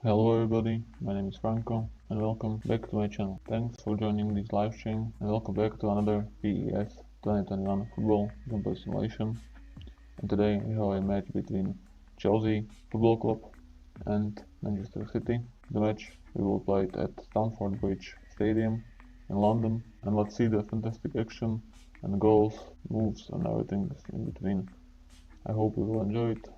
Hello everybody, my name is Franco and welcome back to my channel. Thanks for joining this live stream and welcome back to another PES 2021 football gameplay simulation. And today we have a match between Chelsea Football Club and Manchester City. The match we will play it at Stamford Bridge Stadium in London, and let's see the fantastic action and goals, moves and everything in between. I hope you will enjoy it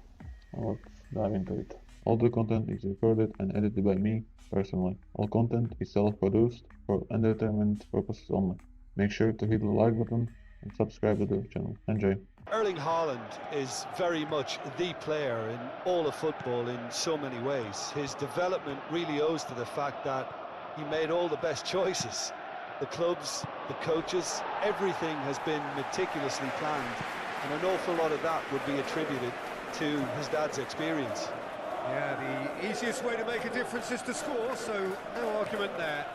and let's dive into it. All the content is recorded and edited by me personally. All content is self-produced for entertainment purposes only. Make sure to hit the like button and subscribe to the channel. Enjoy. Erling Haaland is very much the player in all of football in so many ways. His development really owes to the fact that he made all the best choices. The clubs, the coaches, everything has been meticulously planned, and an awful lot of that would be attributed to his dad's experience. Yeah, the easiest way to make a difference is to score, so no argument there.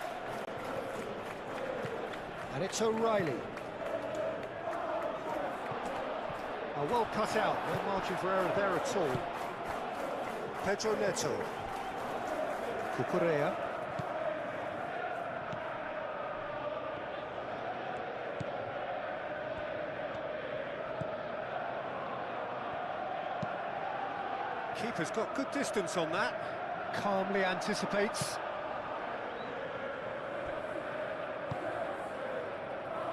And it's O'Reilly. Oh, well cut out, no margin for error there at all. Pedro Neto. Cucurella. Keeper's got good distance on that. Calmly anticipates.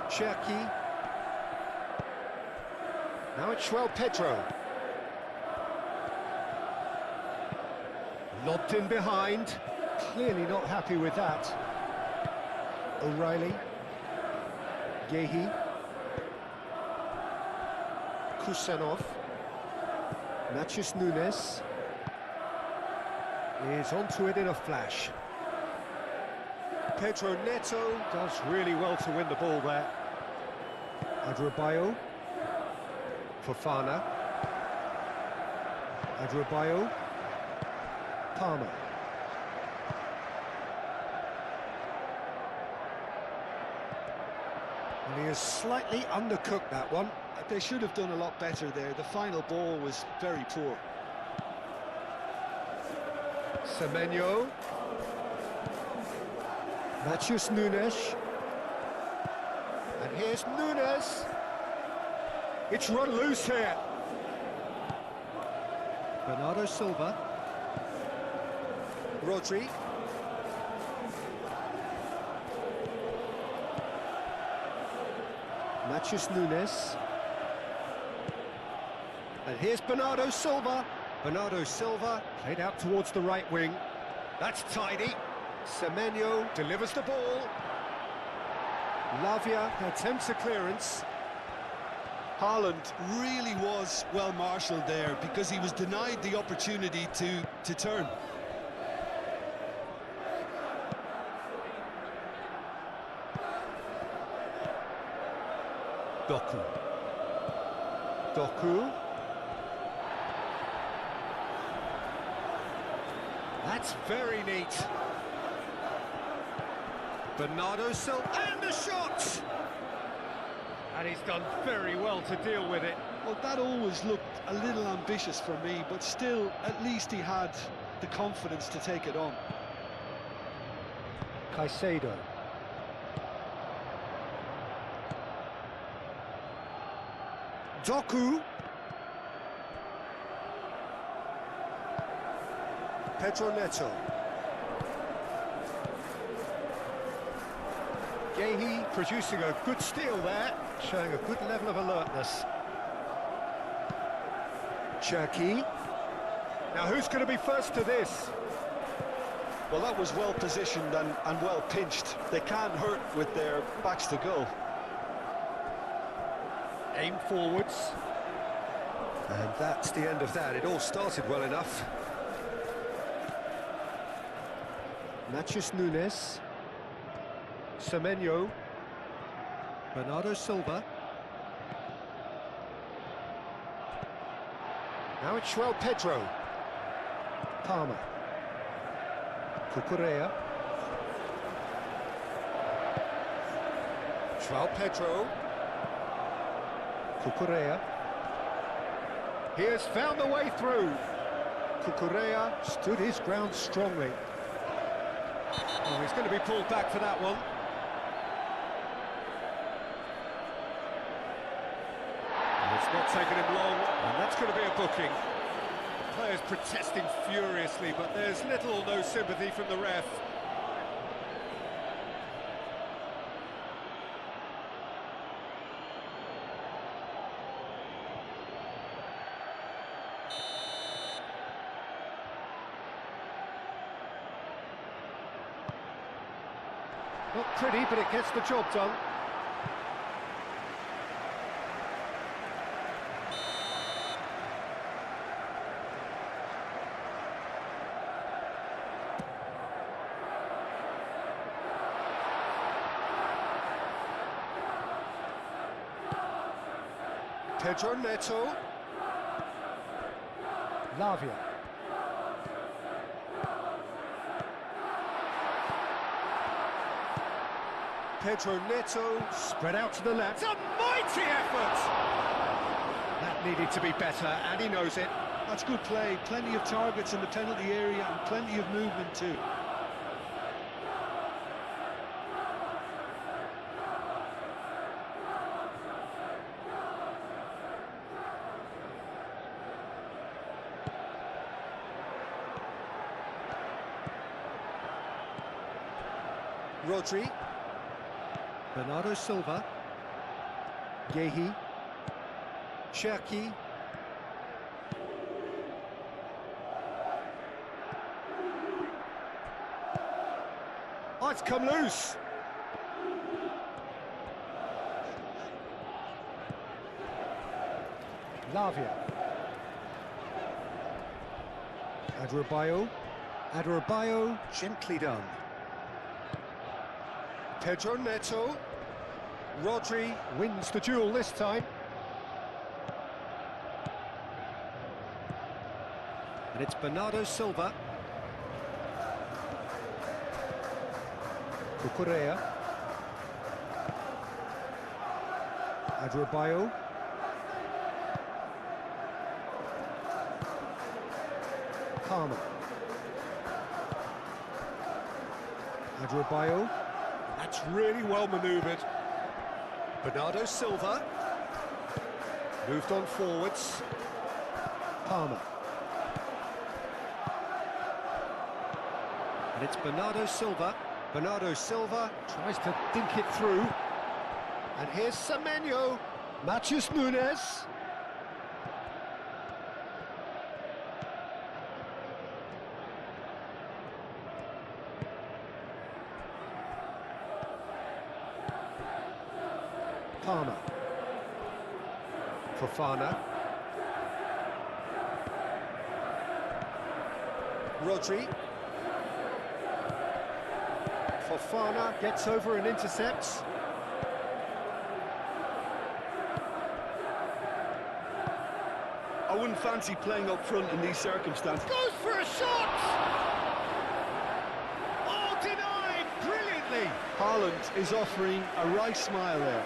Cherki. Now it's Pedro. Lobbed in behind. Clearly not happy with that. O'Reilly. Gehi. Kusanov. Matheus Nunes is onto it in a flash. Pedro Neto does really well to win the ball there. Adebayo. Fofana. Adebayo. Palmer. And he has slightly undercooked that one. They should have done a lot better there. The final ball was very poor. Semenyo. Matheus Nunes. And here's Nunes. It's run loose here. Bernardo Silva. Rodri. Matheus Nunes. And here's Bernardo Silva. Bernardo Silva played out towards the right wing. That's tidy. Semenyo delivers the ball. Lavia attempts a clearance. Haaland really was well marshalled there because he was denied the opportunity to turn. Doku. Doku. That's very neat. Bernardo Silva, and the shot! And he's done very well to deal with it. Well, that always looked a little ambitious for me, but still, at least he had the confidence to take it on. Caicedo. Doku. Pedro Neto. Gehi producing a good steal there, showing a good level of alertness. Cherki. Now who's going to be first to this? Well, that was well positioned and well pinched. They can't hurt with their backs to goal. Aim forwards. And that's the end of that. It all started well enough. Matheus Nunes. Semenyo. Bernardo Silva. Now it's Pedro. Palmer. Cucurella. Pedro. Cucurella. He has found the way through. Cucurella stood his ground strongly. Oh, he's going to be pulled back for that one. And it's not taken him long, and that's going to be a booking. The players protesting furiously, but there's little or no sympathy from the ref. Not pretty, but it gets the job done. Pedro Neto. Lavia. Pedro Neto, spread out to the left. It's a mighty effort! That needed to be better, and he knows it. That's good play. Plenty of targets in the penalty area and plenty of movement too. Rodri. Bernardo Silva. Yehi. Cherki. Oh, it's come loose. Lavia. Adarabioyo, gently done. Pedro Neto. Rodri wins the duel this time. And it's Bernardo Silva. Cucurella. Adarabioyo. Palmer. Adarabioyo. That's really well manoeuvred. Bernardo Silva. Moved on forwards. Palmer. And it's Bernardo Silva. Bernardo Silva tries to dink it through. And here's Semenyo. Matheus Nunes. Palmer. Fofana. Rodri. Fofana gets over and intercepts. I wouldn't fancy playing up front in these circumstances. Goes for a shot! Oh, denied brilliantly! Haaland is offering a right smile there.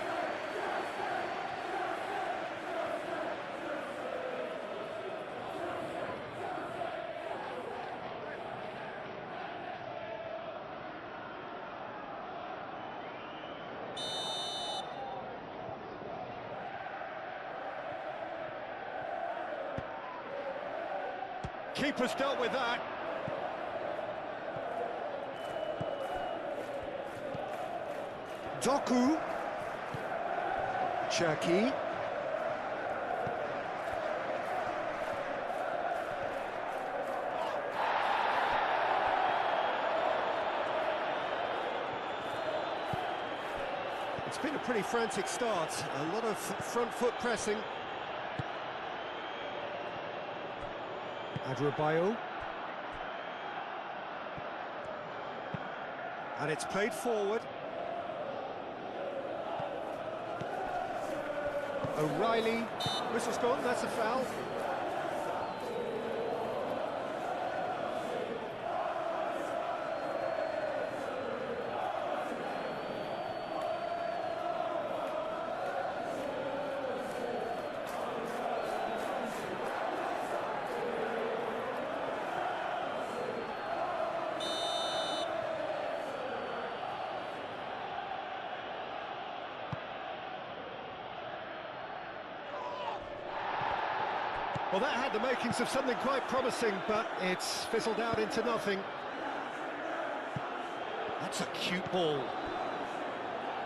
Keeper's dealt with that. Doku. Cherki. It's been a pretty frantic start. A lot of front foot pressing. Adarabioyo. And it's played forward. O'Reilly. Whistle's gone, that's a foul. Well, that had the makings of something quite promising, but it's fizzled out into nothing. That's a cute ball.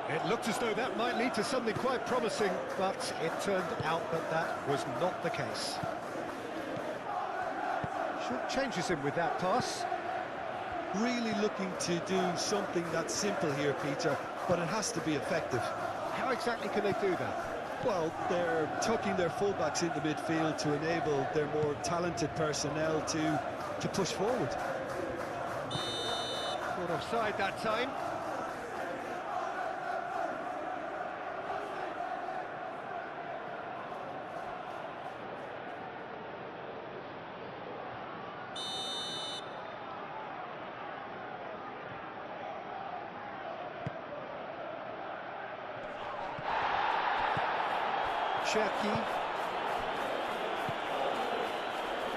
It looked as though that might lead to something quite promising, but it turned out that that was not the case. Short changes him with that pass. Really looking to do something that's simple here, Peter, but it has to be effective. How exactly can they do that? Well, they're tucking their fullbacks into midfield to enable their more talented personnel to push forward. Caught offside that time. Cherki.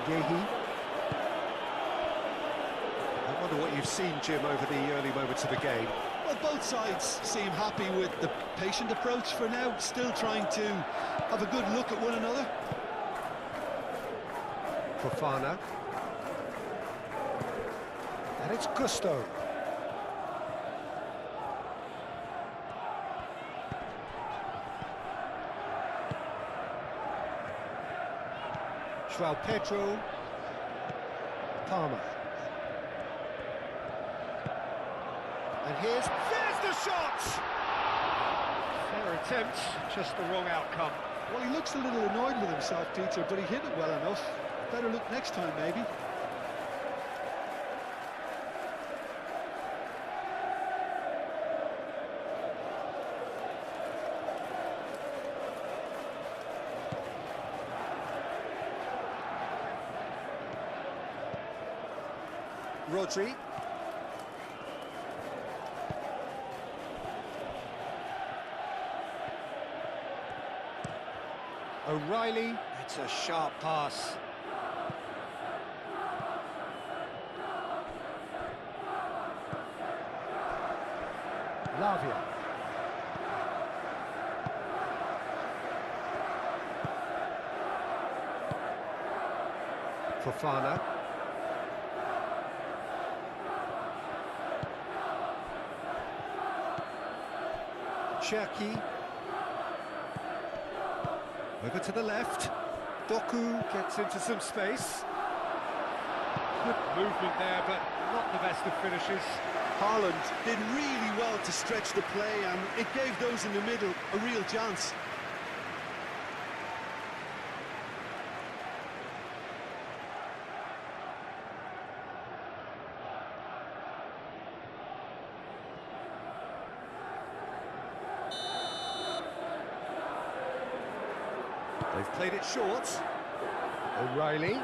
Gehi. I wonder what you've seen, Jim, over the early moments of the game. Well, both sides seem happy with the patient approach for now, still trying to have a good look at one another. Fofana. And it's Gusto. João Pedro. Palmer. And there's the shot! Fair attempt, just the wrong outcome. Well, he looks a little annoyed with himself, Peter, but he hit it well enough. Better look next time, maybe. Rodri. O'Reilly. It's a sharp pass. Lavia. Fofana. Cherki. Over to the left. Doku gets into some space. Good movement there, but not the best of finishes. Haaland did really well to stretch the play, and it gave those in the middle a real chance. They've played it short. O'Reilly.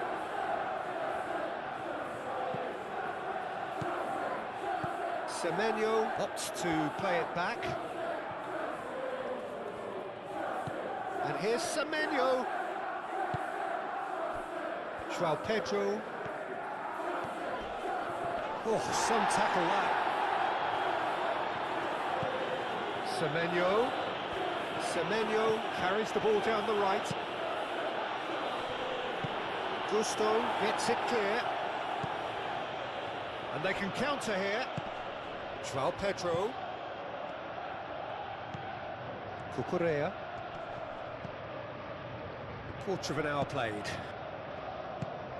Semenyo opts to play it back. And here's Semenyo. João Pedro. Oh, some tackle that. Semenyo. Semenyo carries the ball down the right. Gusto gets it clear. And they can counter here. João Pedro. Cucurella. Quarter of an hour played.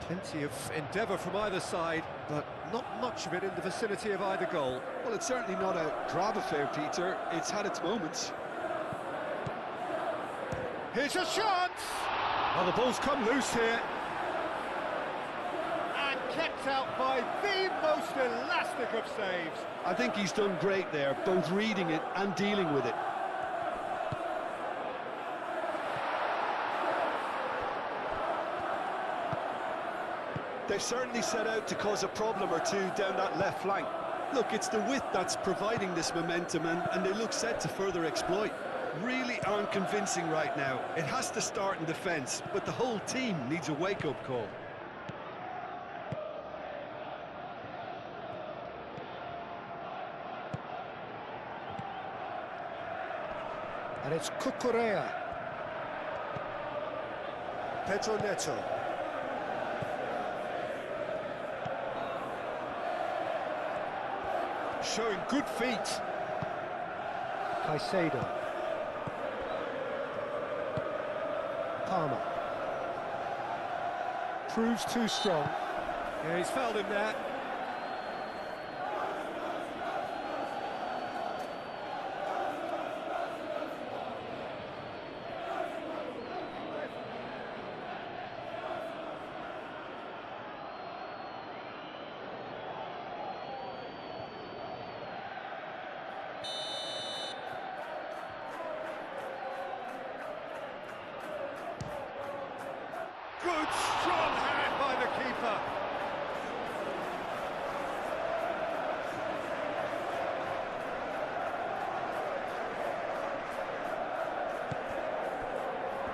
Plenty of endeavour from either side, but not much of it in the vicinity of either goal. Well, it's certainly not a grab affair, Peter. It's had its moments. Here's a chance! Well, the ball's come loose here. And kept out by the most elastic of saves. I think he's done great there, both reading it and dealing with it. They've certainly set out to cause a problem or two down that left flank. Look, it's the width that's providing this momentum, and they look set to further exploit. Really aren't convincing right now. It has to start in defence, but the whole team needs a wake-up call. And it's Cucurella. Pedro Neto. showing good feet. Caicedo. Palmer. Proves too strong. Yeah, he's fouled him there. Good, strong hand by the keeper.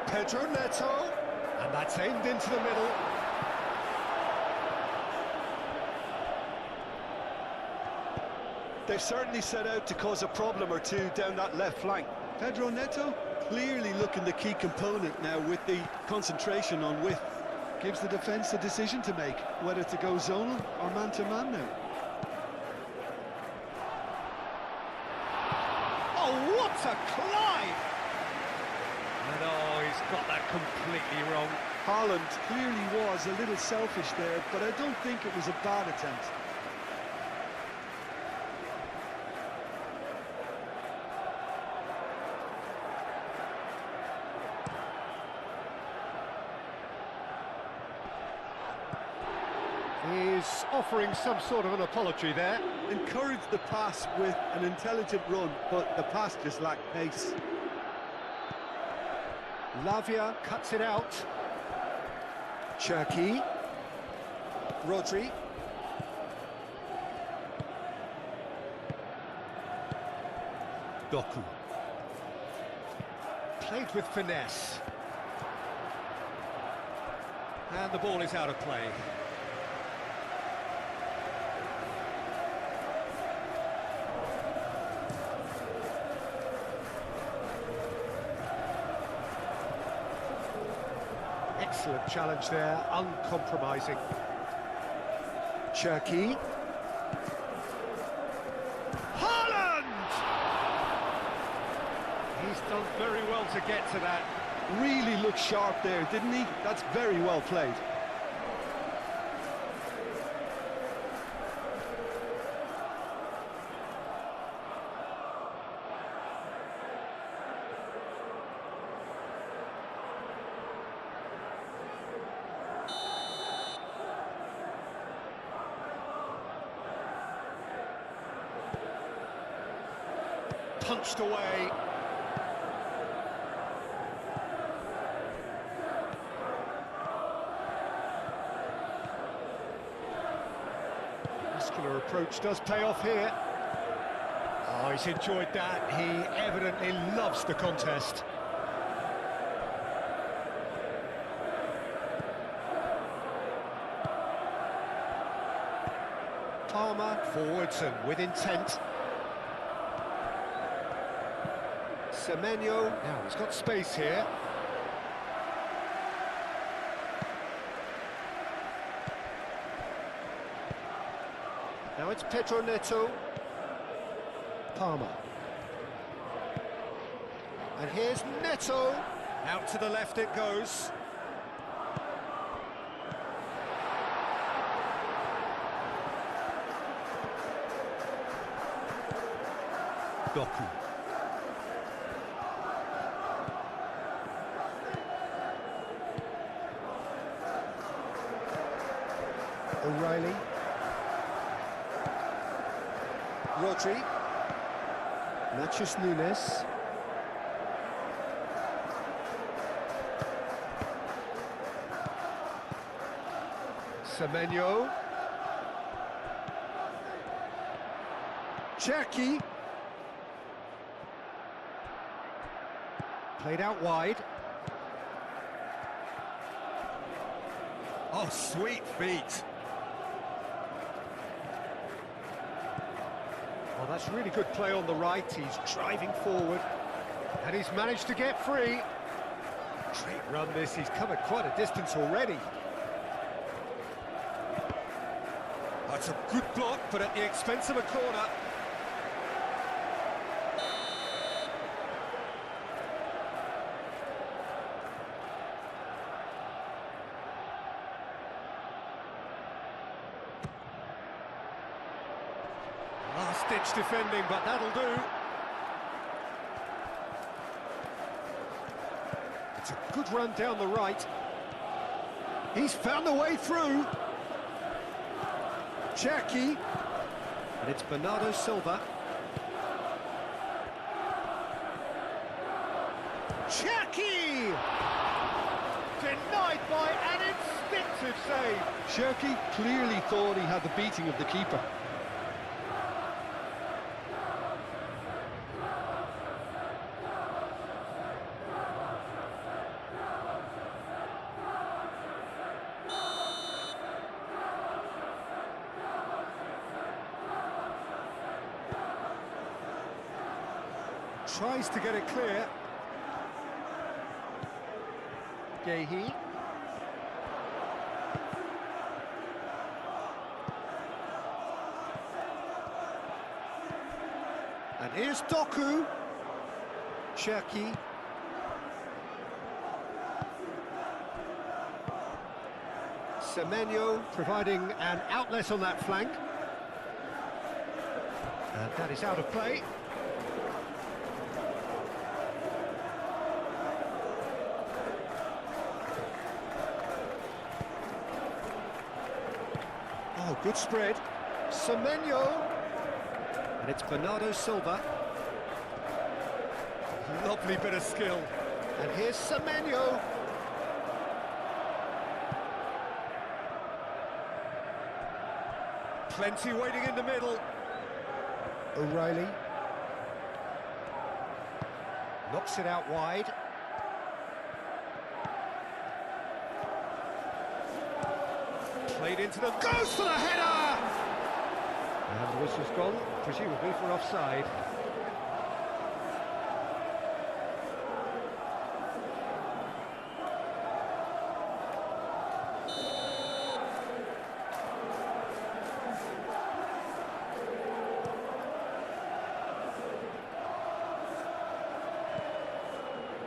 Pedro Neto. And that's aimed into the middle. They've certainly set out to cause a problem or two down that left flank. Pedro Neto clearly looking the key component now with the concentration on width. Gives the defence a decision to make, whether to go zonal or man-to-man now. Oh, what a climb! And oh, he's got that completely wrong. Haaland clearly was a little selfish there, but I don't think it was a bad attempt. He's offering some sort of an apology there. Encouraged the pass with an intelligent run, but the pass just lacked pace. Lavia cuts it out. Cherki. Rodri. Doku. Played with finesse. And the ball is out of play. Excellent challenge there, uncompromising. Cherki. Haaland! He's done very well to get to that. Really looked sharp there, didn't he? That's very well played. Punched away. Muscular approach does pay off here. Oh, he's enjoyed that. He evidently loves the contest. Palmer forwards and with intent. Semenyo, now he's got space here. Now it's Pedro Neto. Palmer. And here's Neto. Out to the left it goes. Doku. O'Reilly. Rodri. Nachos Nunes. Semenyo. Cherki. Played out wide. Oh, sweet feet. Oh, that's really good play on the right. He's driving forward. And he's managed to get free. Great run this. He's covered quite a distance already. That's a good block, but at the expense of a corner. Last-ditch defending, but that'll do. It's a good run down the right. He's found the way through. Cherki. And it's Bernardo Silva. Cherki! Denied by an instinctive save. Cherki clearly thought he had the beating of the keeper. Tries to get it clear. Gehi. And here's Doku. Cherki. Semenyo providing an outlet on that flank. And that is out of play. Oh, good spread. Semenyo. And it's Bernardo Silva. Lovely bit of skill. And here's Semenyo. Plenty waiting in the middle. O'Reilly. Knocks it out wide. Played into the... Goes for the header! And the whistle's gone, presumably for offside.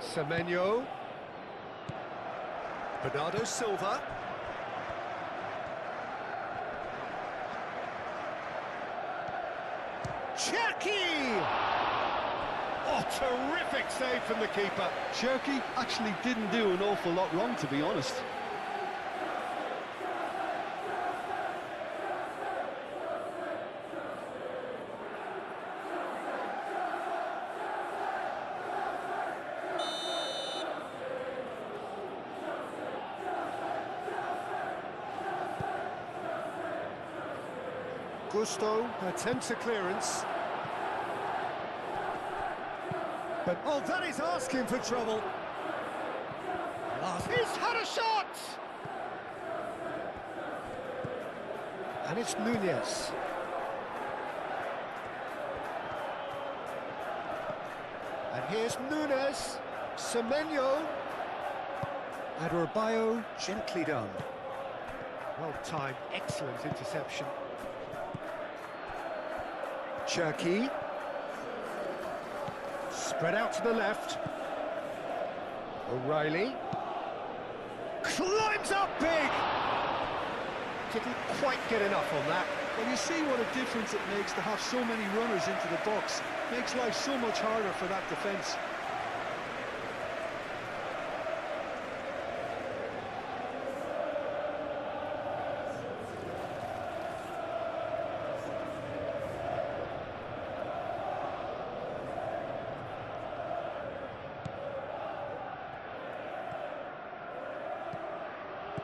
Semenyo. Bernardo Silva. Cherki! Oh, terrific save from the keeper. Cherki actually didn't do an awful lot wrong, to be honest. Gusto attempts a clearance. But, oh, that is asking for trouble. He's had a shot! And it's Nunez. And here's Nunez. Semenyo. Adebayo, gently done. Well timed, excellent interception. Cherki. Spread out to the left. O'Reilly. Climbs up big! Didn't quite get enough on that. Well, you see what a difference it makes to have so many runners into the box. Makes life so much harder for that defence.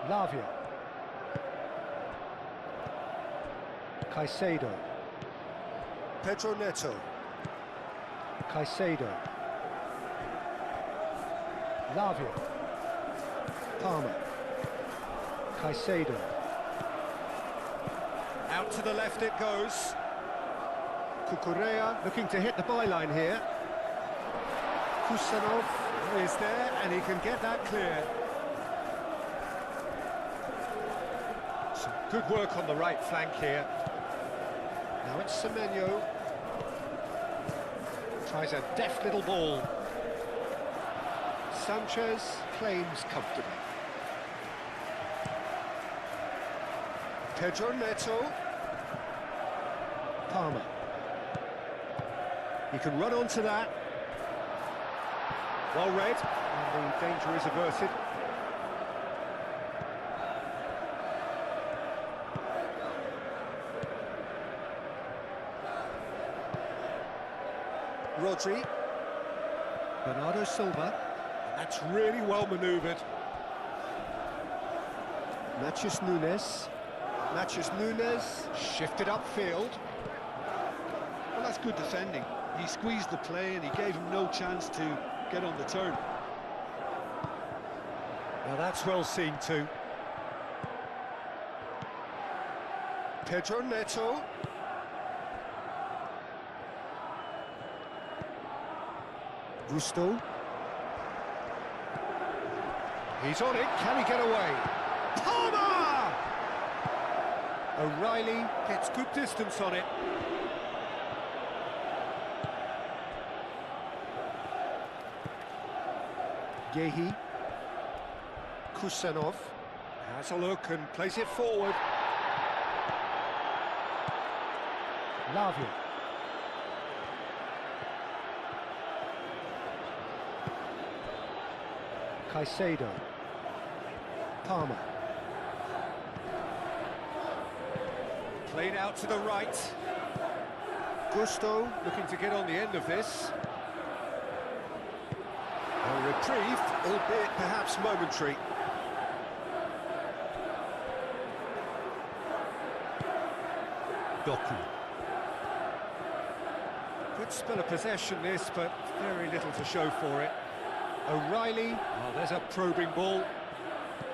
Lavia. Caicedo. Pedro Neto. Caicedo. Lavia. Palmer. Caicedo. Out to the left it goes. Cucurella looking to hit the byline here. Kusanov is there and he can get that clear. Some good work on the right flank here. Now it's Semenyo. Tries a deft little ball. Sanchez claims comfortably. Pedro Neto. Palmer. He can run onto that. Well read, and the danger is averted. Rodri. Bernardo Silva. And that's really well manoeuvred. Matheus Nunes. Matheus Nunes shifted upfield. Well, that's good defending. He squeezed the play and he gave him no chance to get on the turn. Now that's well seen too. Pedro Neto. Gusto. He's on it, can he get away? Palmer! O'Reilly gets good distance on it. Yehi. Kusanov has a look and plays it forward. Lavia. Caicedo. Palmer. Played out to the right. Gusto looking to get on the end of this. A reprieve, albeit perhaps momentary. Doku. Good spell of possession this, but very little to show for it. O'Reilly, oh, there's a probing ball.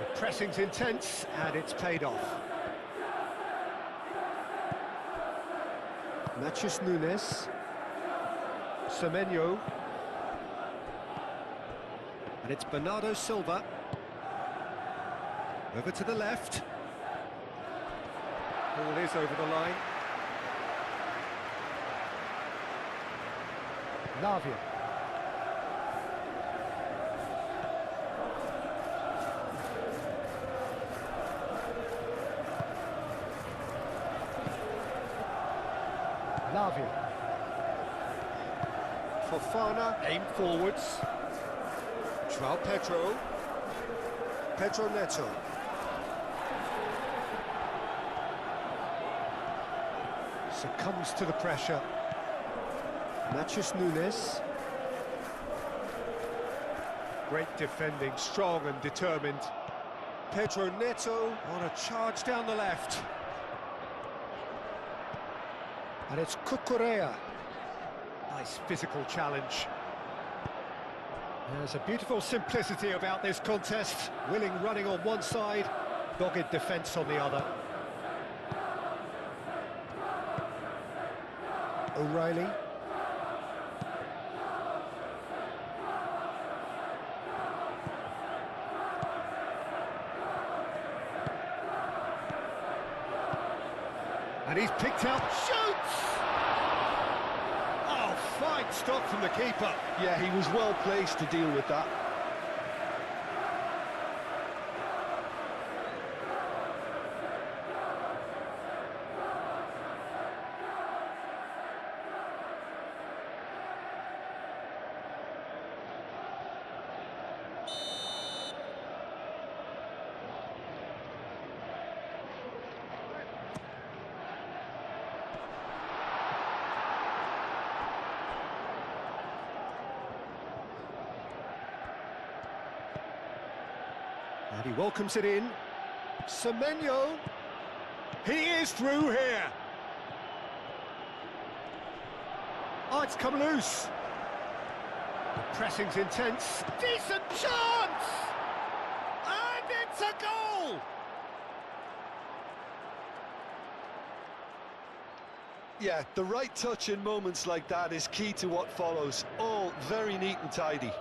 The pressing's intense, and it's paid off. Matheus Nunes. Semenyo. And it's Bernardo Silva. Over to the left. Ball is over the line. Lavia. Lavia. Fofana, aim forwards. João Pedro. Pedro Neto. Succumbs to the pressure. Matheus Nunes. Great defending, strong and determined. Pedro Neto on a charge down the left. And it's Cucurella. Nice physical challenge. There's a beautiful simplicity about this contest. Willing running on one side, dogged defence on the other. O'Reilly. And he's picked out, shoots! Oh, fine stop from the keeper. Yeah, he was well placed to deal with that. And he welcomes it in. Semenyo. He is through here. Oh, it's come loose. The pressing's intense. Decent chance! And it's a goal! Yeah, the right touch in moments like that is key to what follows. All very neat and tidy.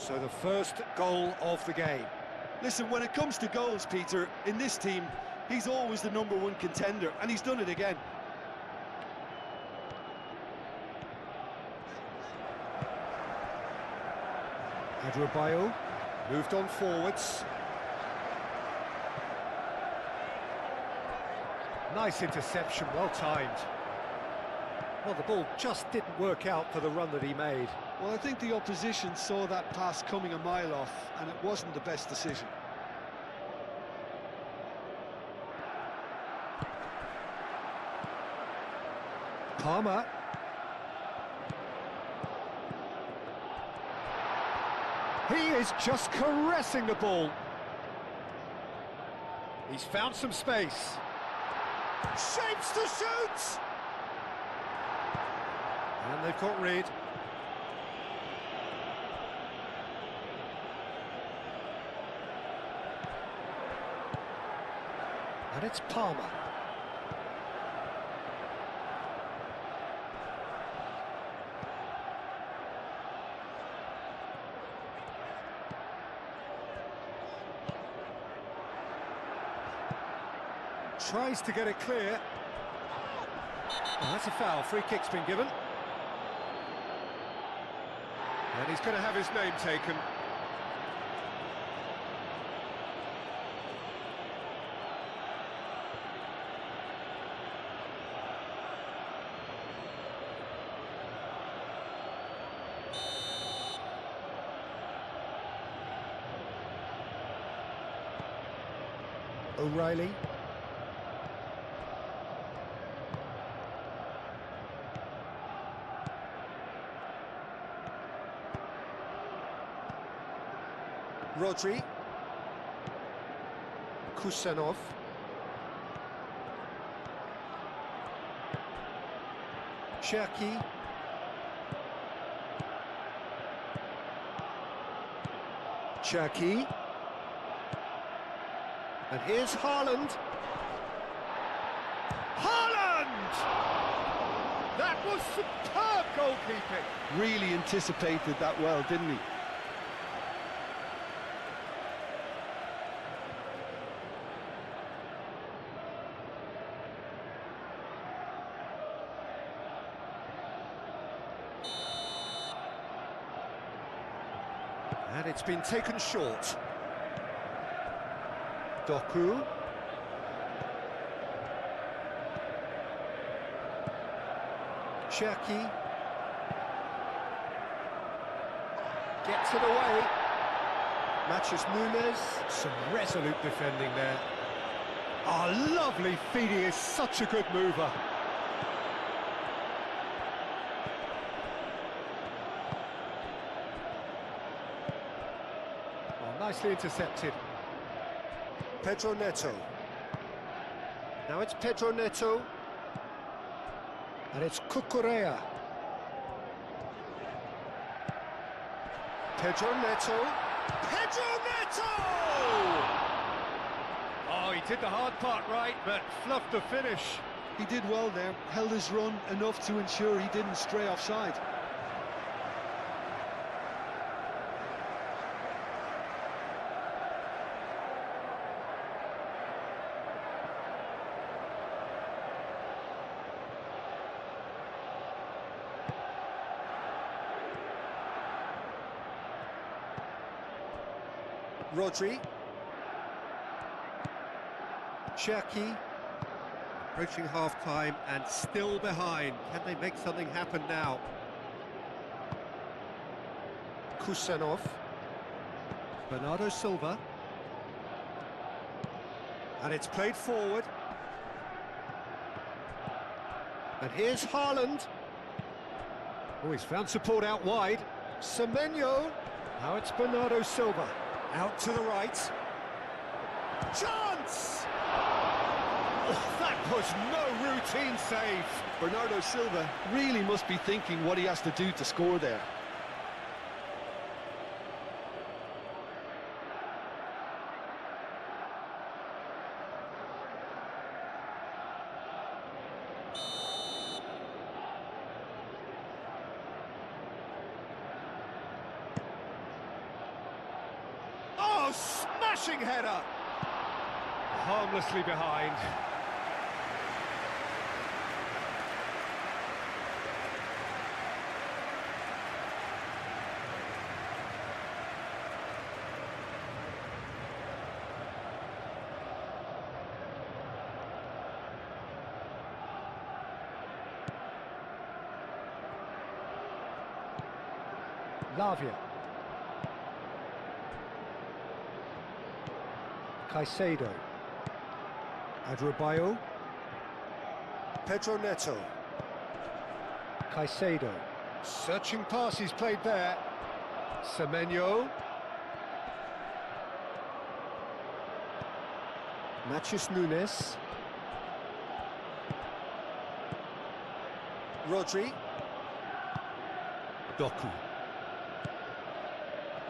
So the first goal of the game. Listen, when it comes to goals, Peter, in this team, he's always the #1 contender, and he's done it again. Adebayo moved on forwards. Nice interception, well timed. Well, the ball just didn't work out for the run that he made. Well, I think the opposition saw that pass coming a mile off, and it wasn't the best decision. Palmer. He is just caressing the ball. He's found some space. Shapes to shoot! And they've got rid. And it's Palmer. Tries to get it clear. Oh, that's a foul. Free kick's been given. And he's going to have his name taken. O'Reilly. Rodri. Kusanov. Cherki. Cherki. And here's Haaland. Haaland! That was superb goalkeeping. Really anticipated that well, didn't he? And it's been taken short. Doku. Cherki. Gets it away. Matches Nunes. Some resolute defending there. Oh, lovely feed. He is such a good mover. Oh, nicely intercepted. Pedro Neto. Now it's Pedro Neto. And it's Cucurella. Pedro Neto. Pedro Neto! Oh, he did the hard part right, but fluffed the finish. He did well there, held his run enough to ensure he didn't stray offside. Rodri. Cherki. Approaching half-time and still behind. Can they make something happen now? Kusanov. Bernardo Silva. And it's played forward. And here's Haaland. Oh, he's found support out wide. Semenyo. Now it's Bernardo Silva. Out to the right. Chance! Oh, that was no routine save. Bernardo Silva really must be thinking what he has to do to score there. Smashing header! Harmlessly behind. Lavia. Caicedo. Adrabayo. Pedro Neto. Caicedo. Searching passes played there. Semenyo. Matheus Nunes. Rodri. Doku.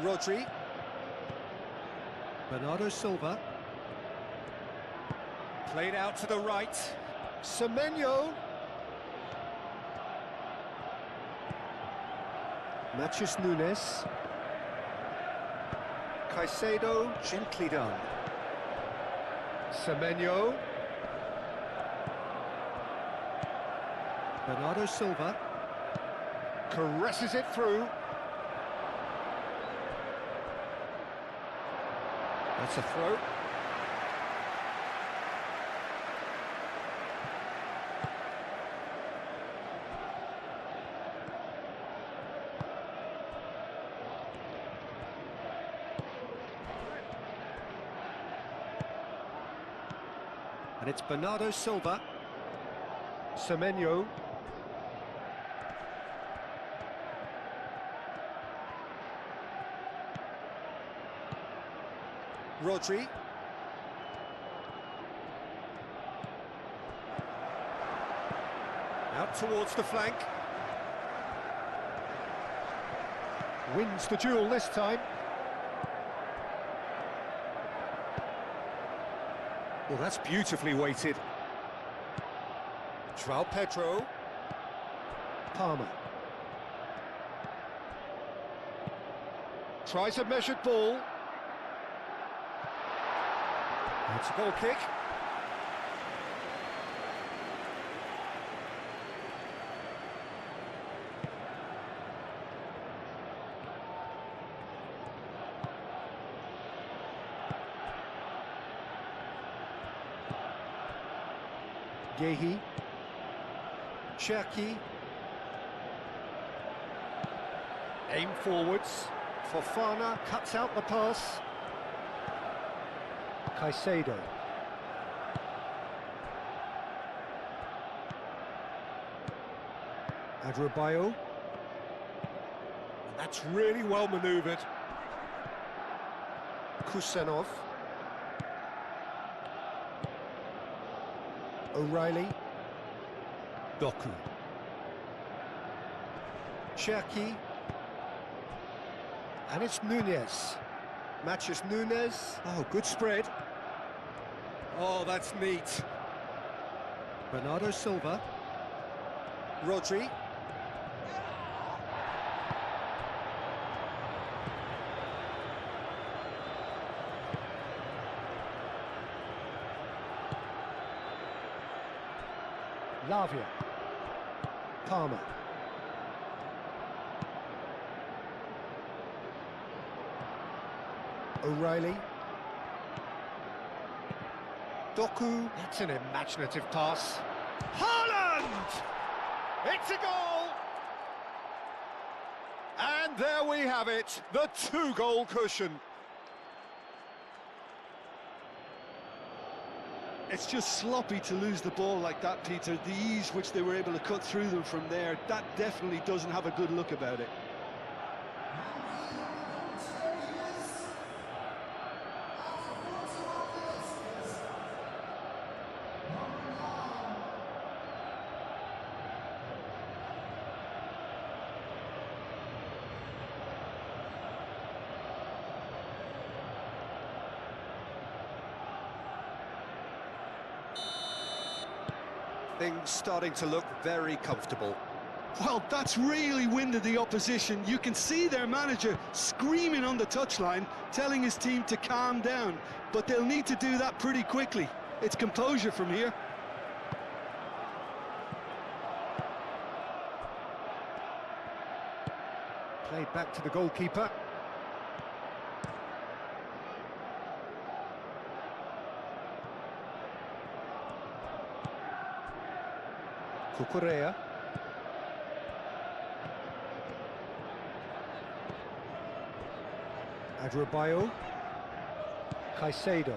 Rodri. Bernardo Silva. Played out to the right. Semenyo. Matheus Nunes. Caicedo, gently done. Semenyo. Bernardo Silva. Caresses it through. That's a throw. And it's Bernardo Silva. Semenyo. Rodri. Out towards the flank. Wins the duel this time. Well, that's beautifully weighted. João Pedro. Palmer. Tries a measured ball. It's a goal kick. Gehi. Cherki. Aim forwards. Fofana cuts out the pass. Caicedo. Adrabayo. And that's really well manoeuvred. Kusenov. O'Reilly. Doku. Cherki. And it's Nunez. Matheus Nunes. Oh, good spread. Oh, that's neat. Bernardo Silva. Rodri. Lavia. Palmer. O'Reilly. Doku. That's an imaginative pass. Haaland! It's a goal! And there we have it, the two-goal cushion. It's just sloppy to lose the ball like that, Peter. The ease which they were able to cut through them from there, that definitely doesn't have a good look about it. Things starting to look very comfortable. Well, that's really winded the opposition. You can see their manager screaming on the touchline, telling his team to calm down. But they'll need to do that pretty quickly. It's composure from here. Played back to the goalkeeper. Cucurella. Adrabayo. Caicedo.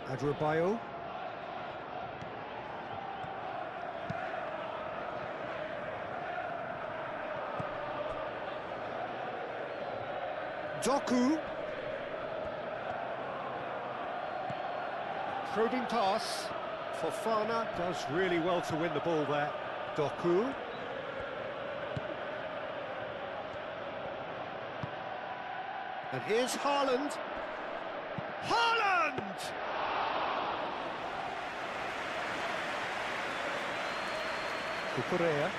Adrabayo. Doku. Probing pass. Fofana does really well to win the ball there. Doku. And here's Haaland. Haaland! Cucurella.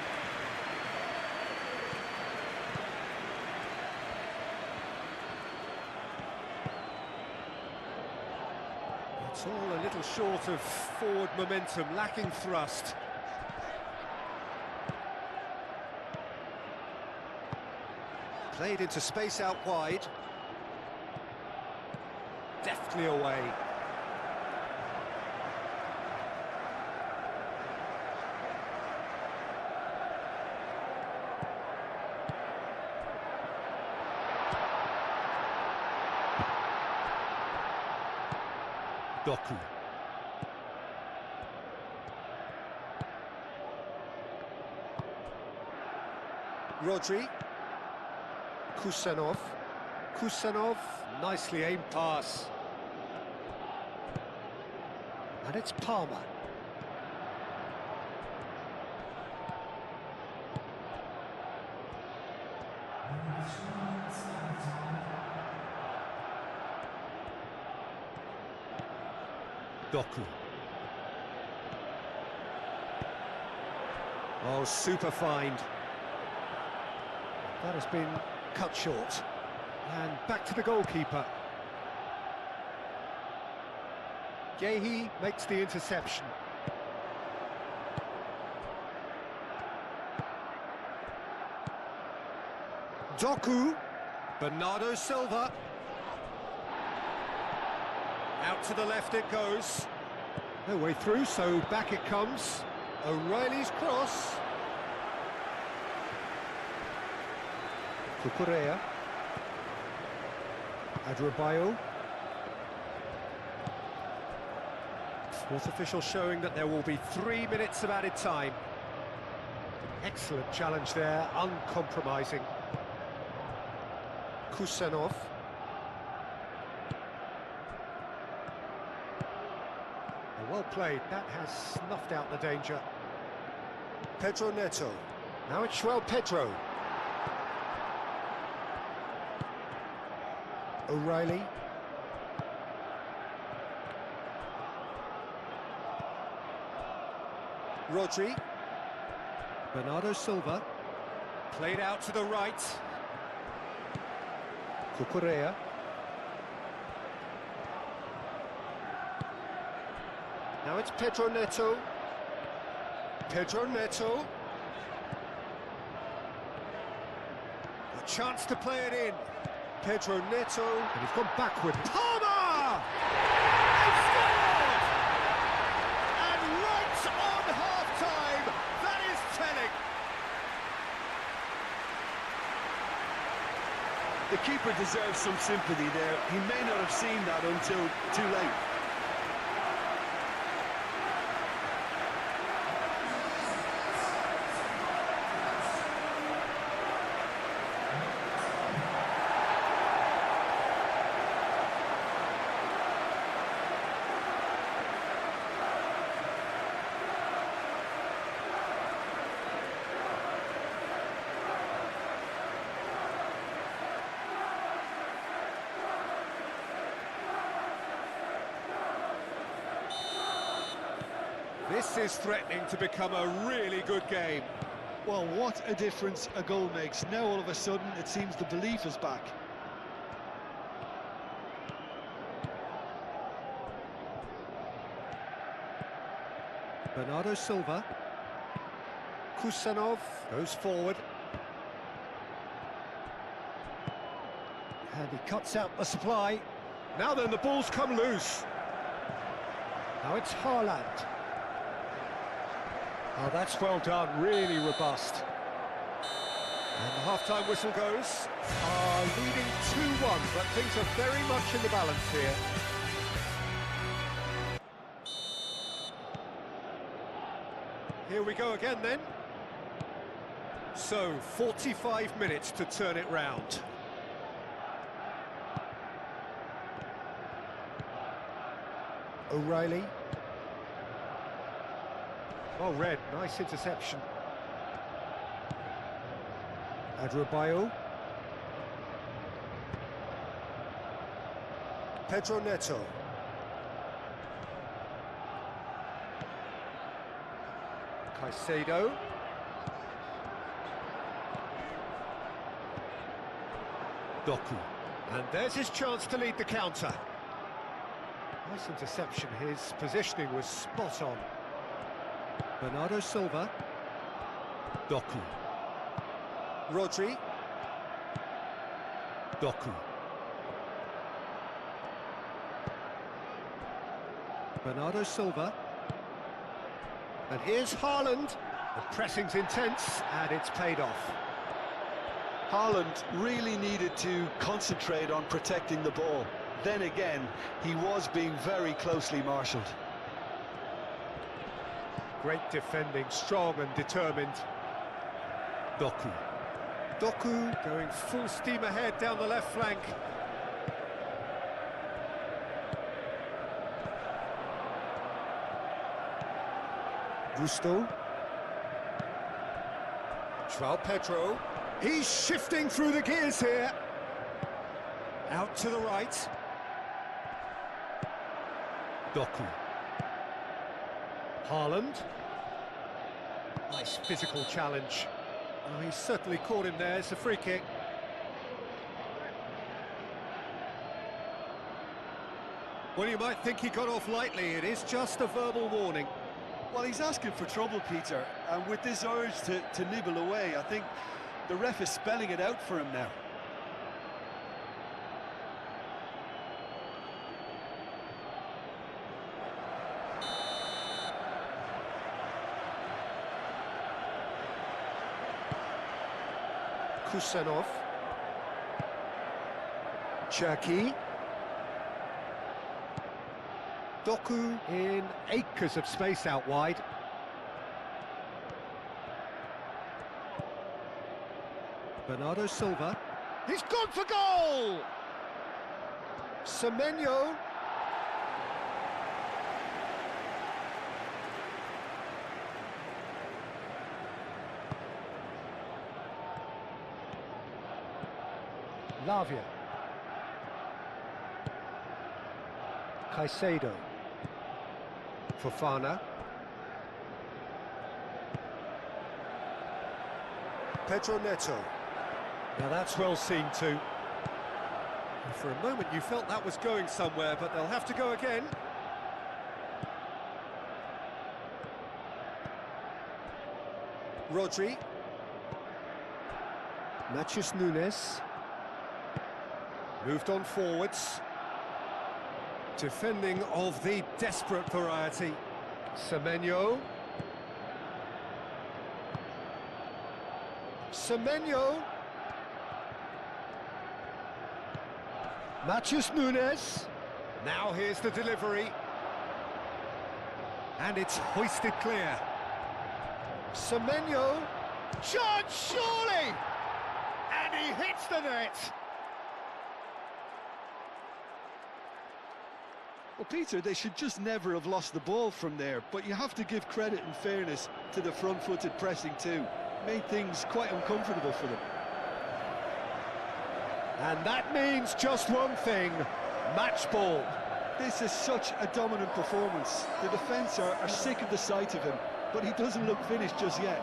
It's all a little short of forward momentum, lacking thrust. Played into space out wide. Deftly away. Doku. Rodri. Kusanov. Kusanov, nicely aimed pass. And it's Palmer. Doku. Oh, super find. That has been cut short. And back to the goalkeeper. Gehi makes the interception. Doku. Bernardo Silva. Out to the left it goes. No way through, so back it comes. O'Reilly's cross. Cucurella. Adrabayo. Sports official showing that there will be 3 minutes of added time. Excellent challenge there, uncompromising. Kusanov. Well played, that has snuffed out the danger. Pedro Neto. Now it's João Pedro. O'Reilly. Rodri. Bernardo Silva. Played out to the right. Cucurella. Now it's Pedro Neto. Pedro Neto. A chance to play it in. Pedro Neto. And he's gone backward. Palmer! They scored! And right on half-time, that is telling. The keeper deserves some sympathy there. He may not have seen that until too late. This is threatening to become a really good game. Well, what a difference a goal makes. Now all of a sudden it seems the belief is back. Bernardo Silva. Kusanov goes forward. And he cuts out the supply. Now then, the ball's come loose. Now it's Haaland. Oh, that's well done, really robust. And the half-time whistle goes. Leading 2-1, but things are very much in the balance here. Here we go again then. So, 45 minutes to turn it round. O'Reilly. Oh, Red, nice interception. Adrabayo. Pedro Neto. Caicedo. Doku. And there's his chance to lead the counter. Nice interception, his positioning was spot on. Bernardo Silva. Doku. Rodri. Doku. Bernardo Silva. And here's Haaland. The pressing's intense, and it's paid off. Haaland really needed to concentrate on protecting the ball. Then again, he was being very closely marshalled. Great defending, strong and determined. Doku. Doku going full steam ahead down the left flank. Gusto. João Pedro. He's shifting through the gears here. Out to the right. Doku. Haaland. Nice physical challenge. Oh, he's certainly caught him there. It's a free kick. Well, you might think he got off lightly. It is just a verbal warning. Well, he's asking for trouble, Peter, and with this urge to nibble away, I think the ref is spelling it out for him now. Kusanov. Cherki. Doku in acres of space out wide. Bernardo Silva. He's gone for goal! Semenyo. Lavia. Caicedo. Fofana. Pedro Neto. Now that's well seen too. And for a moment you felt that was going somewhere, but they'll have to go again. Rodri. Matheus Nunes. Moved on forwards. Defending of the desperate variety. Semenyo. Semenyo. Matheus Nunes. Now here's the delivery. And it's hoisted clear. Semenyo. Chance, surely! And he hits the net. Well, Peter, they should just never have lost the ball from there, but you have to give credit and fairness to the front-footed pressing too. Made things quite uncomfortable for them. And that means just one thing, match ball. This is such a dominant performance. The defence are sick of the sight of him, but he doesn't look finished just yet.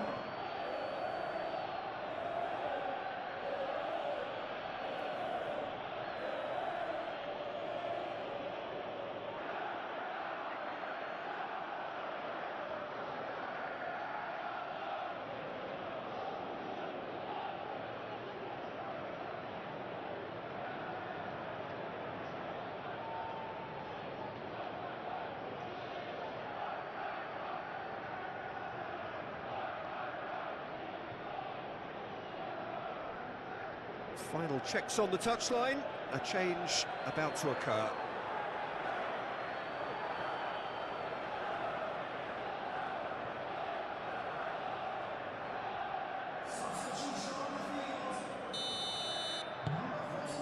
Final checks on the touchline. A change about to occur.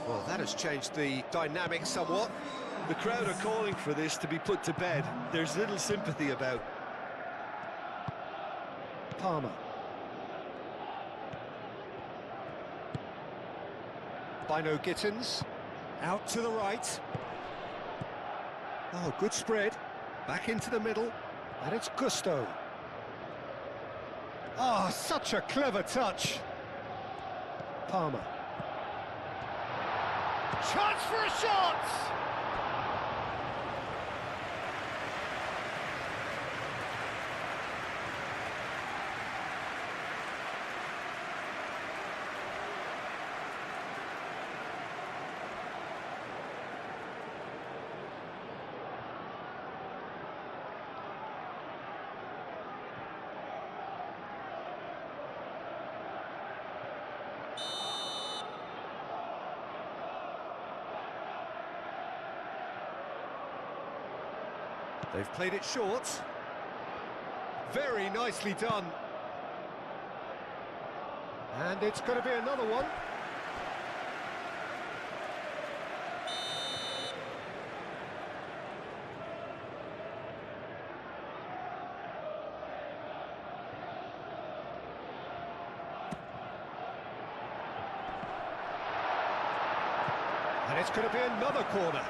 Well, that has changed the dynamic somewhat. The crowd are calling for this to be put to bed. There's little sympathy about. Palmer. Bino Gittins. Out to the right. Oh, good spread. Back into the middle. And it's Gusto. Oh, such a clever touch. Palmer. Chance for a shot! They've played it short. Very nicely done. And it's going to be another one. And it's going to be another corner.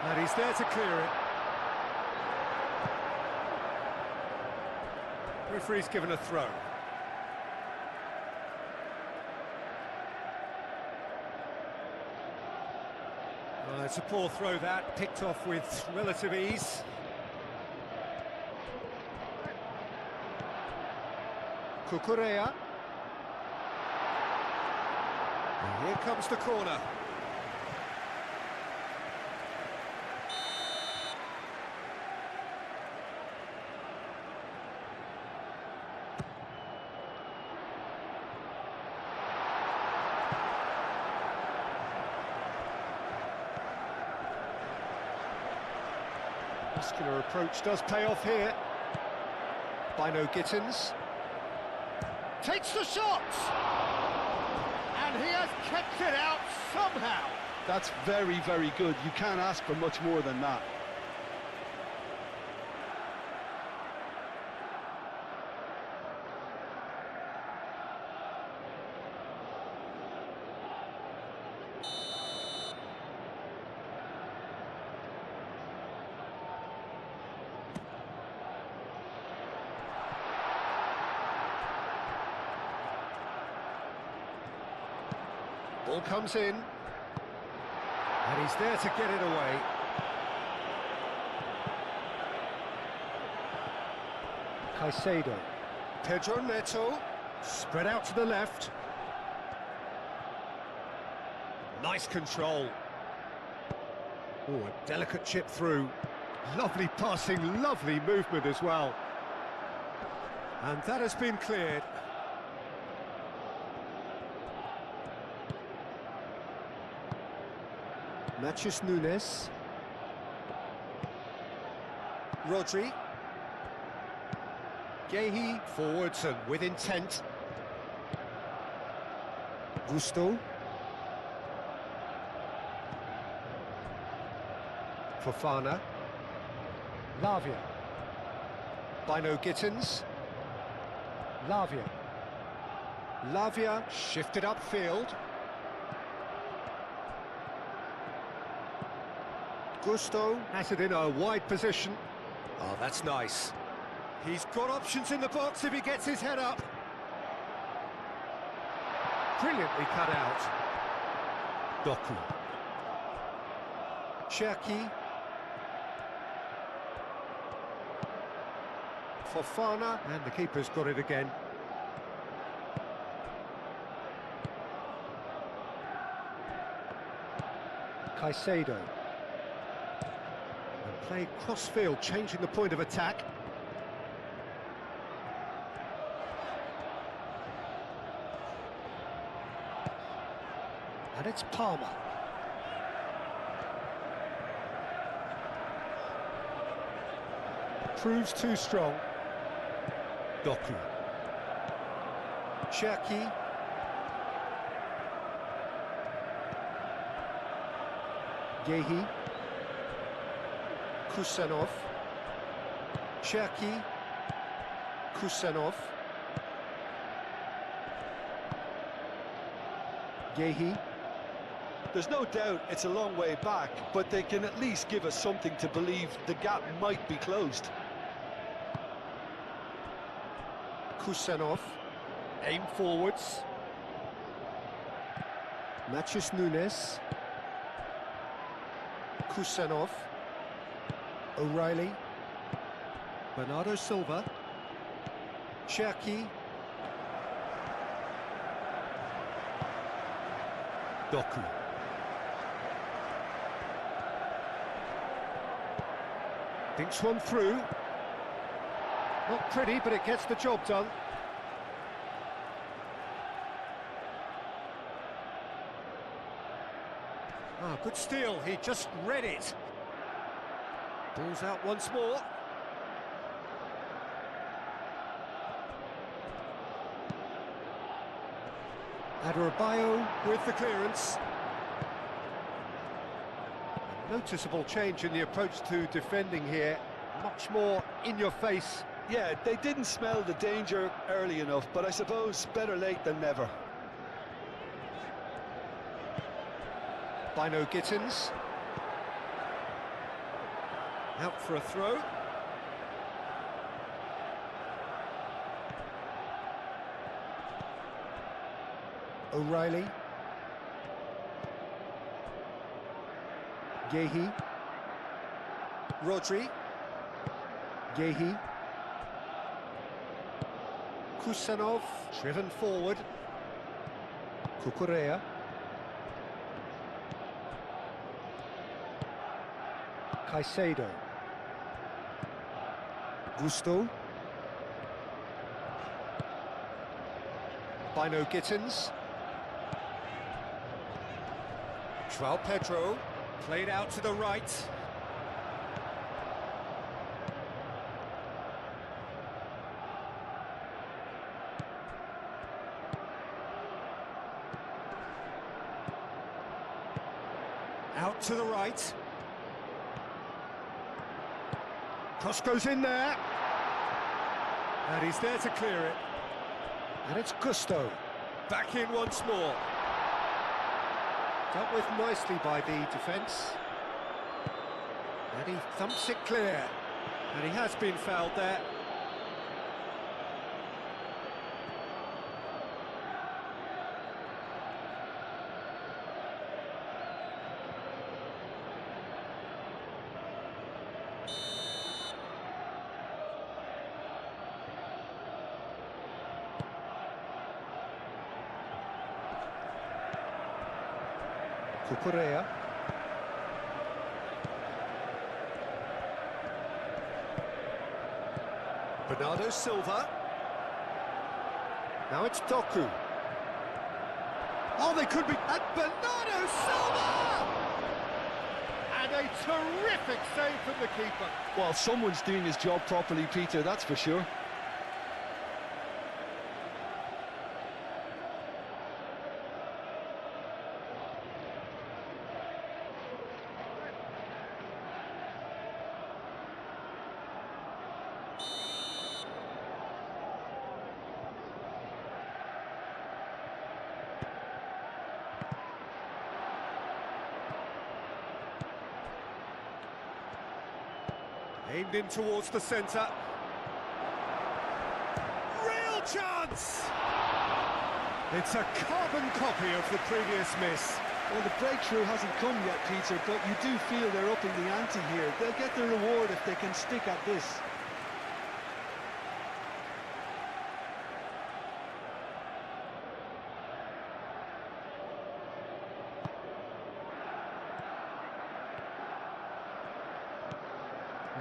And he's there to clear it. Referee's given a throw. Well, it's a poor throw that, picked off with relative ease. Cucurella. And here comes the corner. Muscular approach does pay off here. Bino Gittins takes the shot, and he has kept it out somehow. That's very, very good. You can't ask for much more than that. Ball comes in, and he's there to get it away. Caicedo. Pedro Neto, spread out to the left. Nice control. Oh, a delicate chip through. Lovely passing, lovely movement as well. And that has been cleared. Matheus Nunes. Rodri. Gehi forwards and with intent. Gusto. Fofana. Lavia. Bino Gittins. Lavia. Lavia shifted upfield. Gusto has it in a wide position. Oh, that's nice. He's got options in the box if he gets his head up. Brilliantly cut out. Doku. Cherki. Fofana, and the keeper's got it again. Caicedo. Played cross-field, changing the point of attack. And it's Palmer. Proves too strong. Doku. Cherki. Gehi. Kusanov. Cherki. Kusanov. Gehi. There's no doubt it's a long way back, but they can at least give us something to believe the gap might be closed. Kusanov. Aim forwards. Matheus Nunes. Kusanov. O'Reilly. Bernardo Silva. Cherki. Doku. Thinks one through. Not pretty, but it gets the job done. Ah, good steal. He just read it. Ball's out once more. Adebayo with the clearance. A noticeable change in the approach to defending here. Much more in your face. Yeah, they didn't smell the danger early enough, but I suppose better late than never. Bino Gittins. Out for a throw. O'Reilly. Gehi. Rodri. Gehi. Kusanov, driven forward. Cucurella. Caicedo. Gusto. Bino Gittins. João Pedro, played out to the right. Out to the right. Cross goes in there. And he's there to clear it. And it's Gusto. Back in once more. Dealt with nicely by the defence. And he thumps it clear. And he has been fouled there. Cucurella. Bernardo Silva. Now it's Doku. Oh, they could be... And Bernardo Silva! And a terrific save from the keeper. Well, someone's doing his job properly, Peter, that's for sure. Aimed in towards the centre. Real chance! It's a carbon copy of the previous miss. Well, the breakthrough hasn't come yet, Peter, but you do feel they're upping the ante here. They'll get the reward if they can stick at this.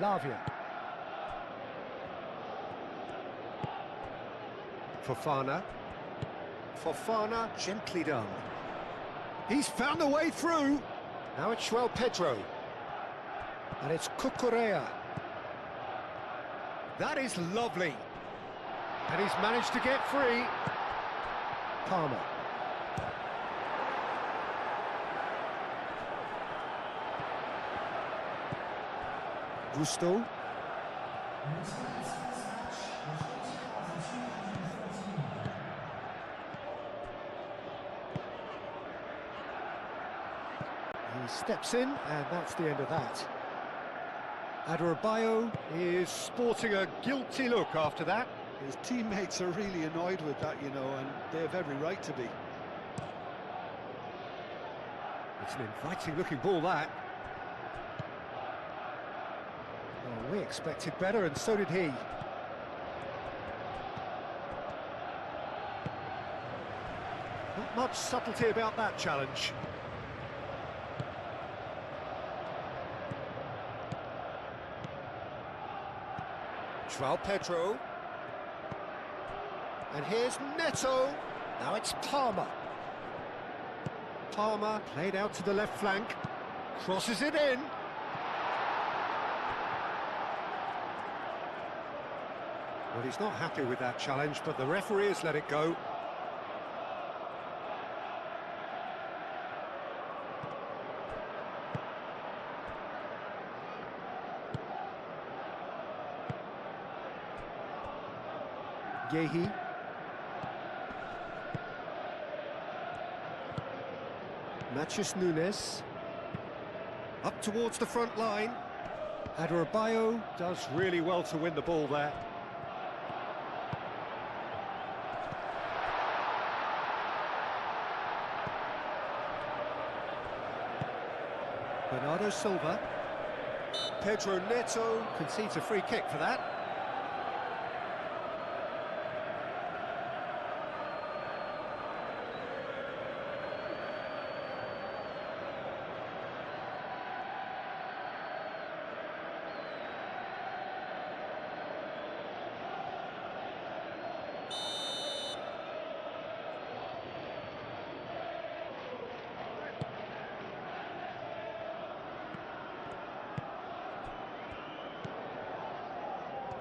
Lavia. Fofana. Fofana, gently done. He's found a way through. Now it's João Pedro. And it's Cucurella. That is lovely. And he's managed to get free. Palmer. Gusto. He steps in, and that's the end of that. Adarabioyo is sporting a guilty look after that. His teammates are really annoyed with that, you know, and they have every right to be. It's an inviting-looking ball, that. Well, we expected better, and so did he. Not much subtlety about that challenge. João Pedro. And here's Neto. Now it's Palmer. Palmer played out to the left flank. Crosses it in. Well, he's not happy with that challenge, but the referee has let it go. Yehi. Matheus Nunes. Up towards the front line. Adarabioyo does really well to win the ball there. Bernardo Silva. Pedro Neto concedes a free kick for that.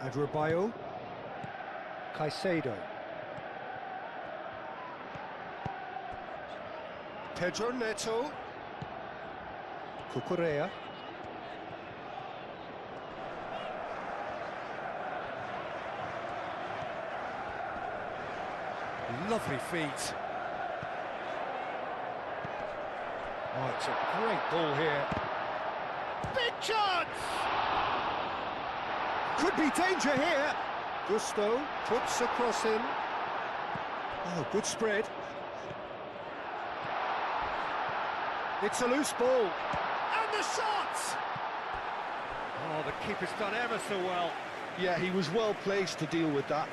Adarabioyo. Caicedo. Pedro Neto. Cucurella. Lovely feet. Oh, it's a great ball here. Big chance! Could be danger here. Gusto puts a cross in. Oh, good spread. It's a loose ball. And the shot! Oh, the keeper's done ever so well. Yeah, he was well placed to deal with that.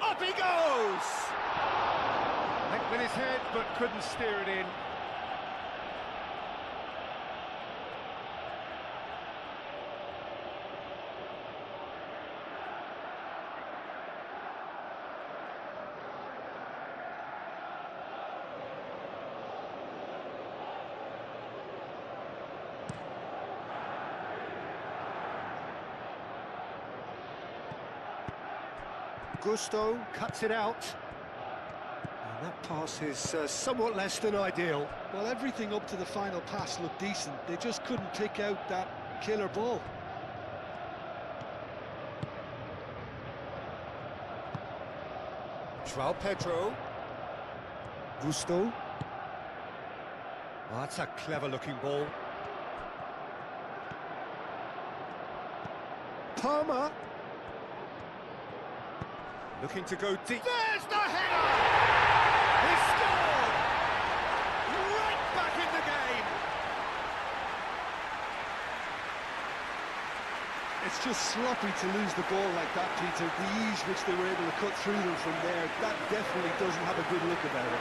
Up he goes! Went with his head, but couldn't steer it in. Gusto cuts it out. And that pass is somewhat less than ideal. Well, everything up to the final pass looked decent. They just couldn't pick out that killer ball. João Pedro. Gusto. Oh, that's a clever-looking ball. Palmer. Looking to go deep. There's the header! He scored! Right back in the It's just sloppy to lose the ball like that, Peter. The ease which they were able to cut through them from there, that definitely doesn't have a good look about it.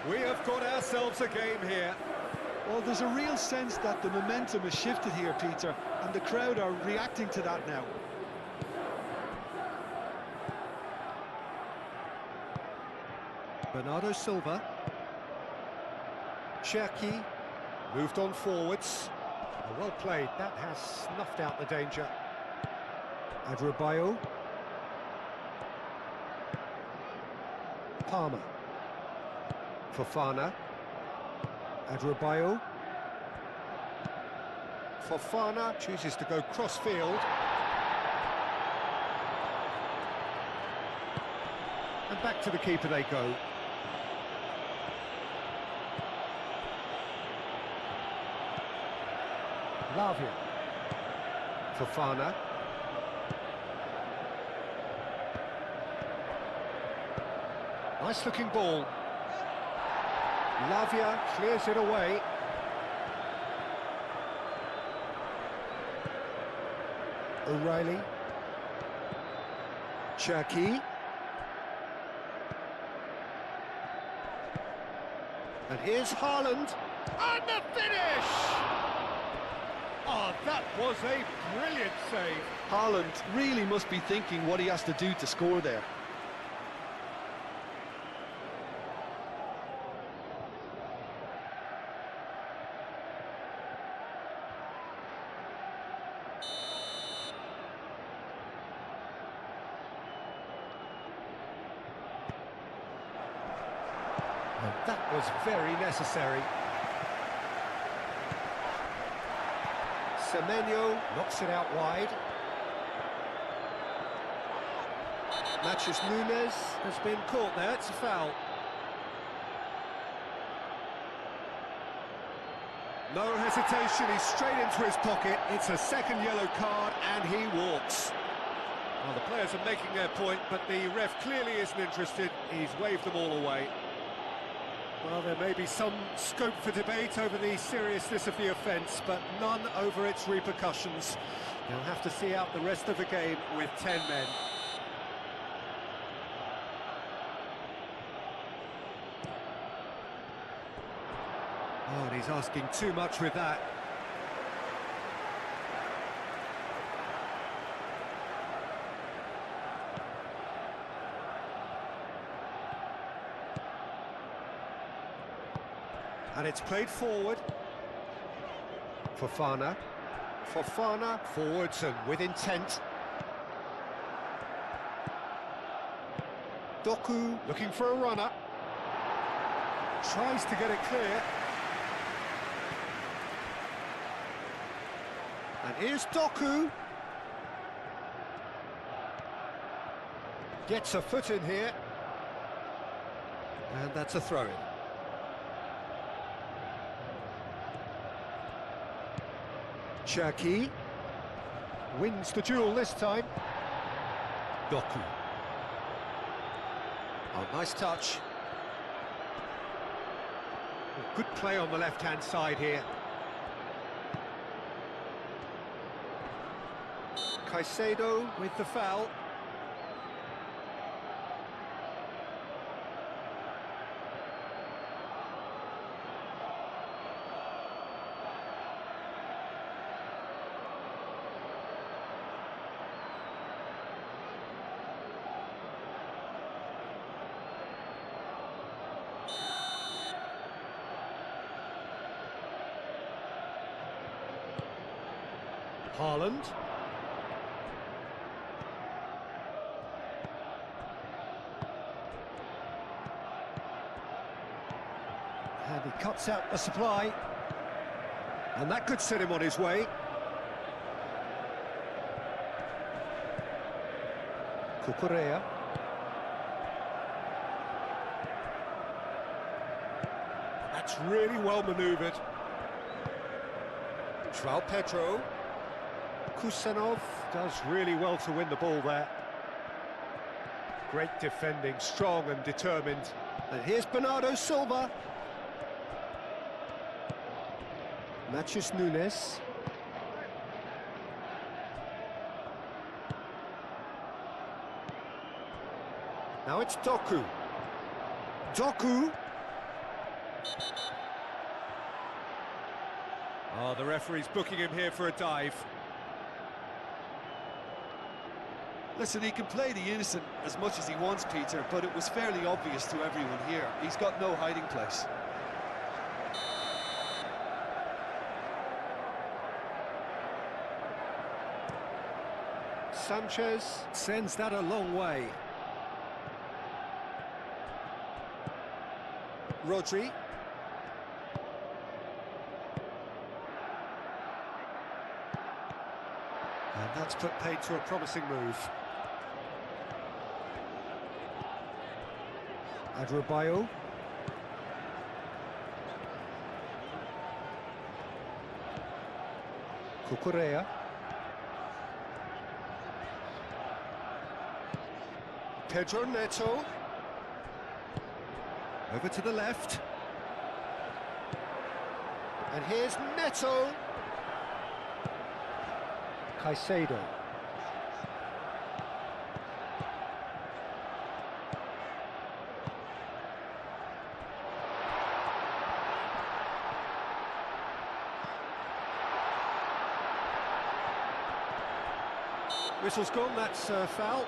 We have got ourselves a game here. Well, there's a real sense that the momentum has shifted here, Peter, and the crowd are reacting to that now. Bernardo Silva. Cherki moved on forwards. Well played, that has snuffed out the danger. Adrabayo. Palmer. Fofana. Adrabayo. Fofana chooses to go cross-field. And back to the keeper they go. Lavia. Fofana. Nice looking ball. Lavia clears it away. O'Reilly. Cherki. And here's Haaland. And the finish! Oh, that was a brilliant save. Haaland really must be thinking what he has to do to score there. And that was very necessary. Semenyo knocks it out wide. Matches Nunes has been caught there, it's a foul. No hesitation, he's straight into his pocket. It's a second yellow card and he walks. Well, the players are making their point, but the ref clearly isn't interested. He's waved them all away. Well, there may be some scope for debate over the seriousness of the offence, but none over its repercussions. They'll have to see out the rest of the game with 10 men. Oh, and he's asking too much with that. And it's played forward. Fofana. Fofana forwards and with intent. Doku looking for a runner. Tries to get it clear. And here's Doku. Gets a foot in here. And that's a throw-in. Cherki wins the duel this time. Doku. Oh, nice touch. Good play on the left-hand side here. Caicedo with the foul. Haaland. And he cuts out the supply. And that could set him on his way. Cucurella. That's really well manoeuvred. João Pedro. Kusanov does really well to win the ball there. Great defending, strong and determined. And here's Bernardo Silva. Matheus Nunes. Now it's Doku. Doku. Oh, the referee's booking him here for a dive. Listen, he can play the innocent as much as he wants, Peter, but it was fairly obvious to everyone here. He's got no hiding place. Sanchez sends that a long way. Rodri. And that's put paid to a promising move. Adrabayo. Cucurella. Pedro Neto. Over to the left. And here's Neto. Caicedo. Whistle's gone, that's a foul.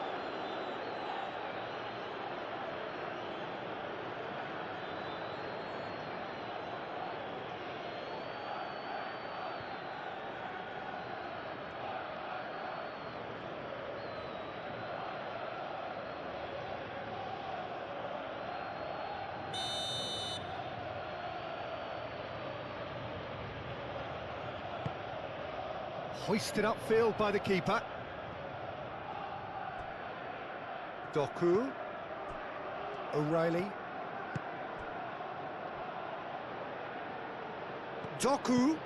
Hoisted upfield by the keeper. Doku. O'Reilly. Doku.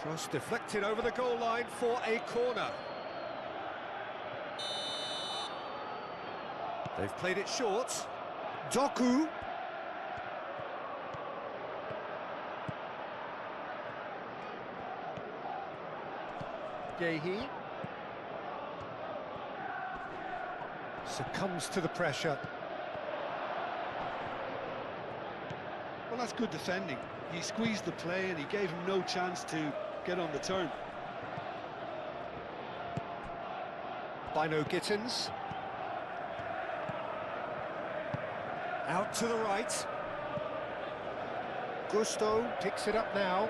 Cross deflected over the goal line for a corner. They've played it short. Doku. Gehi. Succumbs to the pressure. Well, that's good defending. He squeezed the play and he gave him no chance to get on the turn. Bino Gittins. Out to the right. Gusto picks it up now.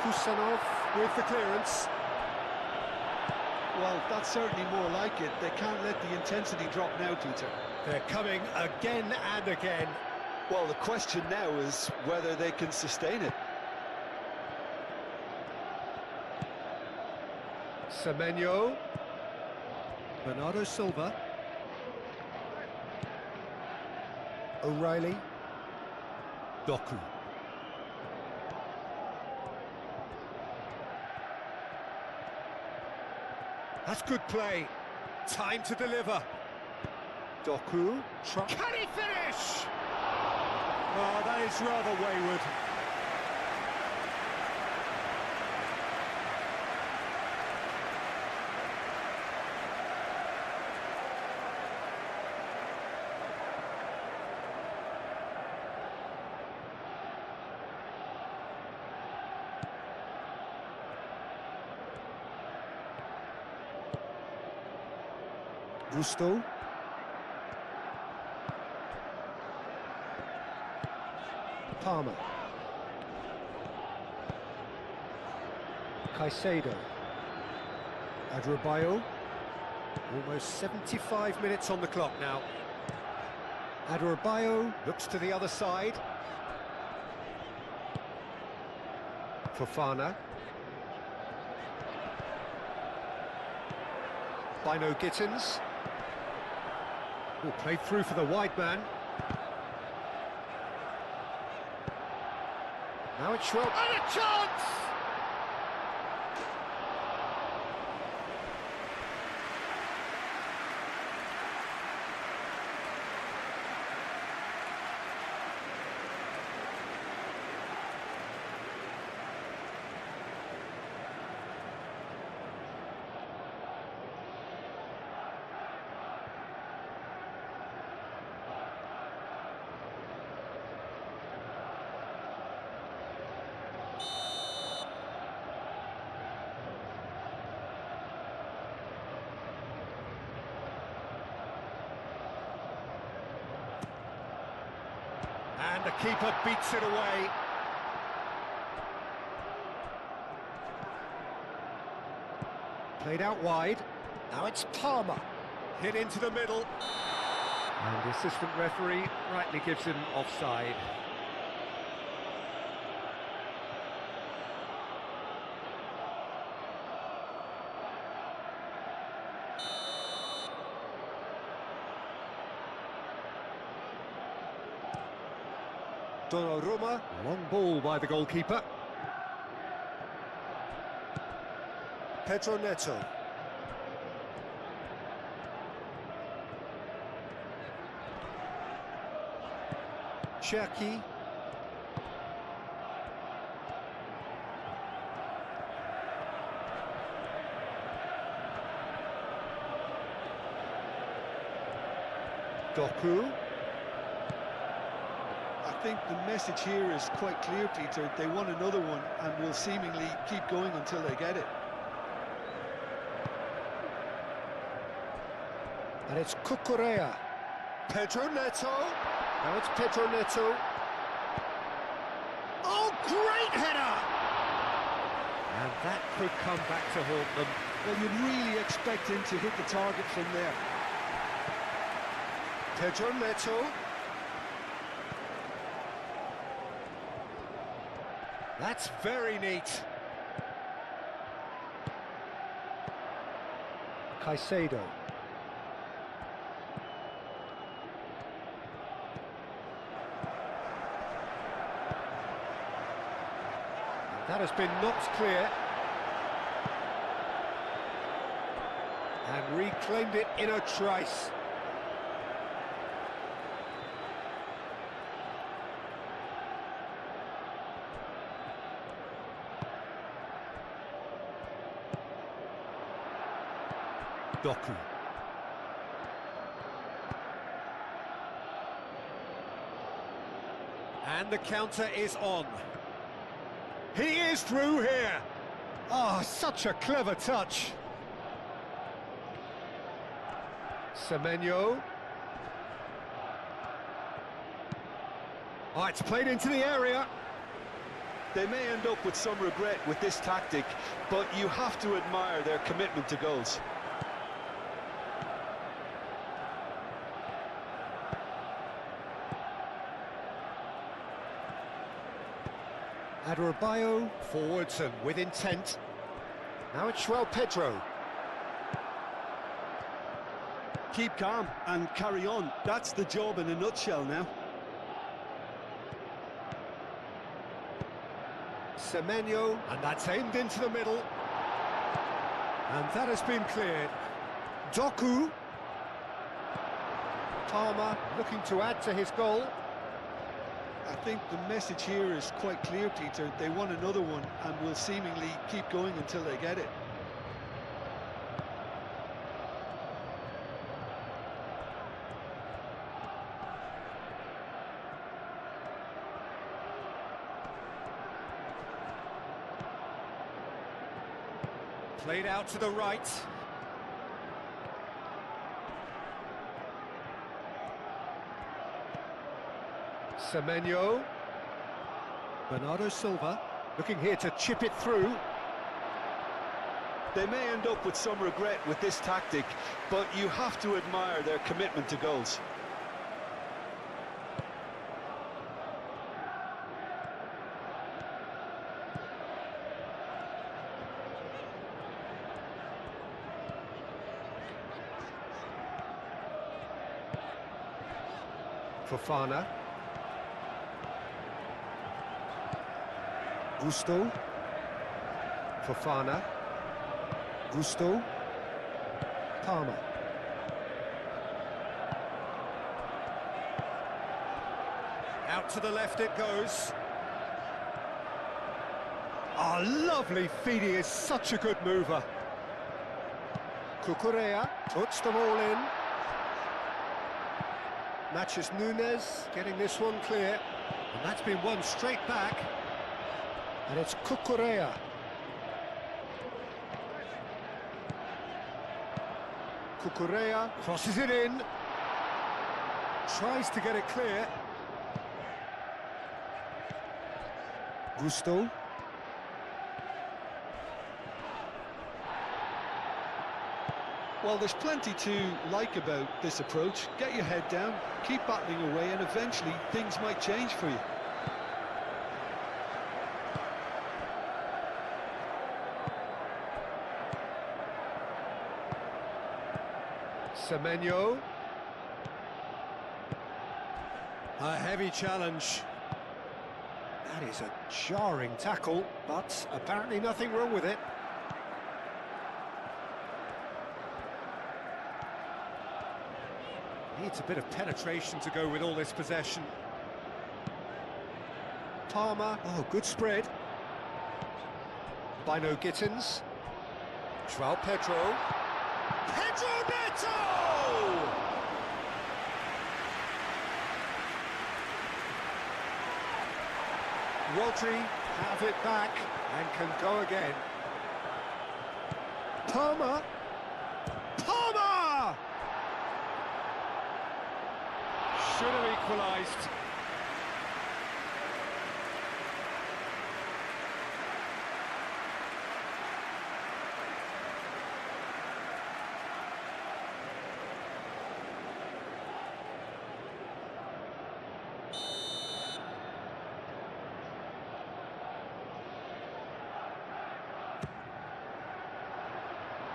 Kusanov with the clearance. Well, that's certainly more like it. They can't let the intensity drop now, Peter. They're coming again and again. Well, the question now is whether they can sustain it. Semenyo. Bernardo Silva. O'Reilly. Doku. That's good play. Time to deliver. Doku. Can he finish? Oh, that is rather wayward. Gusto. Palmer. Caicedo. Adrabayo. Almost 75 minutes on the clock now. Adrabayo looks to the other side. Fofana. Bino Gittins. Oh, played through for the wide man. Now it's Schwab. And a chance! And the keeper beats it away. Played out wide. Now it's Palmer. Hit into the middle. And the assistant referee rightly gives him offside. Donnarumma, long ball by the goalkeeper. Pedro Neto. Cherki. Doku. I think the message here is quite clear, Peter. They want another one and will seemingly keep going until they get it. And it's Cucurella. Pedro Neto. Now it's Pedro Neto. Oh, great header! And that could come back to haunt them. Well, you'd really expect him to hit the target from there. Pedro Neto. That's very neat. Caicedo. That has been knocked clear. And reclaimed it in a trice. Doku. And the counter is on. He is through here. Oh, such a clever touch. Semenyo. Oh, it's played into the area. They may end up with some regret with this tactic, but you have to admire their commitment to goals. Adebayo forwards and with intent. Now it's João Pedro. Keep calm and carry on. That's the job in a nutshell now. Semenyo, and that's aimed into the middle. And that has been cleared. Doku. Palmer looking to add to his goal. I think the message here is quite clear, Peter. They want another one and will seemingly keep going until they get it. Played out to the right. Semenyo. Bernardo Silva looking here to chip it through. They may end up with some regret with this tactic, but you have to admire their commitment to goals. Fofana. Gusto. Fofana. Gusto. Palmer. Out to the left it goes. Oh, lovely feed, he is such a good mover. Cucurella puts them all in. Matches Nunes, getting this one clear. And that's been won straight back. And it's Cucurella. Cucurella crosses it in. Tries to get it clear. Gusto. Well, there's plenty to like about this approach. Get your head down, keep battling away, and eventually things might change for you. Semenyo. A heavy challenge. That is a jarring tackle, but apparently nothing wrong with it. Needs a bit of penetration to go with all this possession. Palmer, oh, good spread. Bino Gittins. Joao Pedro. Pedro Neto! Rodri have it back and can go again. Palmer. Palmer! Should have equalised.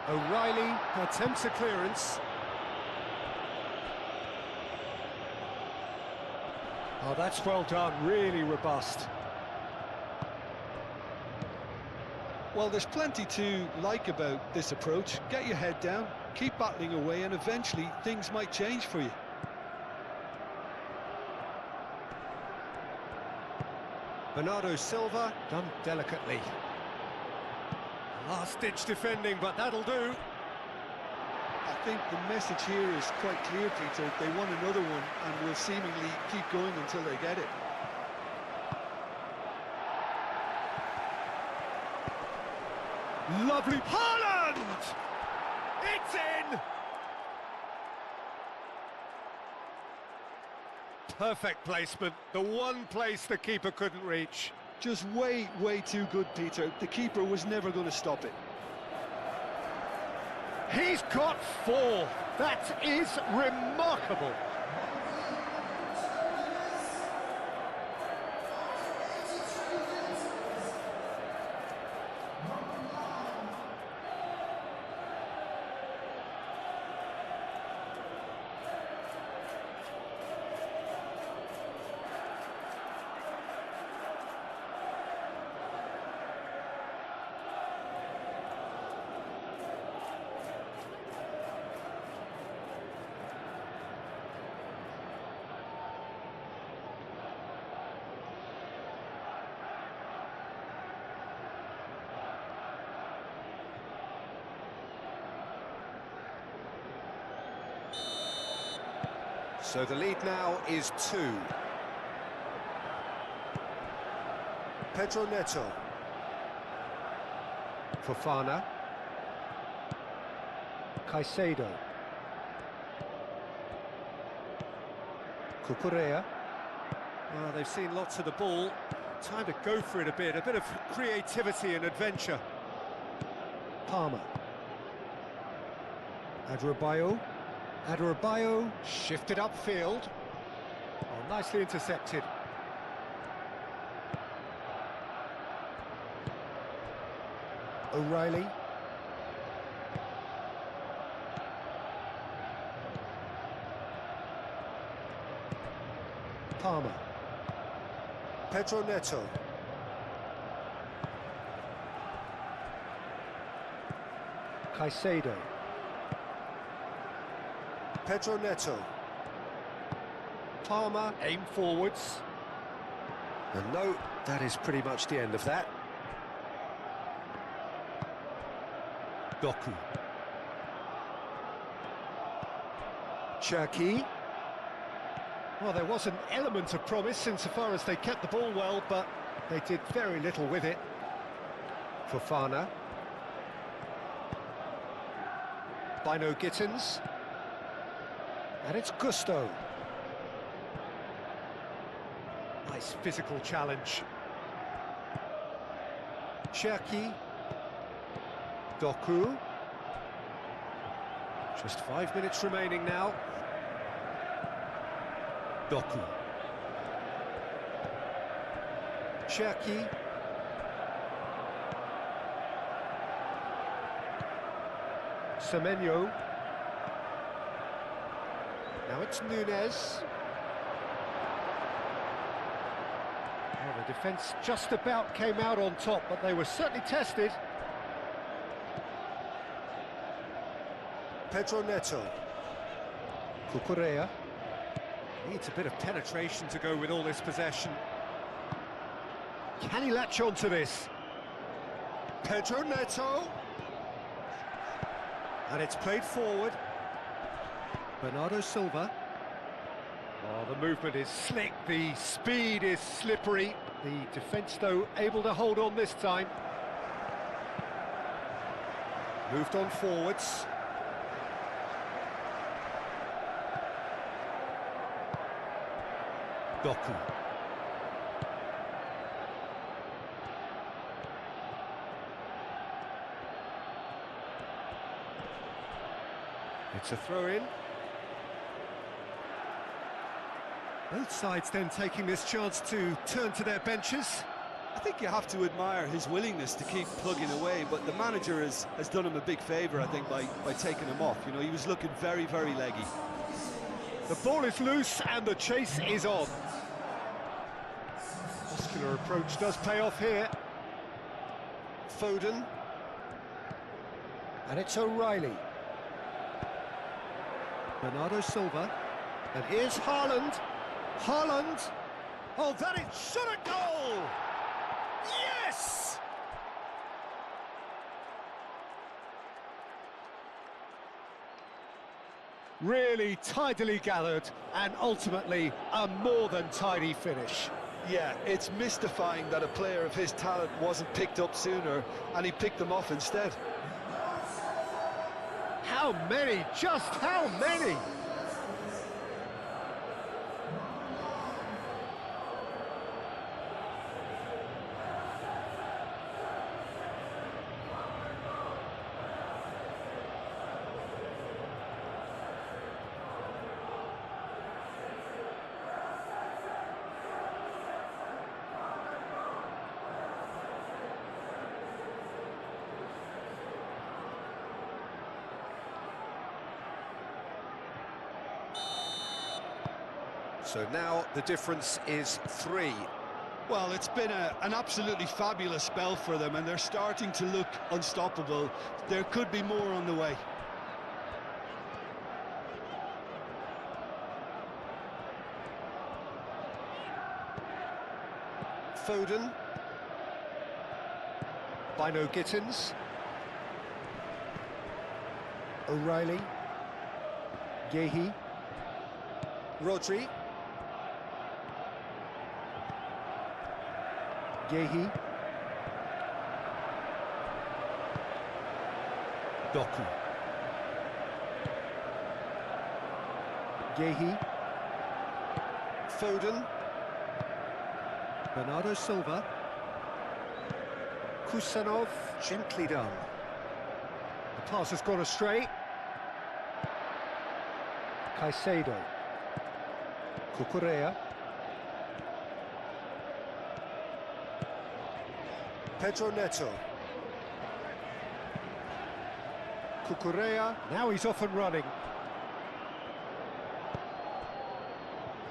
O'Reilly attempts a clearance. Oh, that's well done, really robust. Well, there's plenty to like about this approach. Get your head down, keep battling away, and eventually things might change for you. Bernardo Silva, done delicately. Last-ditch defending, but that'll do. I think the message here is quite clear, Peter. They want another one and will seemingly keep going until they get it. Lovely Haaland! It's in! Perfect placement, the one place the keeper couldn't reach. Just way too good, Peter. The keeper was never going to stop it. He's got 4. That is remarkable. So the lead now is 2. Pedro Neto. Fofana. Caicedo. Cucurella. Well, they've seen lots of the ball. Time to go for it a bit of creativity and adventure. Palmer. Adrabayo. Adrabayo shifted upfield. Oh, nicely intercepted. O'Reilly. Palmer. Pedro Neto. Caicedo. Pedro Neto. Palmer, aim forwards. And no, that is pretty much the end of that. Doku. Cherki. Well, there was an element of promise insofar as they kept the ball well, but they did very little with it. Fofana. Bino Gittins. And it's Gusto. Nice physical challenge. Cherki. Doku. Just 5 minutes remaining now. Doku. Cherki. Semenyo. Now it's Nunez. Well, the defence just about came out on top, but they were certainly tested. Pedro Neto. Cucurella. Needs a bit of penetration to go with all this possession. Can he latch on to this? Pedro Neto. And it's played forward. Bernardo Silva. Oh, the movement is slick, the speed is slippery. The defence, though, able to hold on this time. Moved on forwards. Doku. It's a throw-in. Both sides then taking this chance to turn to their benches. I think you have to admire his willingness to keep plugging away, but the manager has done him a big favour, I think, by taking him off. You know, he was looking very, very leggy. The ball is loose and the chase is on. Muscular approach does pay off here. Foden. And it's O'Reilly. Bernardo Silva. And here's Haaland. Haaland. Oh, that is shot at goal! Yes! Really tidily gathered and ultimately a more than tidy finish. Yeah, it's mystifying that a player of his talent wasn't picked up sooner and he picked them off instead. How many? Just how many? So now the difference is 3. Well, it's been an absolutely fabulous spell for them, and they're starting to look unstoppable. There could be more on the way. Foden. Bino Gittins. O'Reilly. Yehi. Rodri. Yehi. Doku. Yehi. Foden. Bernardo Silva. Kusanov, gently done. The pass has gone astray. Caicedo. Cucurella. Pedro Neto. Cucurella, now he's off and running.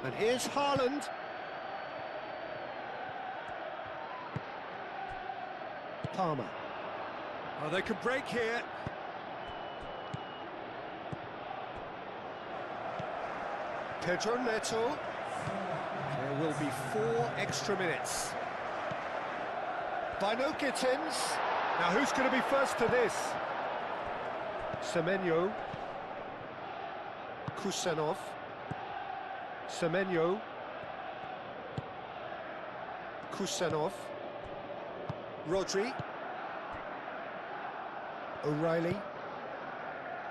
And here's Haaland. Palmer. Oh, they can break here. Pedro Neto. There will be 4 extra minutes. Bino Gittins. Now who's going to be first to this? Semenyo. Kusenov. Semenyo. Kusenov. Rodri. O'Reilly.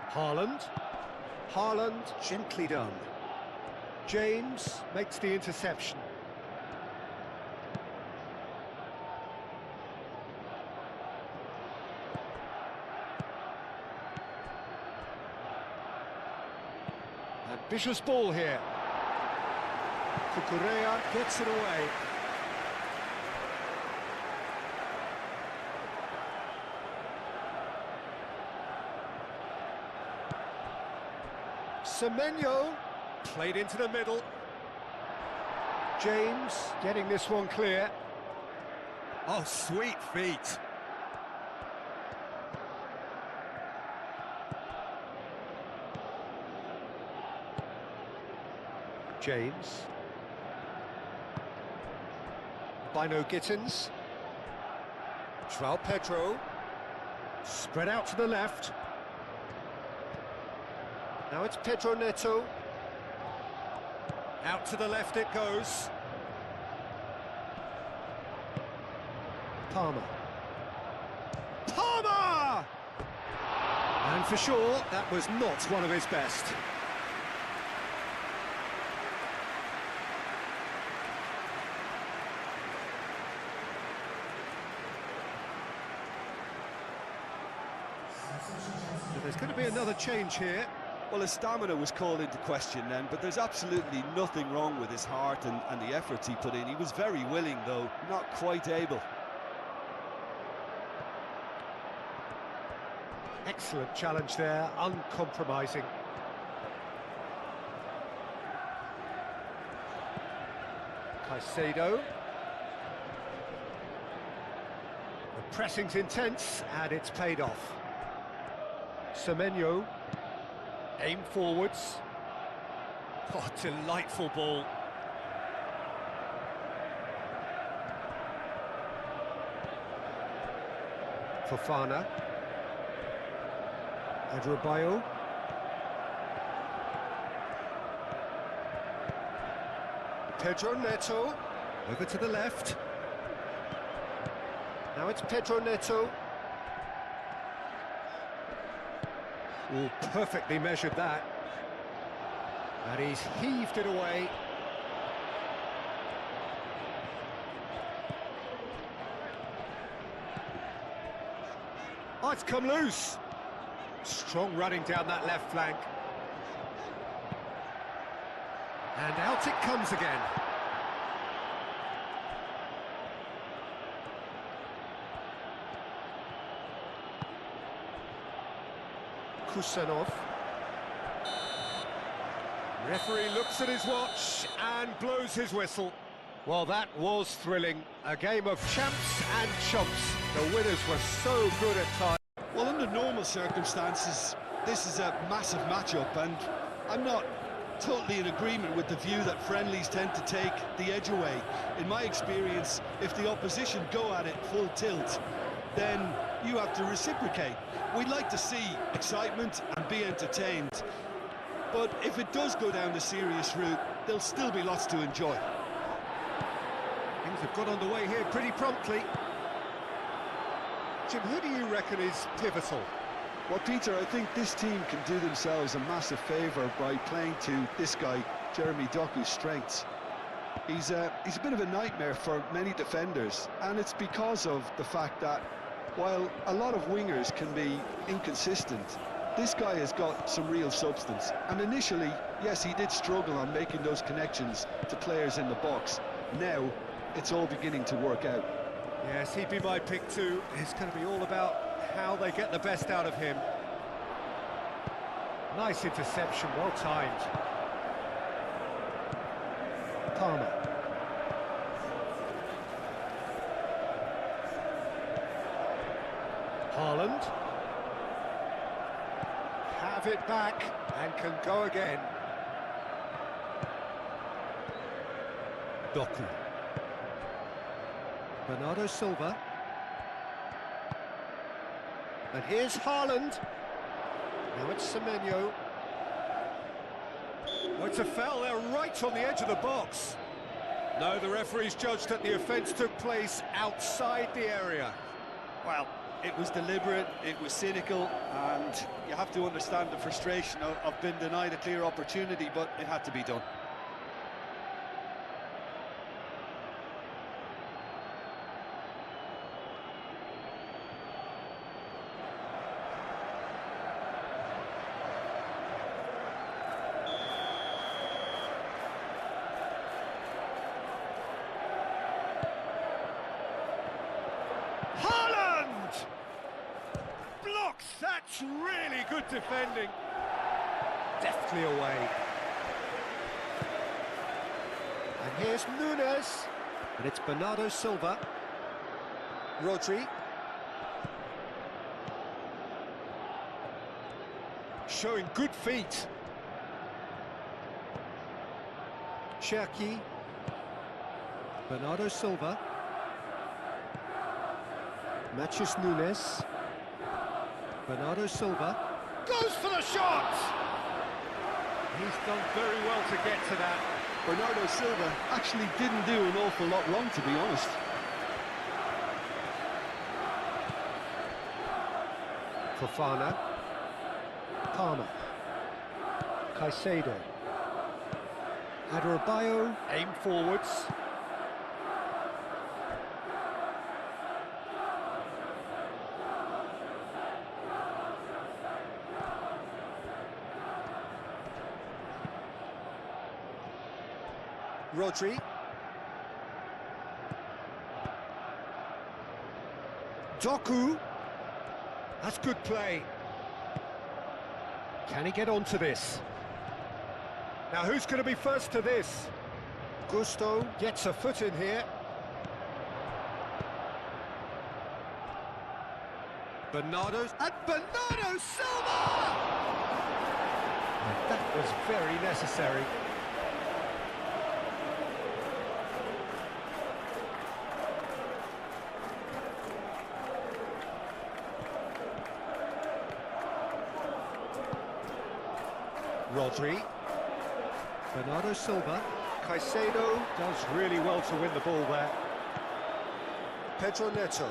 Haaland. Haaland, gently done. James makes the interception. Ambitious ball here. Cucurella gets it away. Semenyo played into the middle. James getting this one clear. Oh, sweet feet. James. Bino Gittins. João Pedro. Spread out to the left. Now it's Pedro Neto. Out to the left it goes. Palmer. Palmer! And for sure, that was not one of his best. There's going to be another change here. Well, his stamina was called into question then, but there's absolutely nothing wrong with his heart and the efforts he put in. He was very willing, though, not quite able. Excellent challenge there, uncompromising. Caicedo. The pressing's intense, and it's paid off. Semenyo. Aim forwards. Oh, delightful ball. Fofana. Adrabayo. Pedro Neto. Over to the left. Now it's Pedro Neto. Oh, perfectly measured that. And he's heaved it away. Oh, it's come loose. Strong running down that left flank. And out it comes again. Kusenov. Referee looks at his watch and blows his whistle. Well, that was thrilling. A game of champs and chumps. The winners were so good at times. Well, under normal circumstances, this is a massive matchup, and I'm not totally in agreement with the view that friendlies tend to take the edge away. In my experience, if the opposition go at it full tilt, then you have to reciprocate. We'd like to see excitement and be entertained, but if it does go down the serious route, there'll still be lots to enjoy. Things have got underway here pretty promptly. Jim, who do you reckon is pivotal? Well, Peter, I think this team can do themselves a massive favour by playing to this guy, Jeremy Doku's strengths. He's a bit of a nightmare for many defenders, and it's because of the fact that while a lot of wingers can be inconsistent, this guy has got some real substance. And initially, yes, he did struggle on making those connections to players in the box. Now, it's all beginning to work out. Yes, he'd be my pick too. It's going to be all about how they get the best out of him. Nice interception, well timed. Palmer. Haaland. Have it back and can go again. Doku. Bernardo Silva. And here's Haaland. Now it's Semenyo. Oh, it's a foul there right on the edge of the box. No, the referee's judged that the offence took place outside the area. Well, it was deliberate, it was cynical, and you have to understand the frustration of being denied a clear opportunity, but it had to be done. Haaland! Blocks! That's really good defending. Deftly away. And here's Nunes. And it's Bernardo Silva. Rodri. Showing good feet. Cherki. Bernardo Silva. Matches Nunes. Bernardo Silva. Goes for the shot! He's done very well to get to that. Bernardo Silva actually didn't do an awful lot wrong, to be honest. Fofana. Palmer. Caicedo. Adebayo. Aim forwards. Rodri. Doku. That's good play. Can he get onto this? Now who's going to be first to this? Gusto gets a foot in here. Bernardo's and Bernardo Silva! That was very necessary. Rodri. Bernardo Silva. Caicedo does really well to win the ball there. Pedro Neto.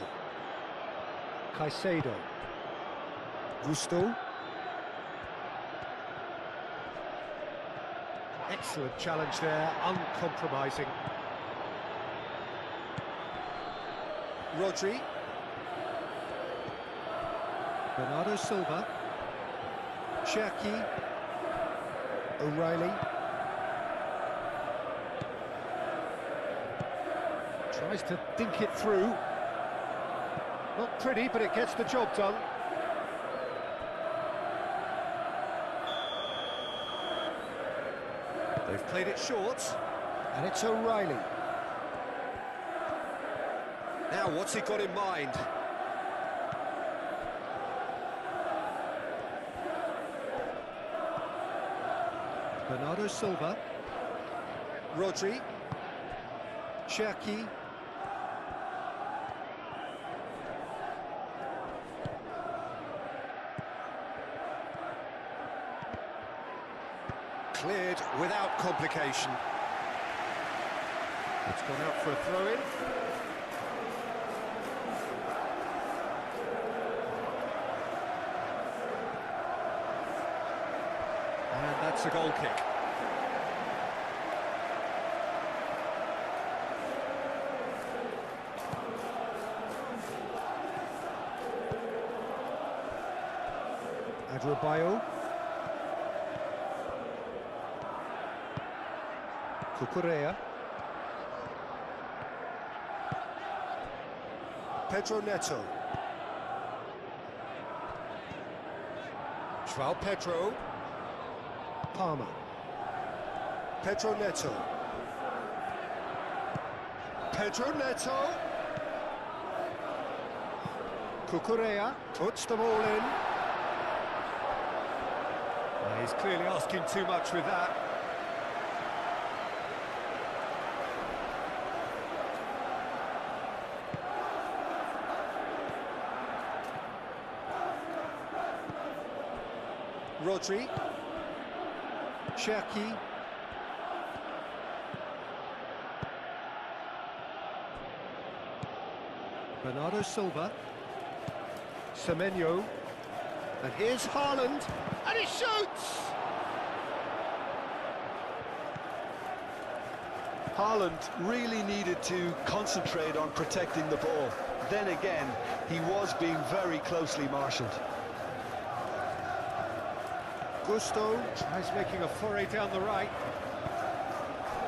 Caicedo. Gusto. Excellent challenge there, uncompromising. Rodri. Bernardo Silva. Cherki. O'Reilly. Tries to dink it through. Not pretty, but it gets the job done. They've played it short, and it's O'Reilly. Now, what's he got in mind? Bernardo Silva. Rodri. Cherki. Cleared without complication. It's gone out for a throw-in. And that's a goal kick. Adebayo. Cucurella. Pedro Neto. João Pedro. Palmer. Pedro Neto. Pedro Neto. Cucurella puts them all in. He's clearly asking too much with that. Rodri. Cherki. Bernardo Silva. Semenyo. And here's Haaland. And he shoots! Haaland really needed to concentrate on protecting the ball. Then again, he was being very closely marshalled. Gusto tries making a foray down the right.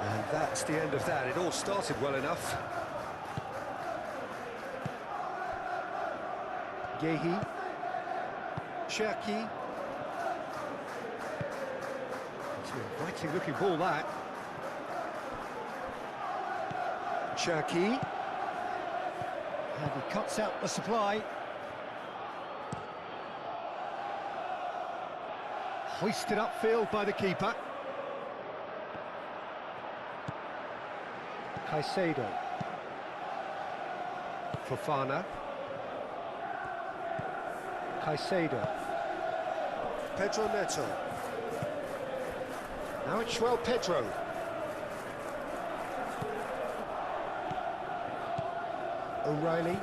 And that's the end of that. It all started well enough. Gehi. Cherki. It's an inviting looking ball, that. Cherki. And he cuts out the supply. Hoisted upfield by the keeper. Caicedo. Fofana. Caicedo. Pedro Neto. Now it's João Pedro. O'Reilly.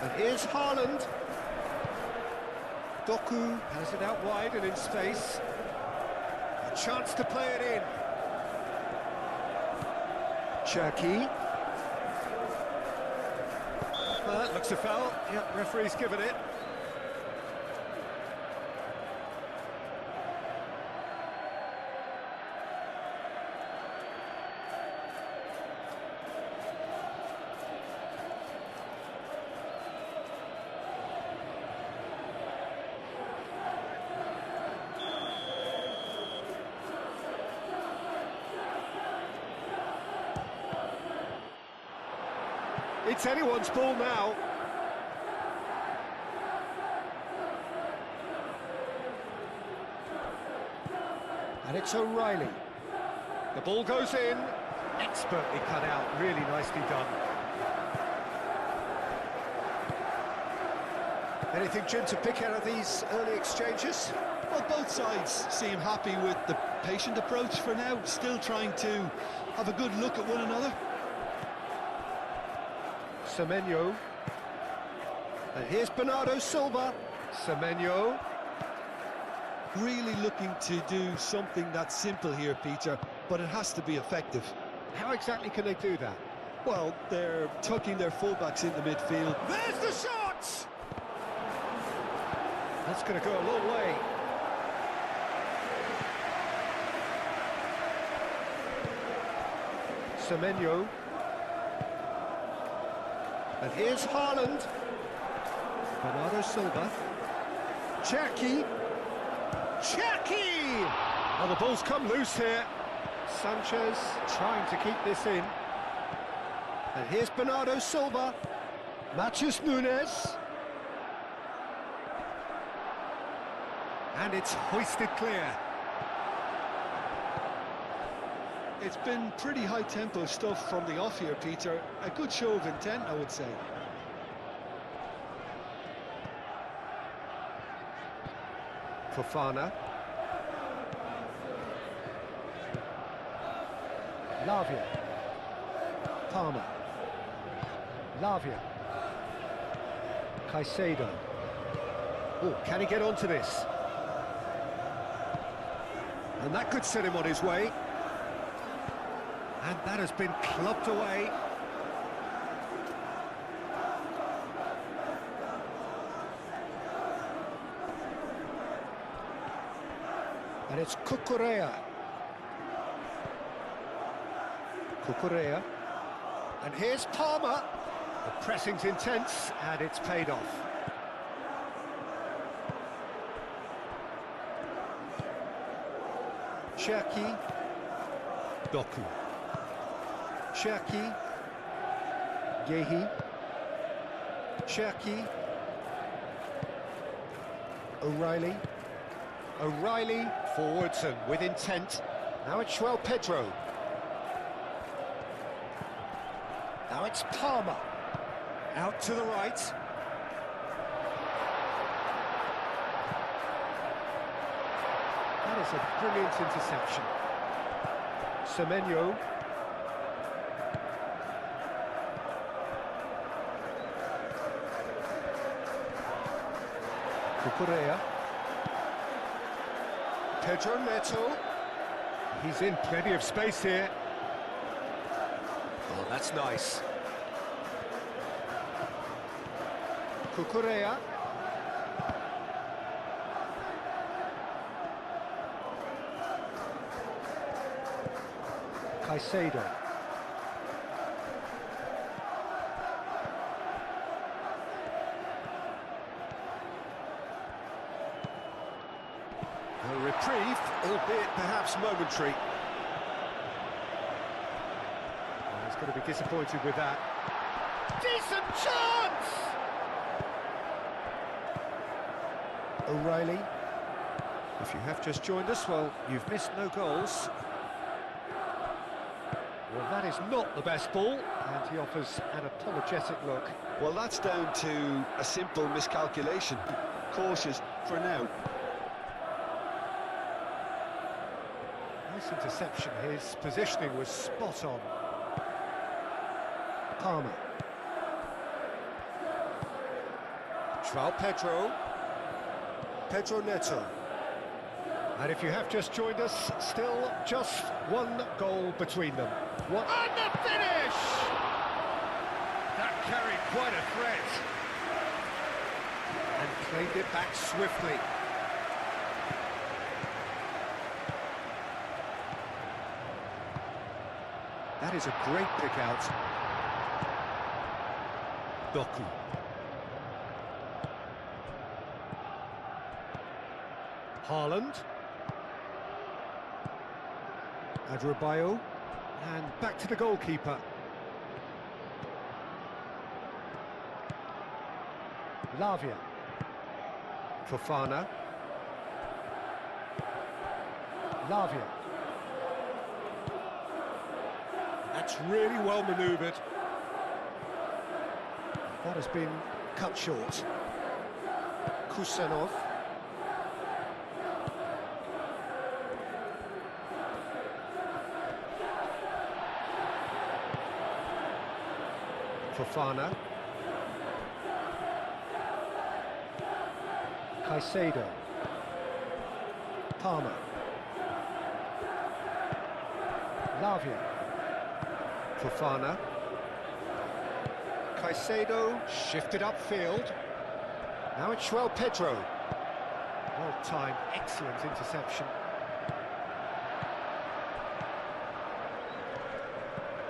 And here's Haaland. Doku has it out wide and in space. A chance to play it in. Cherki. Well, that looks a foul. Yep, referee's given it. It's anyone's ball now. And it's O'Reilly. The ball goes in. Expertly cut out, really nicely done. Anything, Jim, to pick out of these early exchanges? Well, both sides seem happy with the patient approach for now, still trying to have a good look at one another. Semenyo. And here's Bernardo Silva. Semenyo. Really looking to do something that's simple here, Peter, but it has to be effective. How exactly can they do that? Well, they're tucking their fullbacks into midfield. There's the shot! That's going to go a long way. Semenyo. And here's Haaland. Bernardo Silva. Cherki. Cherki! Oh, the ball's come loose here. Sanchez trying to keep this in. And here's Bernardo Silva. Matheus Nunes. And it's hoisted clear. It's been pretty high-tempo stuff from the off here, Peter. A good show of intent, I would say. Fofana. Lavia. Palmer. Lavia. Caicedo. Oh, can he get onto this? And that could set him on his way. And that has been clubbed away. And it's Cucurella. Cucurella. And here's Palmer. The pressing's intense, and it's paid off. Cherki. Doku. Cherki. Gehi. Cherki. O'Reilly. O'Reilly forwards and with intent. Now it's João Pedro. Now it's Palmer. Out to the right. That is a brilliant interception. Semenyo. Cucurella. Pedro Neto. He's in plenty of space here. Oh, that's nice. Cucurella. Caicedo. A reprieve, albeit perhaps momentary. Well, he's going to be disappointed with that. Decent chance! O'Reilly. If you have just joined us, well, you've missed no goals. Well, that is not the best ball, and he offers an apologetic look. Well, that's down to a simple miscalculation. Cautious for now. Nice interception. His positioning was spot on. Palmer. João Pedro. Pedro Neto. And if you have just joined us, still just one goal between them. What? And the finish! That carried quite a threat. And claimed it back swiftly. That is a great pick out. Doku. Haaland. Adebayo. And back to the goalkeeper. Lavia. Fofana. Lavia. That's really well manoeuvred. That has been cut short. Kusanov. Fofana. Caicedo. Palmer. Lavia. Fofana. Caicedo shifted upfield. Now it's João Pedro. Well-timed, excellent interception.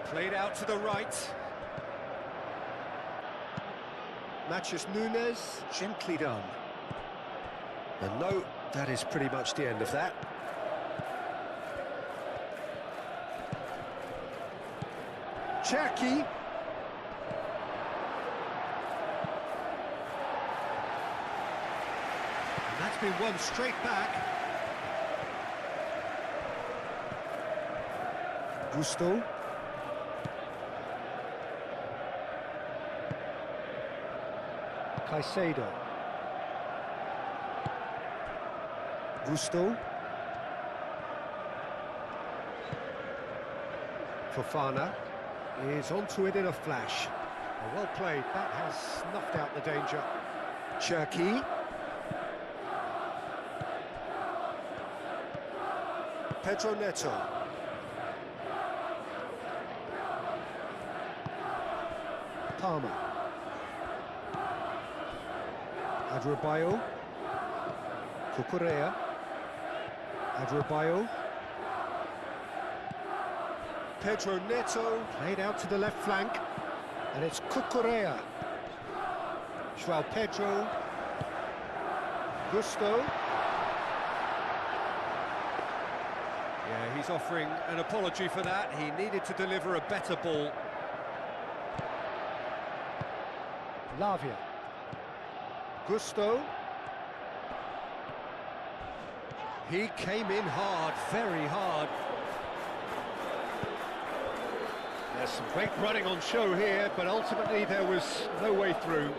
Played out to the right. Matheus Nunes, gently done. And no, that is pretty much the end of that. Cherki. And that's been won straight back. Gusto. Caicedo. Gusto. Fofana is onto it in a flash. Well played, that has snuffed out the danger. Cherki. Pedro Neto. Palmer. Adebayo. Cucurella. Adebayo. Pedro Neto played out to the left flank, and it's Cucurella. João Pedro. Gusto. Yeah, he's offering an apology for that. He needed to deliver a better ball. Lavia. Gusto. He came in hard, very hard. There's some great running on show here, but ultimately there was no way through.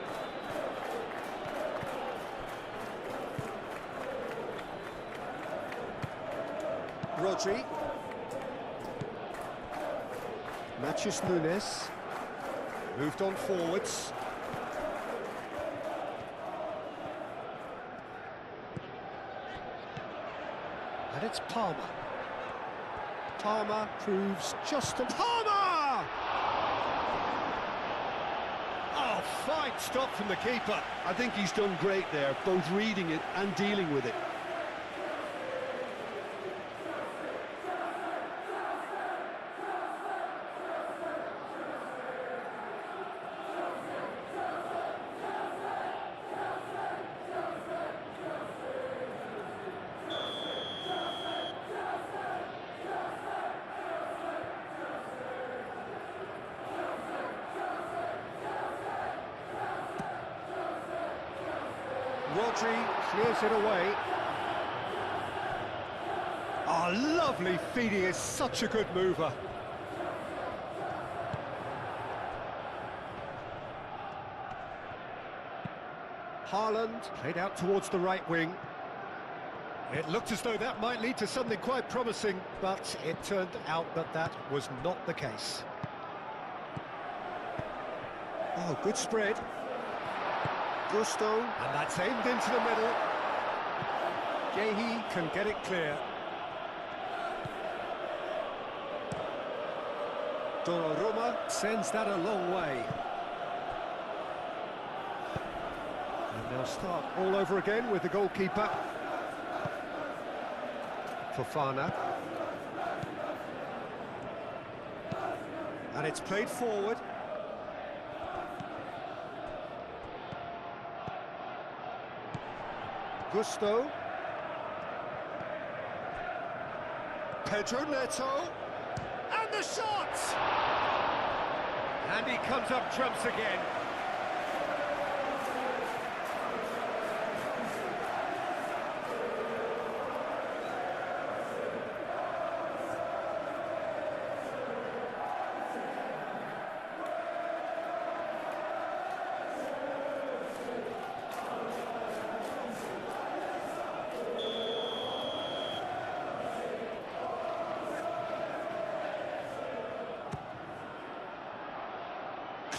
Rodri. Matthews Nunes. Moved on forwards. And it's Palmer. Palmer proves just a... Palmer! Oh, fine stop from the keeper. I think he's done great there, both reading it and dealing with it. Rodri clears it away. Oh, lovely feed, he is such a good mover. Haaland played out towards the right wing. It looked as though that might lead to something quite promising, but it turned out that that was not the case. Oh, good spread. Gusto, and that's aimed into the middle. Gehi can get it clear. Donnarumma sends that a long way. And they'll start all over again with the goalkeeper. Fofana. And it's played forward. Gusto. Pedro Neto. And the shot! And he comes up trumps again.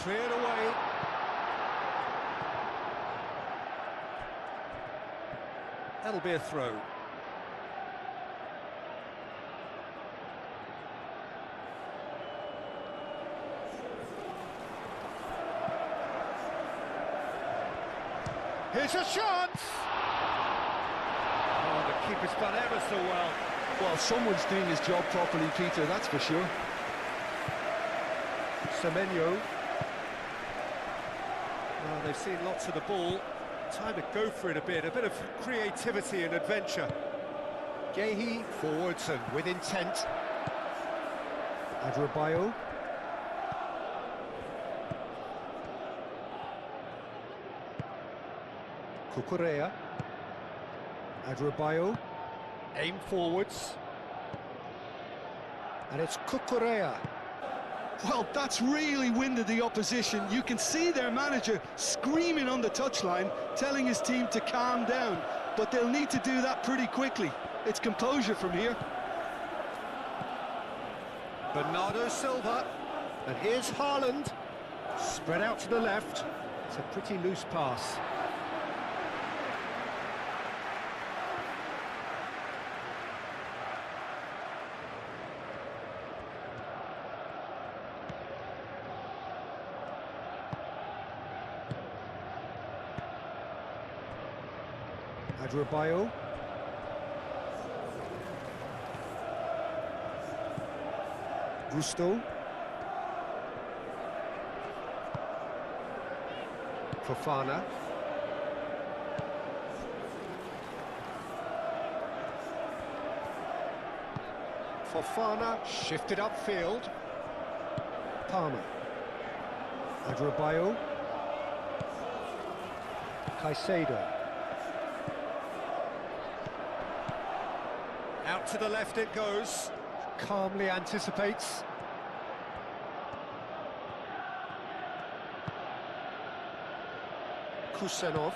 Cleared away. That'll be a throw. Here's a chance! Oh, the keeper's done ever so well. Well, someone's doing his job properly, Peter, that's for sure. Semenyo. Well, they've seen lots of the ball. Time to go for it a bit of creativity and adventure. Gehi forwards and with intent. Adrabayo. Cucurella. Adrabayo. Aim forwards. And it's Cucurella. Well, that's really winded the opposition. You can see their manager screaming on the touchline, telling his team to calm down, but they'll need to do that pretty quickly. It's composure from here. Bernardo Silva, and here's Haaland, spread out to the left. It's a pretty loose pass. Adrabayo. Gusto. Fofana. Fofana shifted upfield. Palmer. Adrabayo. Caicedo. Out to the left it goes. Calmly anticipates. Kusenov.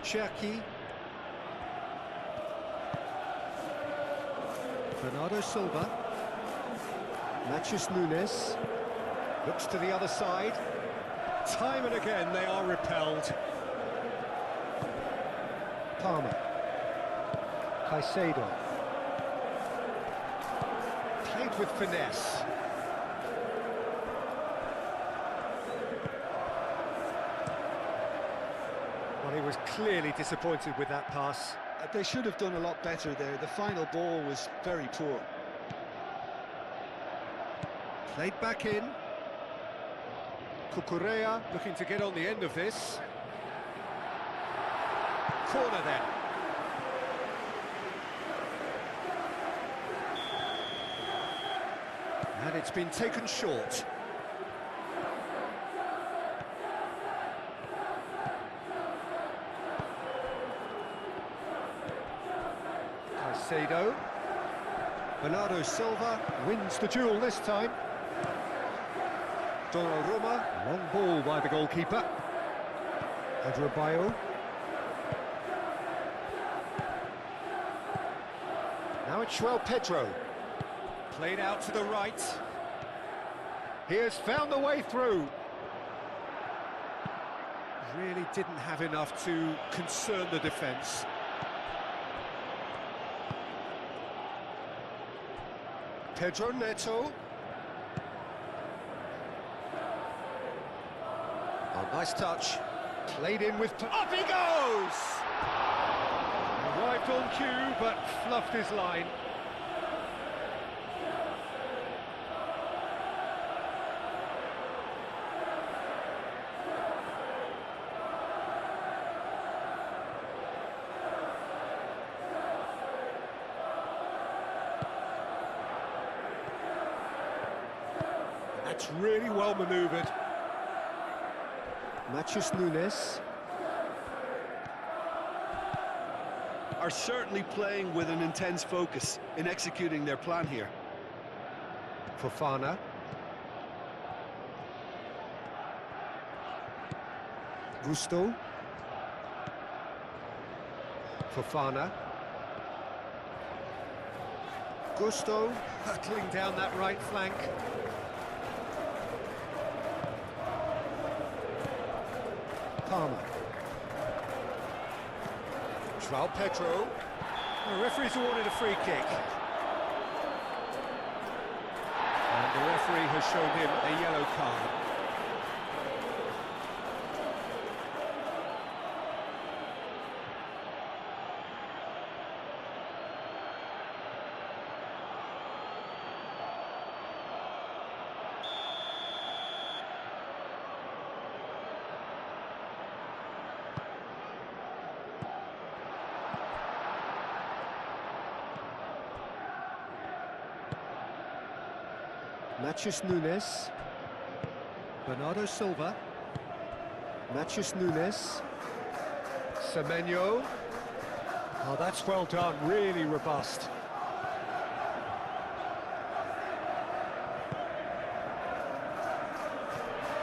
Cherki. Bernardo Silva. Matheus Nunes. Looks to the other side. Time and again they are repelled. Palmer. Caicedo. Played with finesse. Well, he was clearly disappointed with that pass. They should have done a lot better there. The final ball was very poor. Played back in. Cucurella looking to get on the end of this. Corner then. And it's been taken short. Caicedo. Bernardo Silva wins the duel this time. Donnarumma, long ball by the goalkeeper. Adrabayo. Now it's João Pedro. Played out to the right. He has found the way through. Really didn't have enough to concern the defence. Pedro Neto. Oh, nice touch. Played in with... Up he goes! Arrived on cue, but fluffed his line. That's really well manoeuvred. Matheus Nunes. Are certainly playing with an intense focus in executing their plan here. Fofana. Gusto. Fofana. Gusto hurtling down that right flank. Palmer. João Pedro. The referee's awarded a free kick. And the referee has shown him a yellow card. Matheus Nunes. Bernardo Silva. Matheus Nunes. Semenyo. Oh, that's well done, really robust.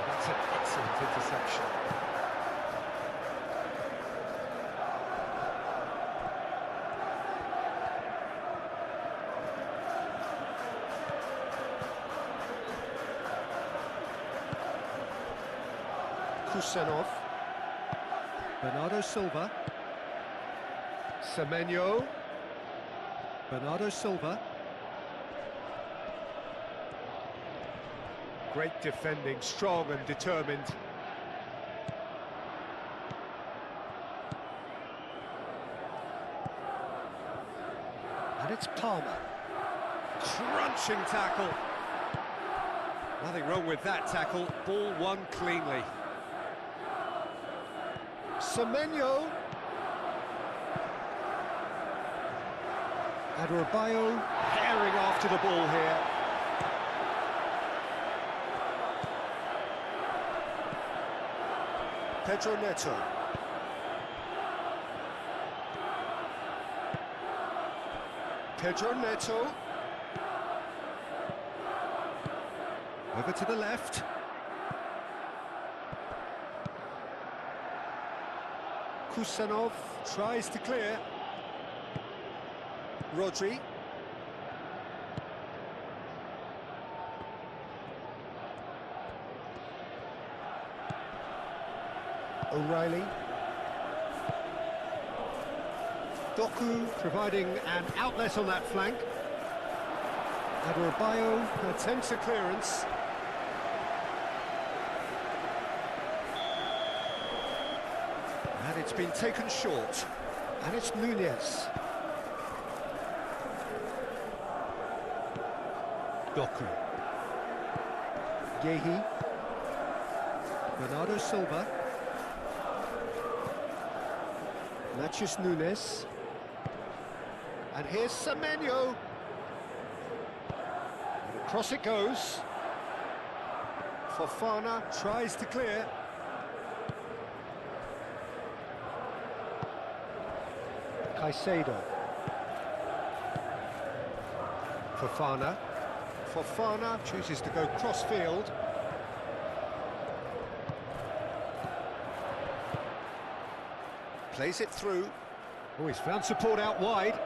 That's an excellent interception. Kusenov. Bernardo Silva. Semenyo. Bernardo Silva. Great defending, strong and determined. And it's Palmer. Crunching tackle. Nothing wrong with that tackle. Ball won cleanly. Semenyo. Adebayo herring after the ball here. Pedro Neto. Pedro Neto. Over to the left. Kusanov tries to clear. Rodri. O'Reilly. Doku providing an outlet on that flank. Adebayo attempts a clearance. And it's been taken short. And it's Nunez. Doku. Yehi. Bernardo Silva. Matheus Nunes. And here's Semenyo. And across it goes. Fofana tries to clear. Caicedo. Fofana. Fofana chooses to go cross-field. Plays it through. Oh, he's found support out wide.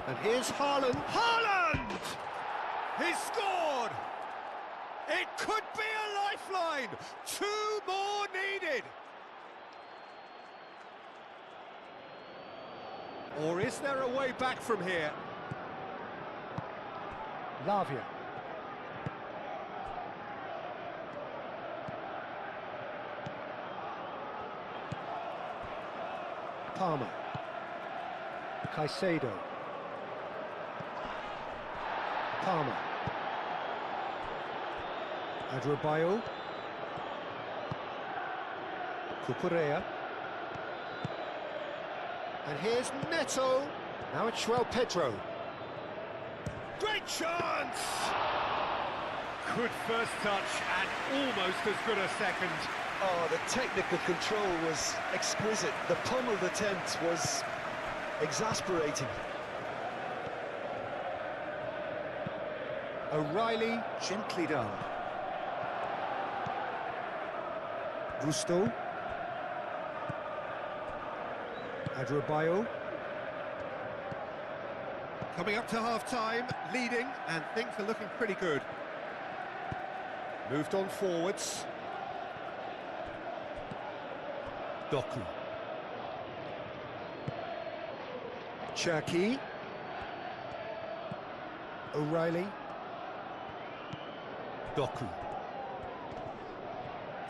And here's Haaland. Haaland! He's scored! It could be a lifeline! 2 more needed! Or is there a way back from here? Lavia. Palmer. Caicedo. Palmer. Adebayo. Cucurella. And here's Neto. Now it's João Pedro. Great chance! Good first touch and almost as good a second. Oh, the technical control was exquisite. The pummeled attempt was exasperating. O'Reilly gently done. Gusto. Adebayo. Coming up to half-time, leading, and things are looking pretty good. Moved on forwards. Doku. Cherki. O'Reilly. Doku.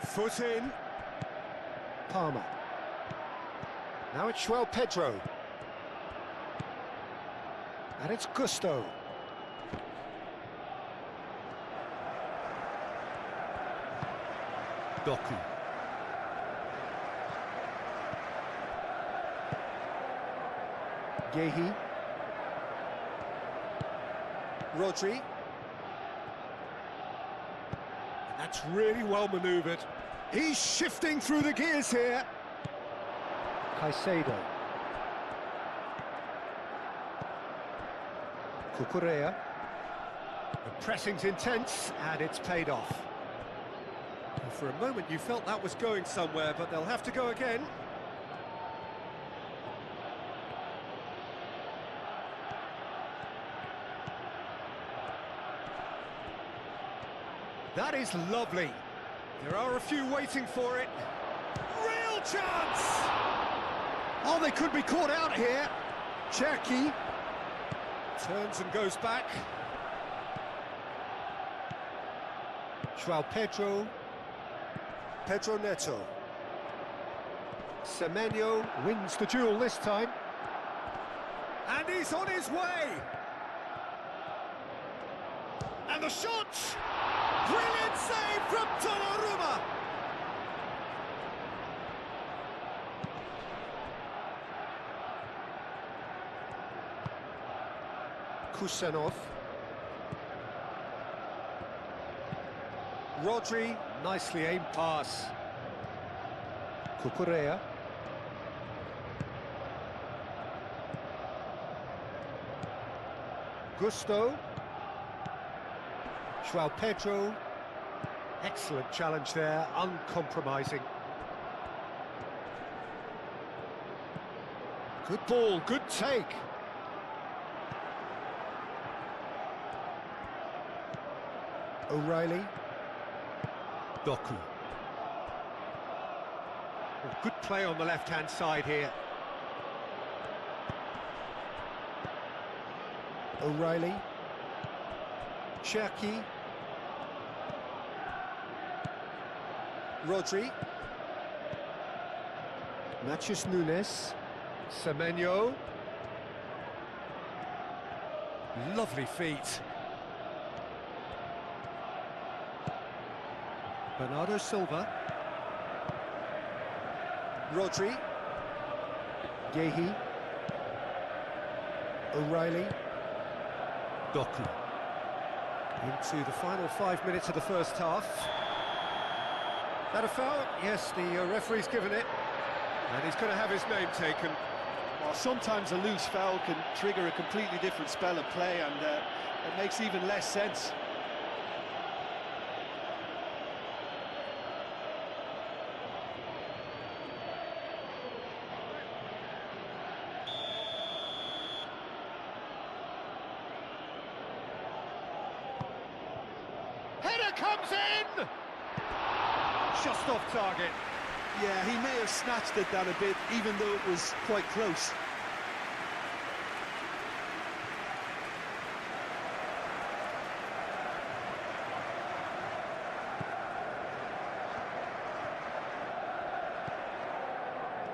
Foot in. Palmer. Now it's João Pedro. And it's Gusto. Doku. Yehi. Rodri. And that's really well manoeuvred. He's shifting through the gears here. Caicedo. Cucurella. The pressing's intense, and it's paid off. For a moment you felt that was going somewhere, but they'll have to go again. That is lovely. There are a few waiting for it. Real chance! Oh, they could be caught out here. Cherki turns and goes back. João Pedro. Pedro Neto. Semenyo wins the duel this time. And he's on his way. And the shot! Brilliant save from Donnarumma! Kusanov. Rodri, nicely aimed pass. Cucurella. Gusto. João Pedro. Excellent challenge there, uncompromising. Good ball, good take. O'Reilly. Doku. Oh, good play on the left-hand side here. O'Reilly. Cherki. Rodri. Matheus Nunes. Semenyo. Lovely feet. Bernardo Silva. Rodri. Gehi. O'Reilly. Doku. Into the final 5 minutes of the first half. That a foul? Yes, the referee's given it. And he's going to have his name taken. Well, sometimes a loose foul can trigger a completely different spell of play, and it makes even less sense. Header comes in! Just off target. Yeah, he may have snatched at that a bit, even though it was quite close.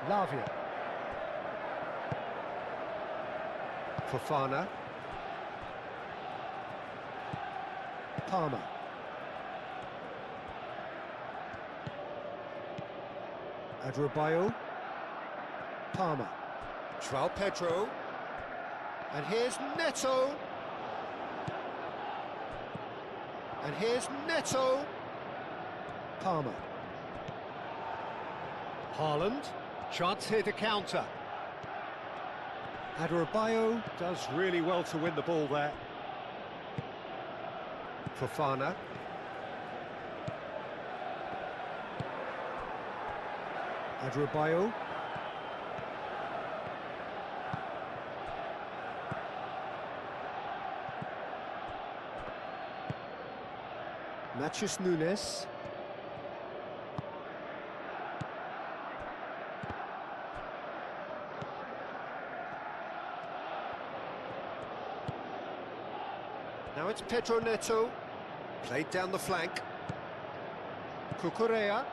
Lavia. Fofana. Palmer. Adrabayo. Palmer. João Pedro. And here's Neto. And here's Neto. Palmer. Haaland. Chance here to counter. Adrabayo does really well to win the ball there. Fofana. Adrabayo. Matheus Nunes. Now it's Pedro Neto. Played down the flank. Cucurella.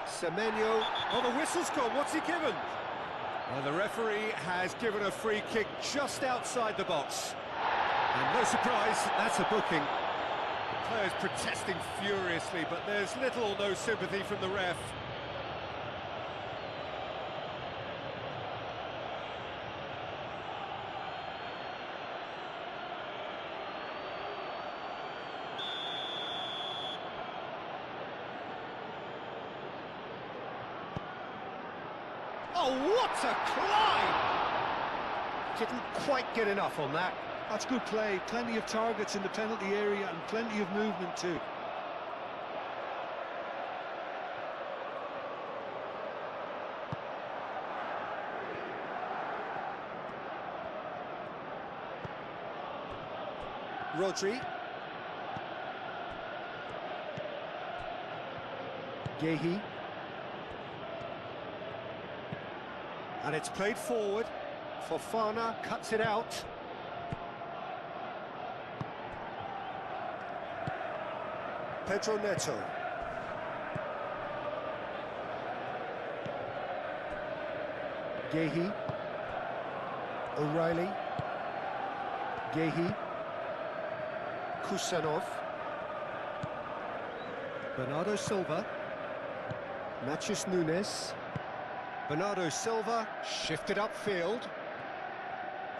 Semenyo. Oh, the whistle's gone. What's he given? Well, the referee has given a free kick just outside the box. And no surprise, that's a booking. The players protesting furiously, but there's little or no sympathy from the ref. Oh, what a climb! Didn't quite get enough on that. That's good play. Plenty of targets in the penalty area and plenty of movement too. Rodri. Gehi. And it's played forward. Fofana cuts it out. Pedro Neto. Gehi. O'Reilly. Gehi. Kusanov. Bernardo Silva. Matheus Nunes. Bernardo Silva shifted upfield.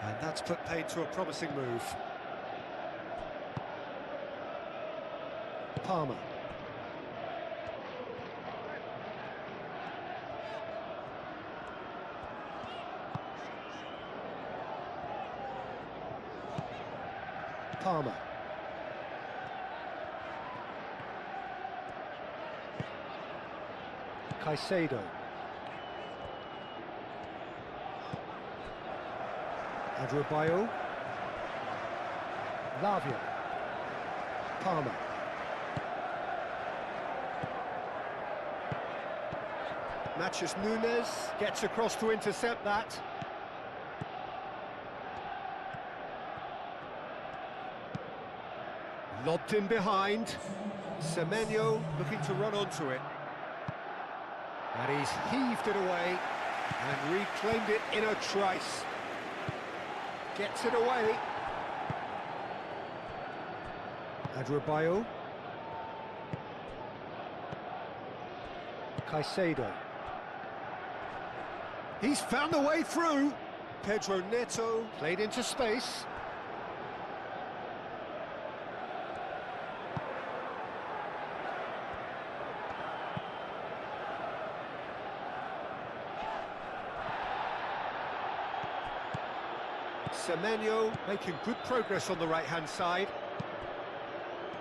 And that's put paid to a promising move. Palmer. Palmer. Caicedo. Adebayo. Lavia. Palmer. Mathias Nunes gets across to intercept that. Lobbed in behind. Semenyo looking to run onto it. And he's heaved it away and reclaimed it in a trice. Gets it away. Adebayo. Caicedo. He's found the way through. Pedro Neto played into space. Semenyo making good progress on the right-hand side.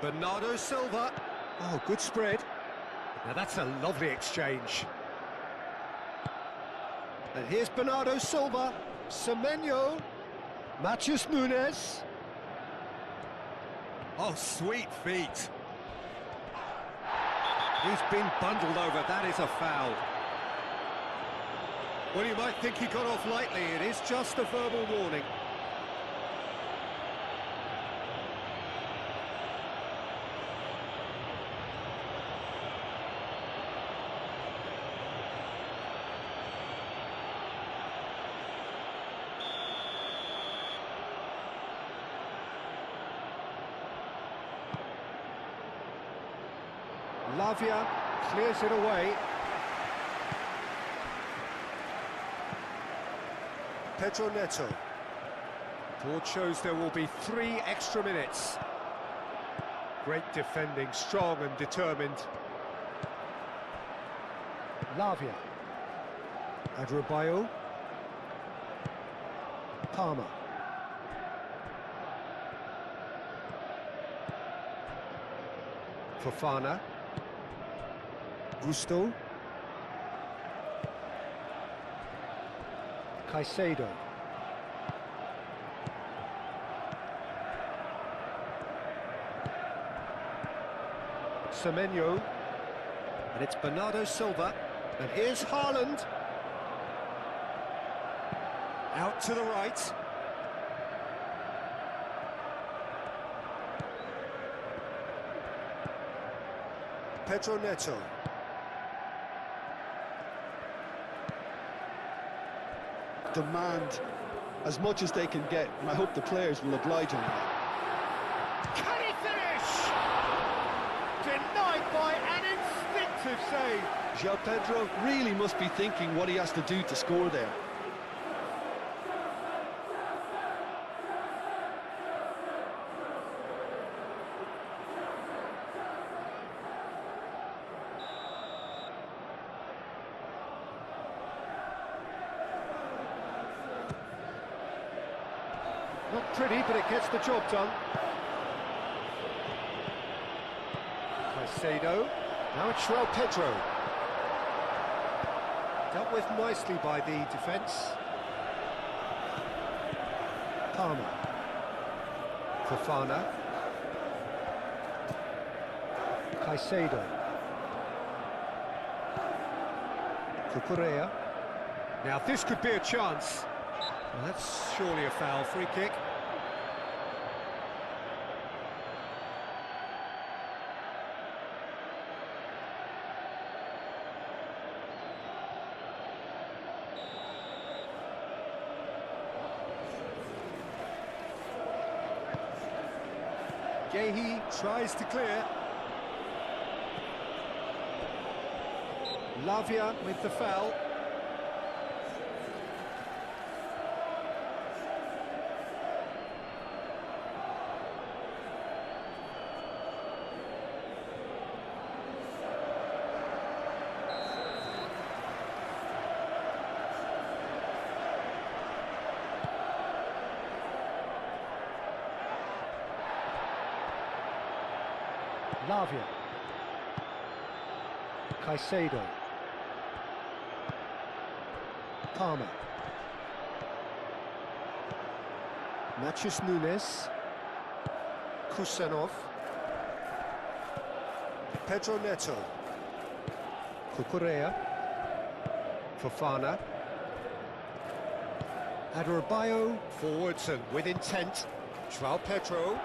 Bernardo Silva. Oh, good spread. Now that's a lovely exchange. And here's Bernardo Silva. Semenyo. Mathias Nunes. Oh, sweet feet. He's been bundled over. That is a foul. Well, you might think he got off lightly. It is just a verbal warning. Lavia clears it away. Pedro Neto. Board shows there will be 3 extra minutes. Great defending, strong and determined. Lavia. Adebayo. Palmer. Fofana. Gusto. Caicedo. Semenyo. And it's Bernardo Silva. And here's Haaland. Out to the right. Pedro Neto. Demand as much as they can get, and I hope the players will oblige him. Can he finish? Denied by an instinctive save. João Pedro really must be thinking what he has to do to score there. Not pretty, but it gets the job done. Caicedo. Now it's João Pedro. Dealt with nicely by the defence. Palmer. Fofana. Caicedo. Cucurella. Now this could be a chance. Well, that's surely a foul. Free kick. Gehi tries to clear. Lavia with the foul. Lavia. Caicedo. Palmer. Matheus Nunes. Kusanov. Pedro Neto. Cucurella. Fofana. Adarabioyo forwards and with intent. João Pedro.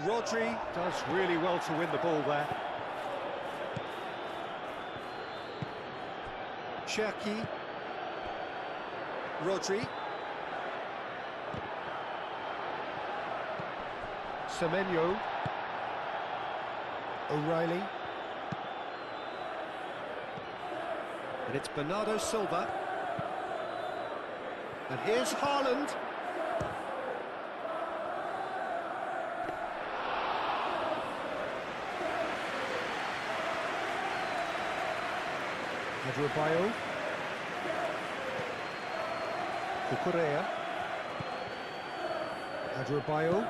Rodri does really well to win the ball there. Cherki. Rodri. Semenyo. O'Reilly. And it's Bernardo Silva. And here's Haaland. Adarabioyo. Cucurella. Adarabioyo.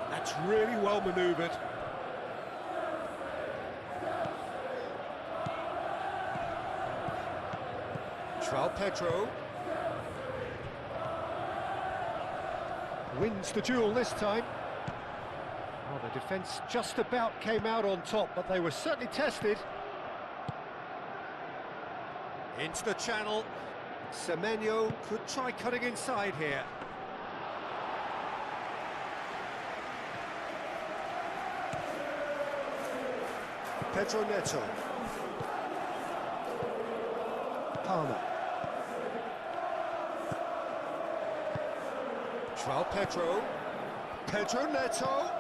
That's really well manoeuvred. João Pedro. Wins the duel this time. Well, the defence just about came out on top, but they were certainly tested. Into the channel. Semenyo could try cutting inside here. Pedro Neto. Palmer. João Pedro. Pedro Neto.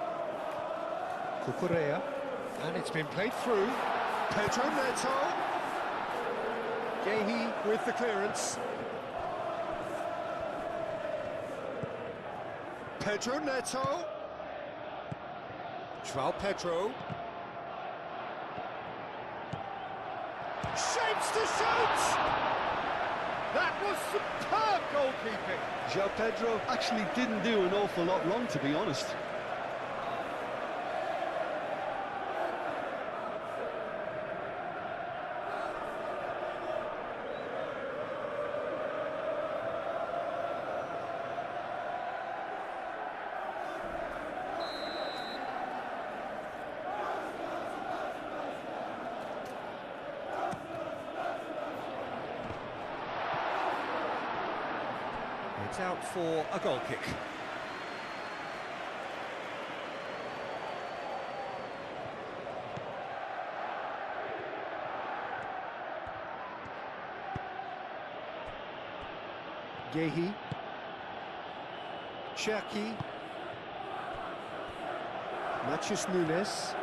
Cucurella. And it's been played through. Pedro Neto. Gehi with the clearance. Pedro Neto. João Pedro. Shapes to shoot! That was superb goalkeeping. João Pedro actually didn't do an awful lot wrong, to be honest. It's out for a goal kick. Gehi. Cherki. Matheus Nunes.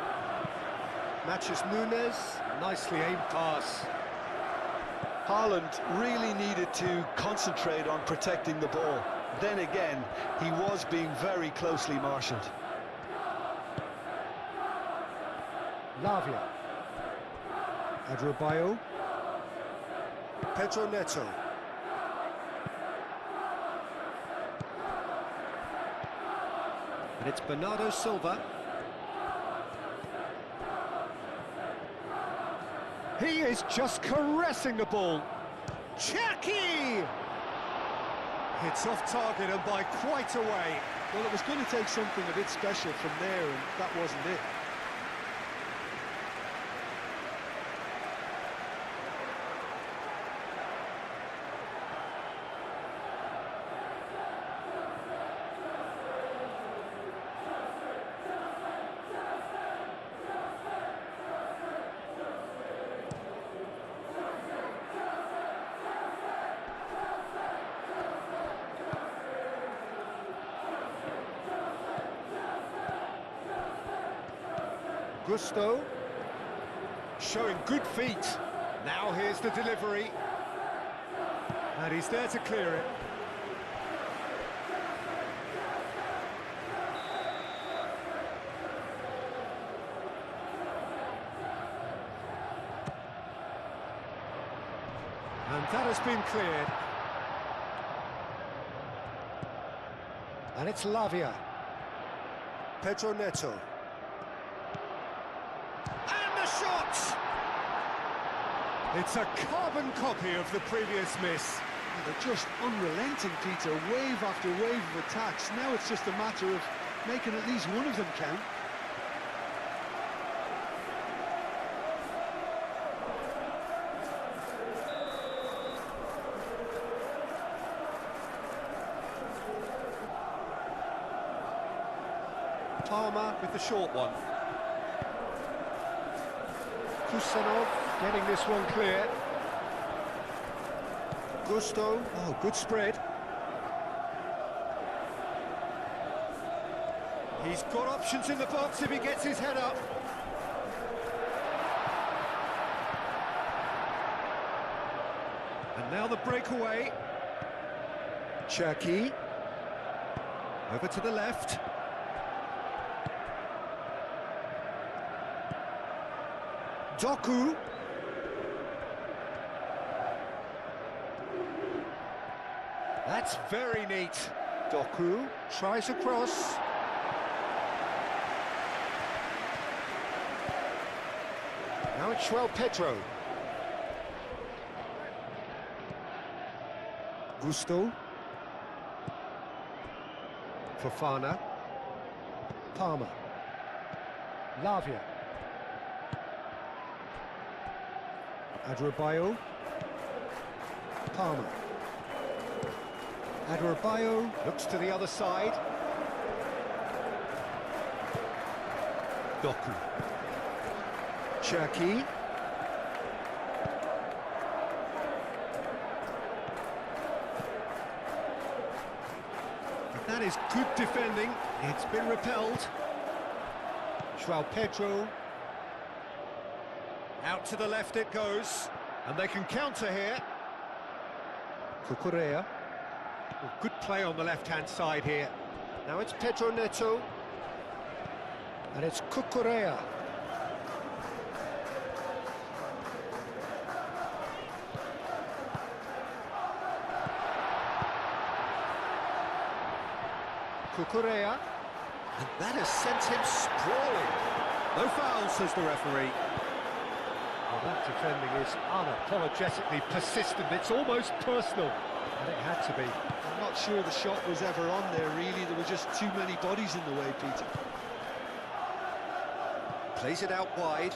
Matheus Nunes. Nicely aimed pass. Haaland really needed to concentrate on protecting the ball. Then again, he was being very closely marshalled. Lavia. Adarabioyo. Pedro Neto. And it's Bernardo Silva. He is just caressing the ball. Cherki! Hits off target and by quite a way. Well, it was going to take something a bit special from there, and that wasn't it. Gusto, showing good feet. Now here's the delivery. And he's there to clear it. And that has been cleared. And it's Lavia. Pedro Neto. And the shot! It's a carbon copy of the previous miss. They're just unrelenting, Peter, wave after wave of attacks. Now it's just a matter of making at least one of them count. Palmer with the short one. Kusanov getting this one clear. Gusto, oh, good spread. He's got options in the box if he gets his head up. And now the breakaway. Cherki. Over to the left. Doku. That's very neat. Doku tries across. Now it's João Pedro. Gusto. Fofana. Palmer. Lavia. Adrabayo. Palmer. Adrabayo looks to the other side. Doku. Cherki. That is good defending. It's been repelled. João Pedro. Out to the left it goes. And they can counter here. Cucurella. Well, good play on the left-hand side here. Now it's Pedro Neto. And it's Cucurella. Cucurella. And that has sent him sprawling. No foul, says the referee. Well, that defending is unapologetically persistent. It's almost personal. And it had to be. I'm not sure the shot was ever on there, really. There were just too many bodies in the way, Peter. Plays it out wide.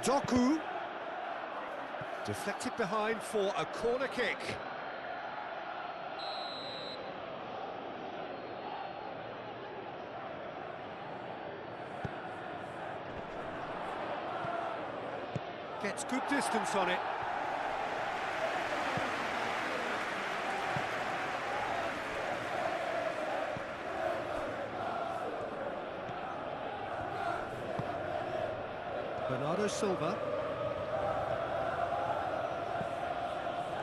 Doku. Deflected behind for a corner kick. Gets good distance on it. Bernardo Silva.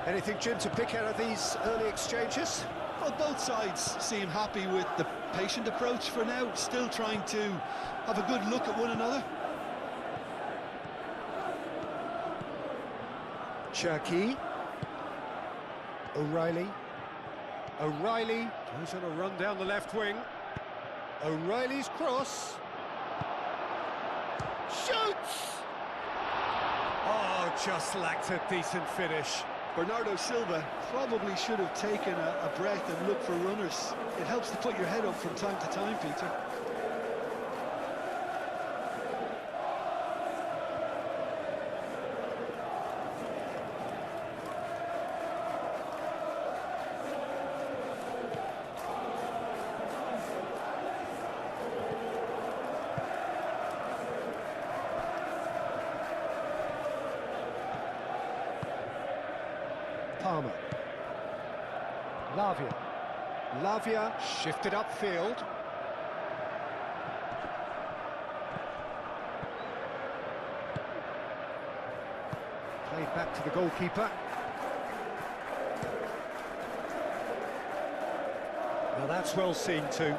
Anything, Jim, to pick out of these early exchanges? Well, both sides seem happy with the patient approach for now, still trying to have a good look at one another. Cherki. O'Reilly. O'Reilly goes on a run down the left wing. O'Reilly's cross. Shoots! Oh, just lacked a decent finish. Bernardo Silva probably should have taken a breath and looked for runners. It helps to put your head up from time to time, Peter. Palmer. Lavia. Lavia shifted upfield. Played back to the goalkeeper. Now that's well seen too.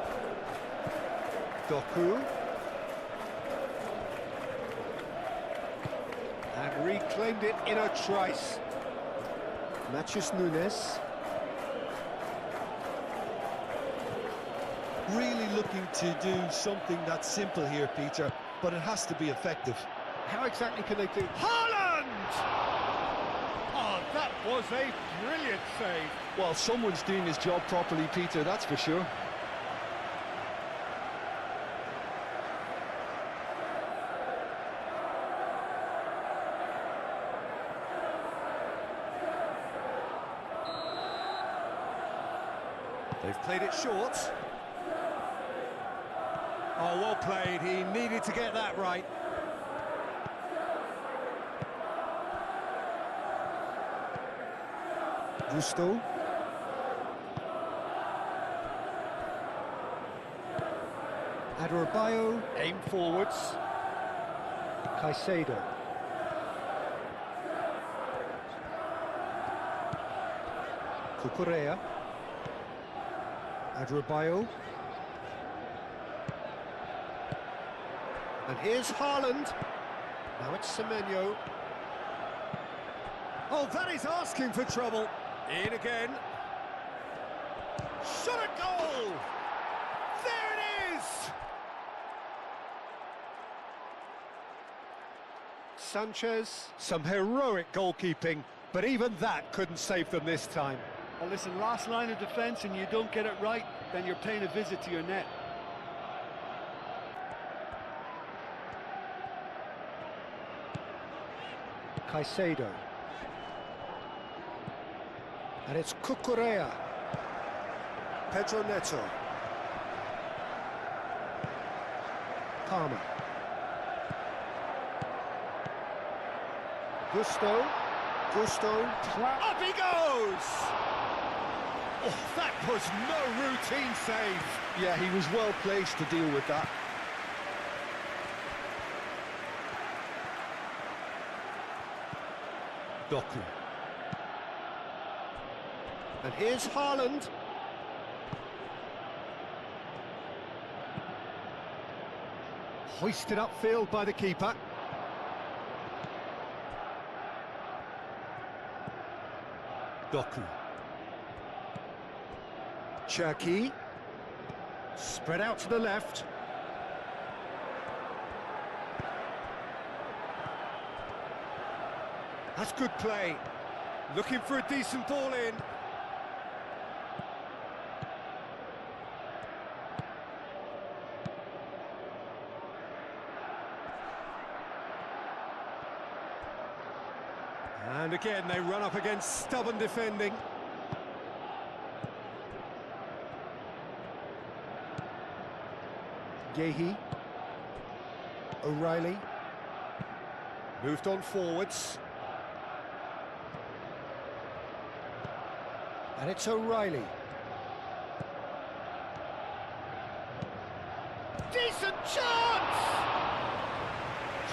Doku. And reclaimed it in a trice. Matheus Nunes. Really looking to do something that's simple here, Peter, but it has to be effective. How exactly can they do? Haaland! Oh, that was a brilliant save. Well, someone's doing his job properly, Peter, that's for sure. They've played it short. Oh, well played. He needed to get that right. Gusto. Adebayo, aim forwards. Caicedo. Cucurella. Adebayo. And here's Haaland. Now it's Semenyo. Oh, that is asking for trouble. In again. Shot a goal! There it is! Sanchez, some heroic goalkeeping, but even that couldn't save them this time. Well, listen, last line of defence and you don't get it right, then you're paying a visit to your net. Caicedo. And it's Cucurella. Pedro Neto. Palmer. Gusto. Up he goes! Oh, that was no routine save. Yeah, he was well placed to deal with that. Doku. And here's Haaland. Hoisted upfield by the keeper. Doku. Cherki. Spread out to the left. That's good play. Looking for a decent ball in. And again, they run up against stubborn defending. Yehi. O'Reilly. Moved on forwards. And it's O'Reilly. Decent chance!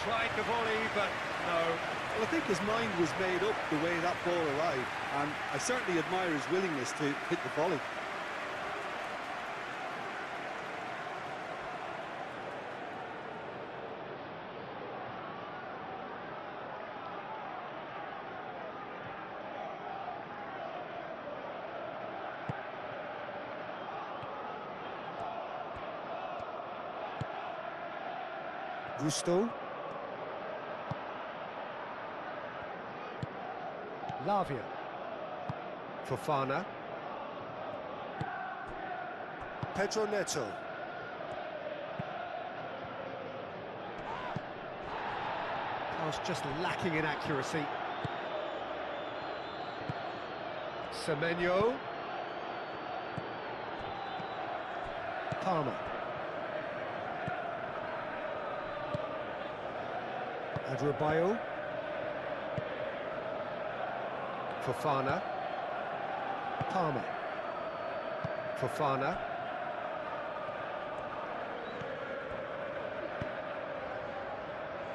Tried the volley, but no. Well, I think his mind was made up the way that ball arrived, and I certainly admire his willingness to hit the volley. Gusto. Lavia. Fofana. Pedro Neto. Pass just lacking in accuracy. Semenyo. Palmer. Adebayo. Fofana. Palmer. Fofana.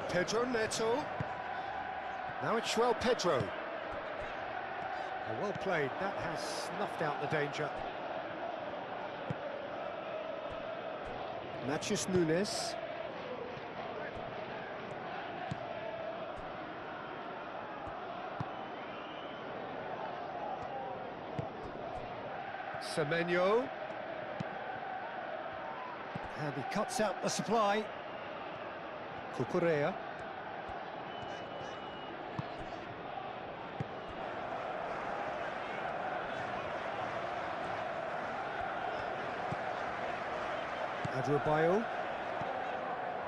Pedro Neto. Now it's João Pedro. Well played, that has snuffed out the danger. Matheus Nunes. Semenyo. And he cuts out the supply. Cucurella. Adebayo.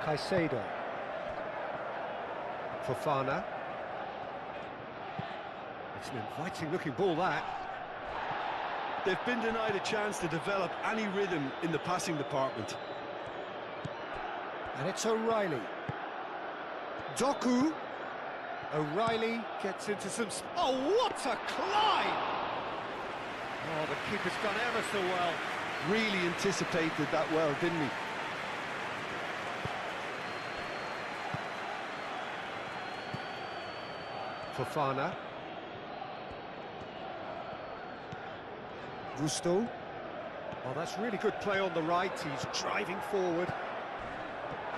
Caicedo. Fofana. It's an inviting looking ball, that. They've been denied a chance to develop any rhythm in the passing department. And it's O'Reilly. Doku. O'Reilly gets into some... Oh, what a climb! Oh, the keeper's done ever so well. Really anticipated that well, didn't he? Fofana. Gusto. Oh, that's really good play on the right. He's driving forward.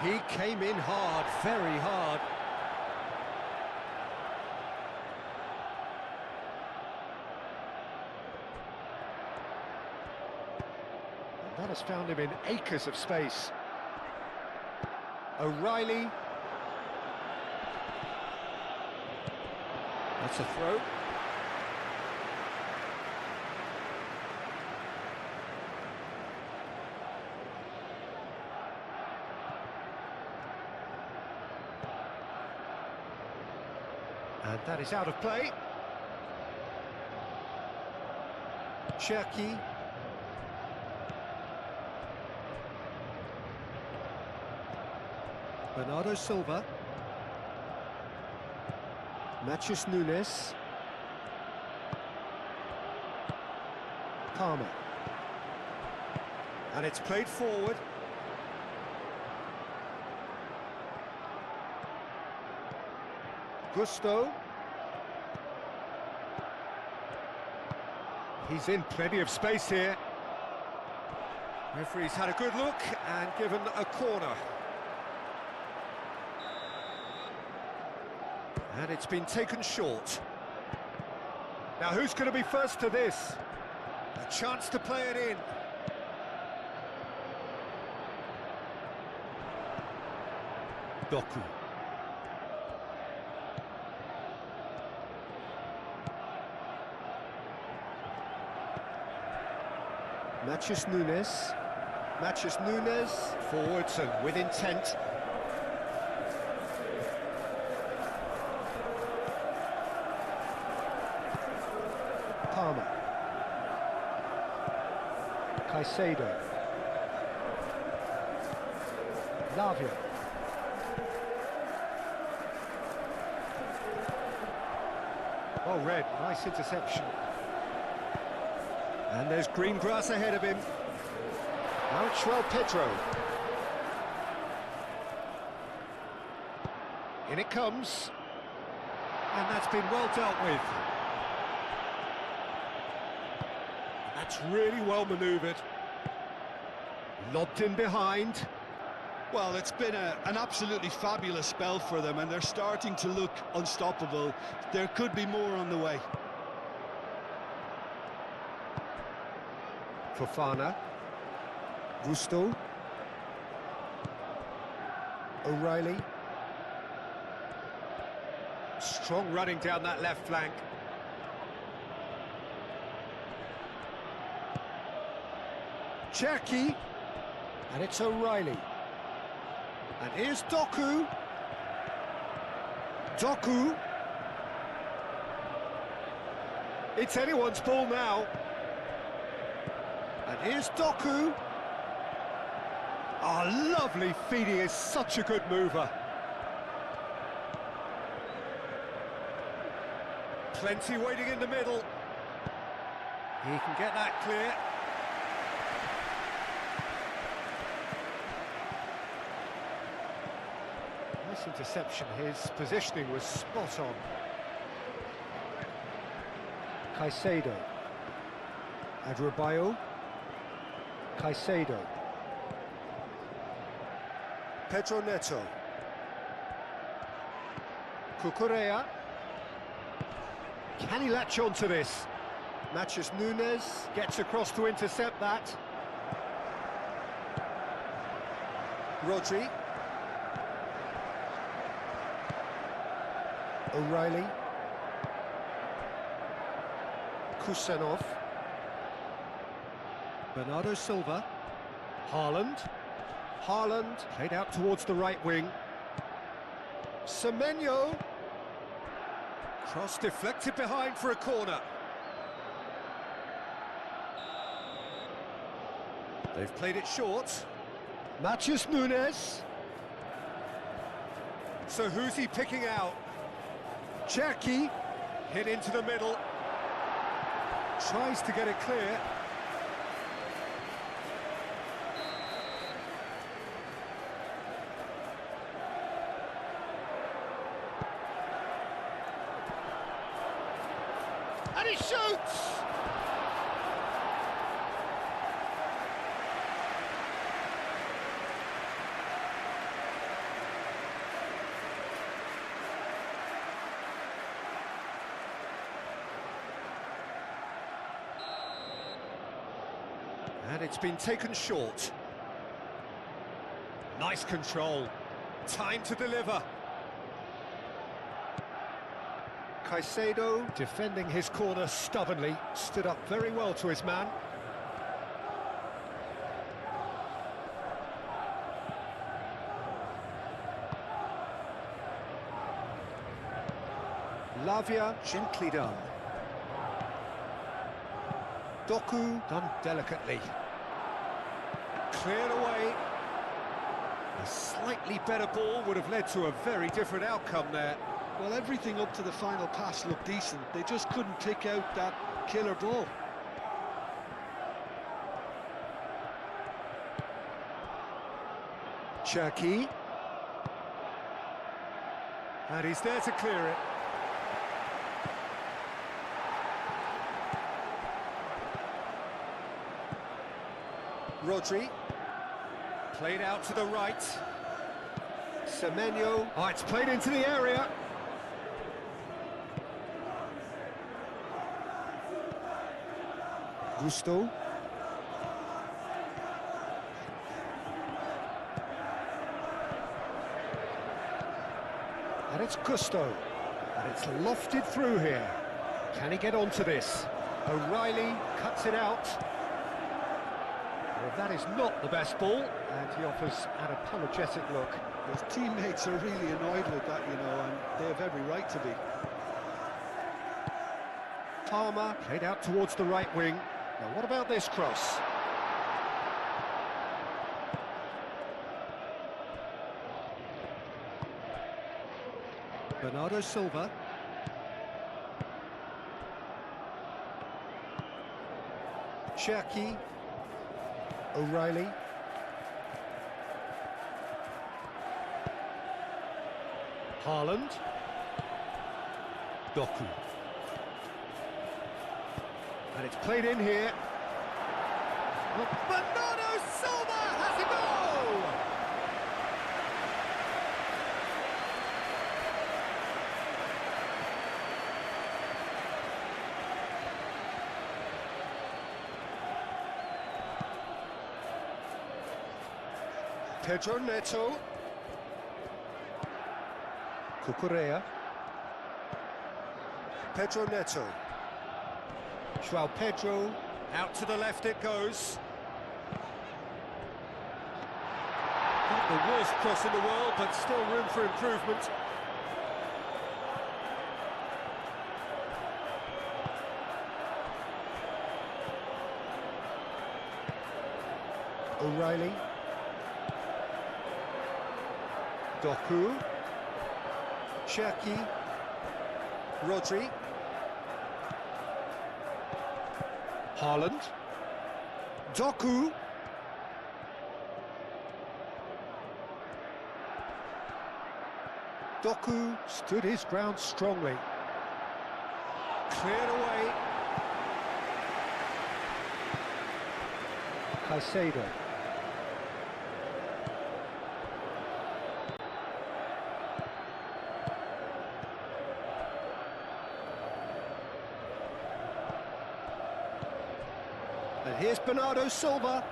He came in hard, very hard. And that has found him in acres of space. O'Reilly. That's a throw. And that is out of play. Cherki. Bernardo Silva. Matheus Nunes. Palmer. And it's played forward. Gusto. He's in plenty of space here. Referee's had a good look and given a corner. And it's been taken short. Now who's going to be first to this? A chance to play it in. Doku. Matheus Nunes. Matheus Nunes forwards and with intent. Palmer. Caicedo. Lavia. Oh, red, nice interception. And there's green grass ahead of him. Now it's João Pedro. In it comes. And that's been well dealt with. That's really well manoeuvred. Lobbed in behind. Well, it's been an absolutely fabulous spell for them, and they're starting to look unstoppable. There could be more on the way. Fofana. Gusto. O'Reilly. Strong running down that left flank. Cherki. And it's O'Reilly. And here's Doku. Doku. It's anyone's ball now. And here's Doku. Oh, lovely feed. He is such a good mover. Plenty waiting in the middle. He can get that clear. Nice interception. His positioning was spot on. Caicedo. Adebayo. Caicedo. Pedro Neto. Cucurella. Can he latch on to this? Matheus Nunes gets across to intercept that. Rodri. O'Reilly. Kusanov. Bernardo Silva. Haaland. Haaland, played out towards the right wing. Semenyo. Cross deflected behind for a corner. They've played it short. Matheus Nunes. So who's he picking out? Cherki, hit into the middle. Tries to get it clear. And he shoots! And it's been taken short. Nice control. Time to deliver. Caicedo, defending his corner stubbornly, stood up very well to his man. Lavia, gently done. Doku, done delicately. Cleared away. A slightly better ball would have led to a very different outcome there. Well, everything up to the final pass looked decent. They just couldn't pick out that killer ball. Cherki. And he's there to clear it. Rodri. Played out to the right. Semenyo. Oh, it's played into the area. Gusto. And it's Gusto. And it's lofted through here. Can he get onto this? O'Reilly cuts it out. Well, that is not the best ball, and he offers an apologetic look. His teammates are really annoyed with that, you know, and they have every right to be. Palmer played out towards the right wing. Now, what about this cross? Bernardo Silva. Cherki. O'Reilly. Haaland. Doku. And it's played in here. Well, Bernardo Silva has a goal! Pedro Neto. Cucurella. Pedro Neto. João Pedro. Out to the left it goes. Not the worst cross in the world, but still room for improvement. O'Reilly. Doku. Cherki. Rodri. Haaland. Doku. Doku stood his ground strongly. Cleared away. Caicedo. And here's Bernardo Silva.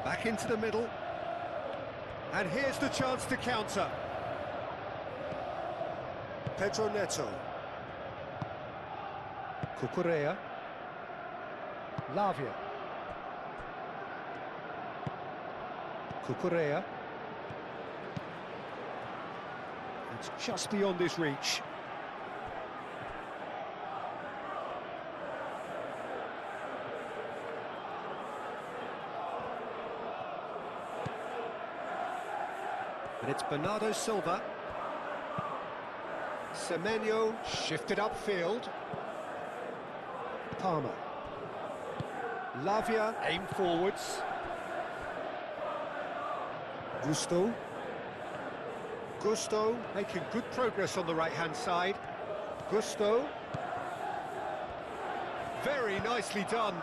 Back into the middle. And here's the chance to counter. Pedro Neto. Cucurella. Lavia. Cucurella. It's just beyond his reach. And it's Bernardo Silva. Semenyo shifted upfield. Palmer. Lavia aimed forwards. Gusto making good progress on the right-hand side. Gusto. Very nicely done.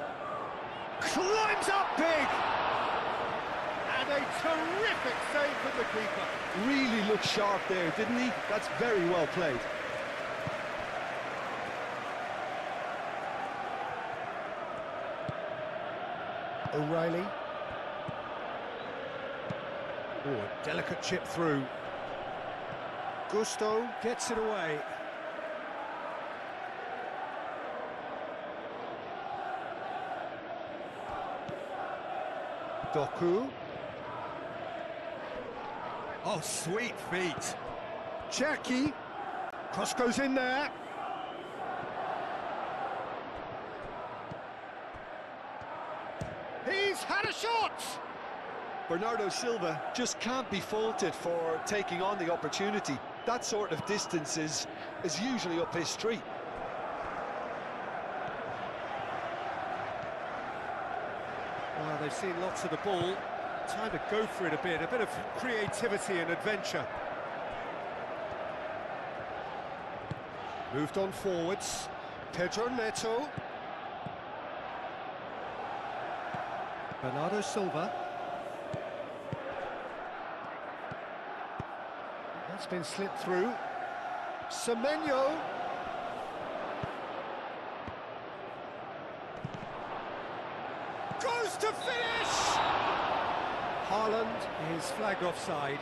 Climbs up big! And a terrific save from the keeper. Really looked sharp there, didn't he? That's very well played. O'Reilly. Oh, a delicate chip through. Gusto gets it away. Doku. Oh, sweet feet. Jackie. Cross goes in there. He's had a shot! Bernardo Silva just can't be faulted for taking on the opportunity. That sort of distance is usually up his street. Well, they've seen lots of the ball. Time to go for it a bit of creativity and adventure. Moved on forwards. Pedro Neto. Bernardo Silva. That's been slipped through. Semenyo. Goes to finish! Haaland is flagged offside.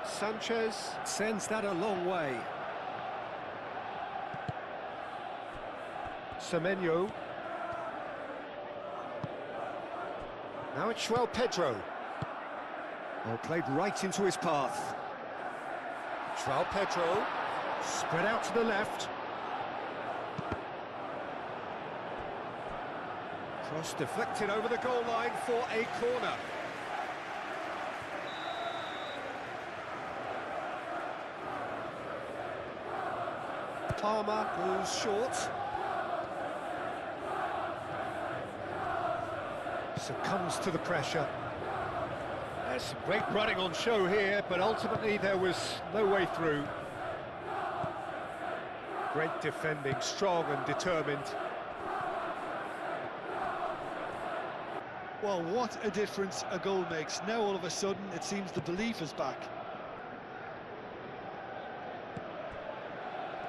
Sanchez sends that a long way. Semenyo. Now it's João Pedro. Well, played right into his path. João Pedro, spread out to the left. Cross deflected over the goal line for a corner. Palmer goes short. Succumbs to the pressure. There's some great running on show here, but ultimately there was no way through. Great defending, strong and determined. Well, what a difference a goal makes. Now all of a sudden it seems the belief is back.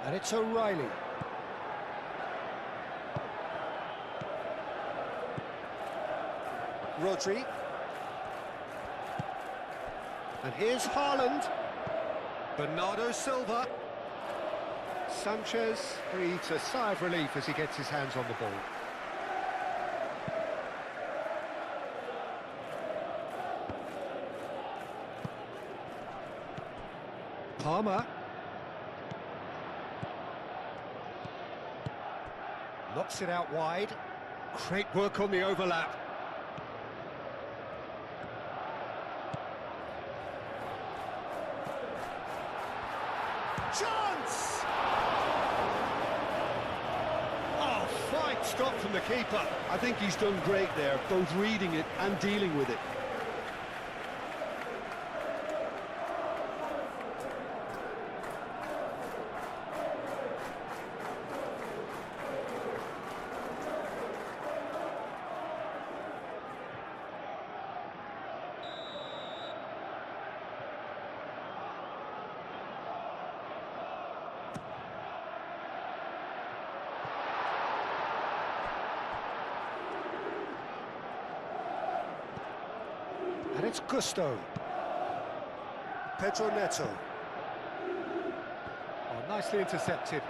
And it's O'Reilly. Rodri. And here's Haaland. Bernardo Silva. Sanchez breathes a sigh of relief as he gets his hands on the ball. Palmer. Knocks it out wide. Great work on the overlap. Chance! Oh, fine stop from the keeper. I think he's done great there, both reading it and dealing with it. it's Gusto. Pedro Neto. Oh, nicely intercepted.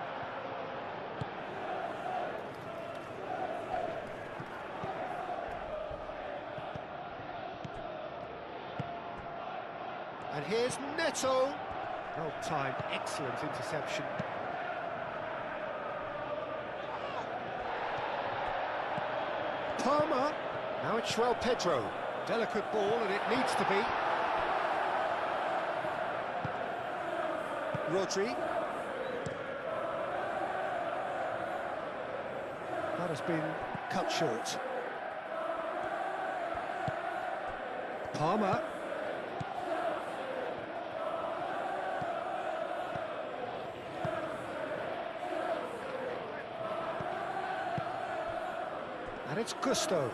And here's Neto. Well timed, excellent interception. Palmer. Now it's João Pedro. Delicate ball, and it needs to be. Rodri. That has been cut short. Palmer. And it's Gusto.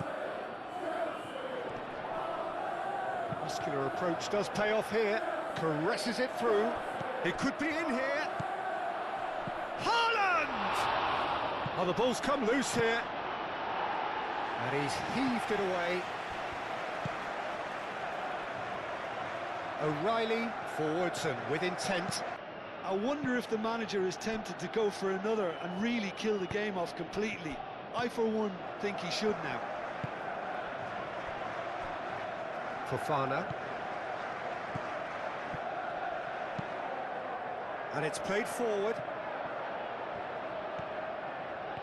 Muscular approach does pay off here. Caresses it through. It could be in here. Haaland! Oh, the ball's come loose here. And he's heaved it away. O'Reilly forwards and with intent. I wonder if the manager is tempted to go for another and really kill the game off completely. I, for one, think he should now. Fofana. And it's played forward.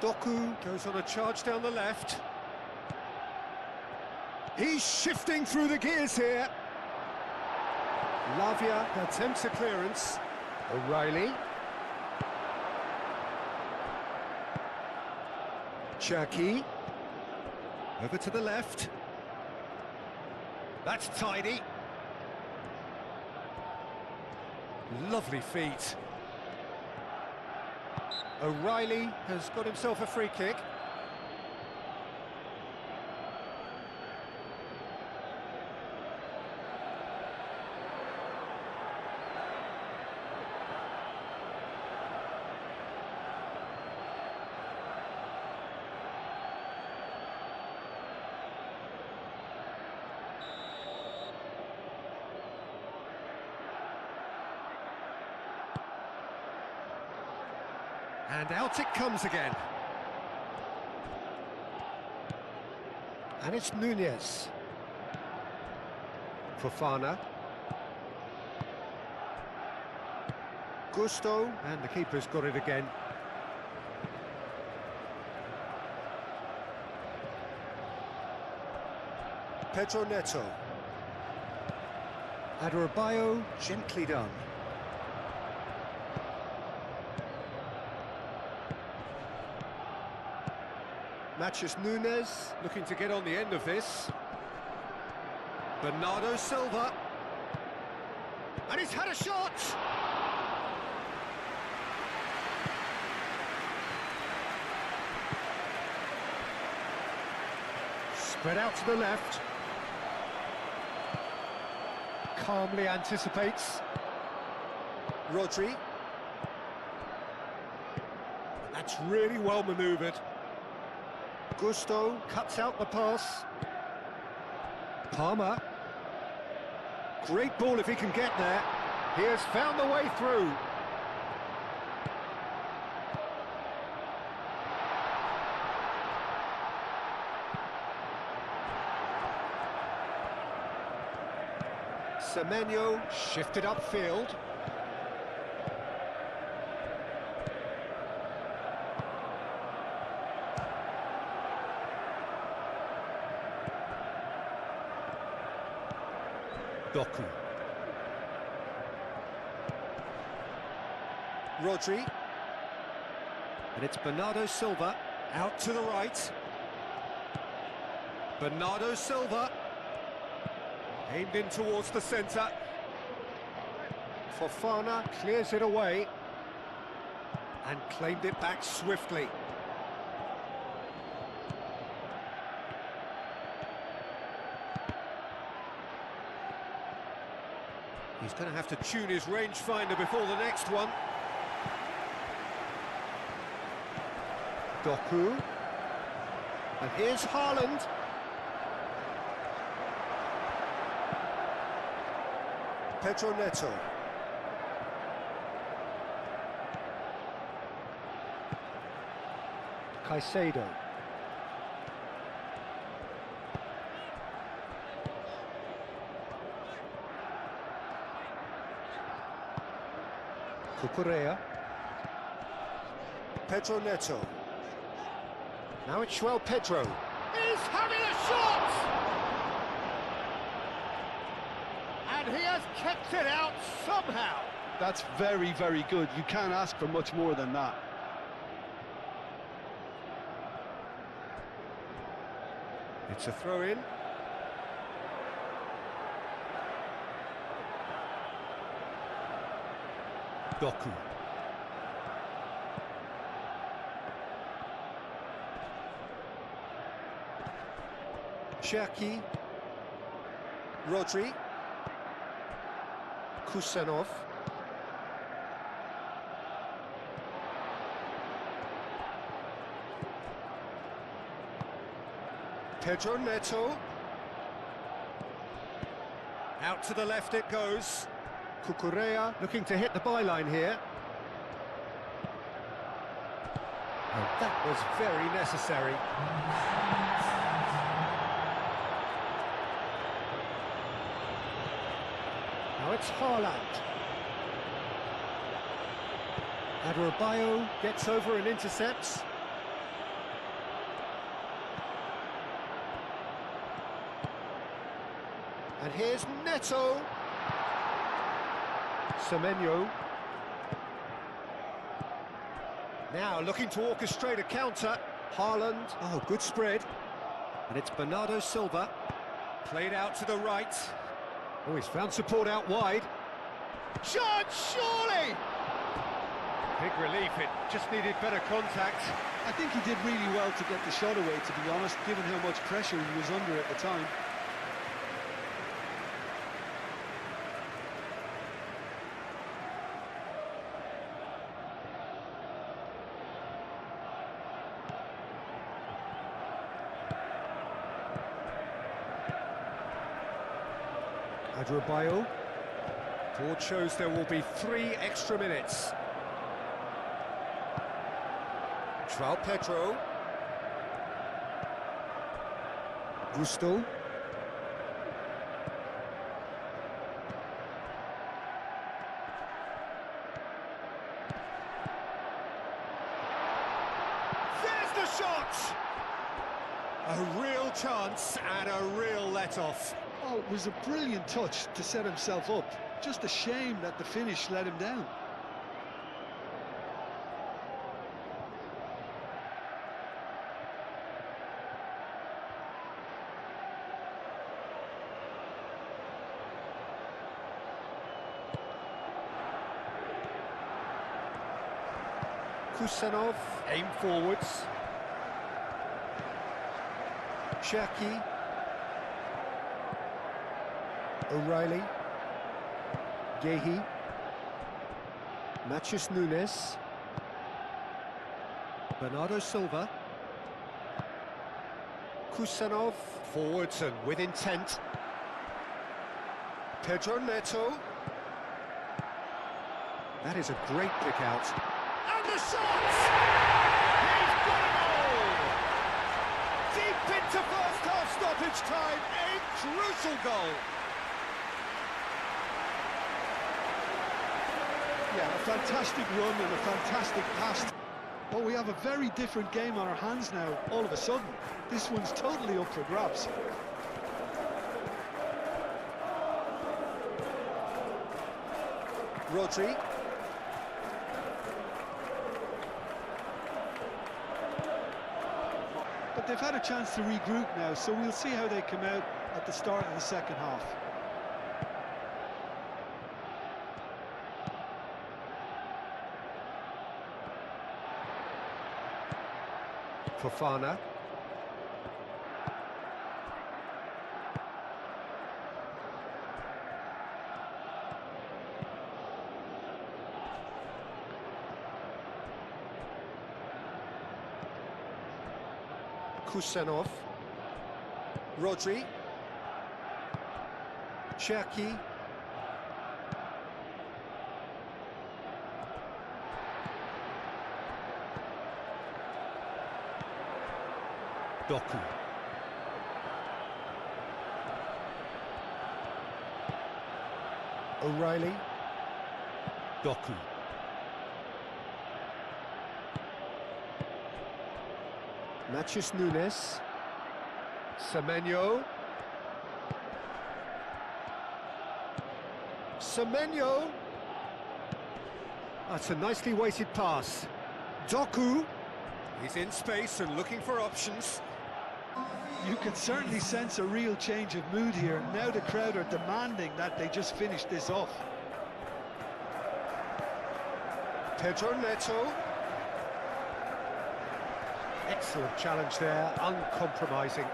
Doku goes on a charge down the left. He's shifting through the gears here. Lavia attempts a clearance. O'Reilly. Cherki. Over to the left. That's tidy. Lovely feet. O'Reilly has got himself a free kick. And out it comes again. And it's Nunez. Fofana. Gusto, and the keeper's got it again. Pedro Neto. Adarabioyo, gently done. Matches Nunez, looking to get on the end of this. Bernardo Silva. And he's had a shot! Spread out to the left. Calmly anticipates. Rodri. That's really well manoeuvred. Gusto cuts out the pass. Palmer. Great ball if he can get there. He has found the way through. Semenyo shifted upfield. Doku. Rodri. And it's Bernardo Silva out to the right. Bernardo Silva aimed in towards the centre. Fofana clears it away and claimed it back swiftly. He's going to have to tune his rangefinder before the next one. Doku. And here's Haaland. Pedro Neto. Caicedo. Cucurella. Pedro Neto. Now it's João Pedro. He's having a shot! And he has kept it out somehow. That's very, very good. You can't ask for much more than that. It's a throw-in. Doku. Cherki. Rodri. Kusanov. Pedro Neto. Out to the left it goes. Cucurella looking to hit the byline here. And that was very necessary. Now it's Haaland. Adebayo gets over and intercepts. And here's Neto. Semenyo. Now looking to orchestrate a counter. Haaland. Oh, good spread. And it's Bernardo Silva. Played out to the right. Oh, he's found support out wide. Shot, surely! Big relief, it just needed better contact. I think he did really well to get the shot away, to be honest, given how much pressure he was under at the time. Adebayo. Board shows there will be 3 extra minutes. João Pedro. Gusto. There's the shot! A real chance and a real let-off. Oh, it was a brilliant touch to set himself up. Just a shame that the finish let him down. Kusanov, aim forwards. Cherki. O'Reilly. Gehi. Matheus Nunes. Bernardo Silva. Kusanov. Forwards and with intent. Pedro Neto. That is a great pick out. And the shot! He's got it all! Deep into first half stoppage time, a crucial goal. Yeah, a fantastic run and a fantastic pass. But we have a very different game on our hands now, all of a sudden. This one's totally up for grabs. Rodri. But they've had a chance to regroup now, so we'll see how they come out at the start of the second half. Fofana. Kusanov. Rodri. Cherki. Doku. O'Reilly. Doku. Matheus Nunes. Semenyo. Semenyo. That's a nicely weighted pass. Doku. He's in space and looking for options. You can certainly sense a real change of mood here. Now the crowd are demanding that they just finish this off. Pedro Neto. Excellent challenge there, uncompromising.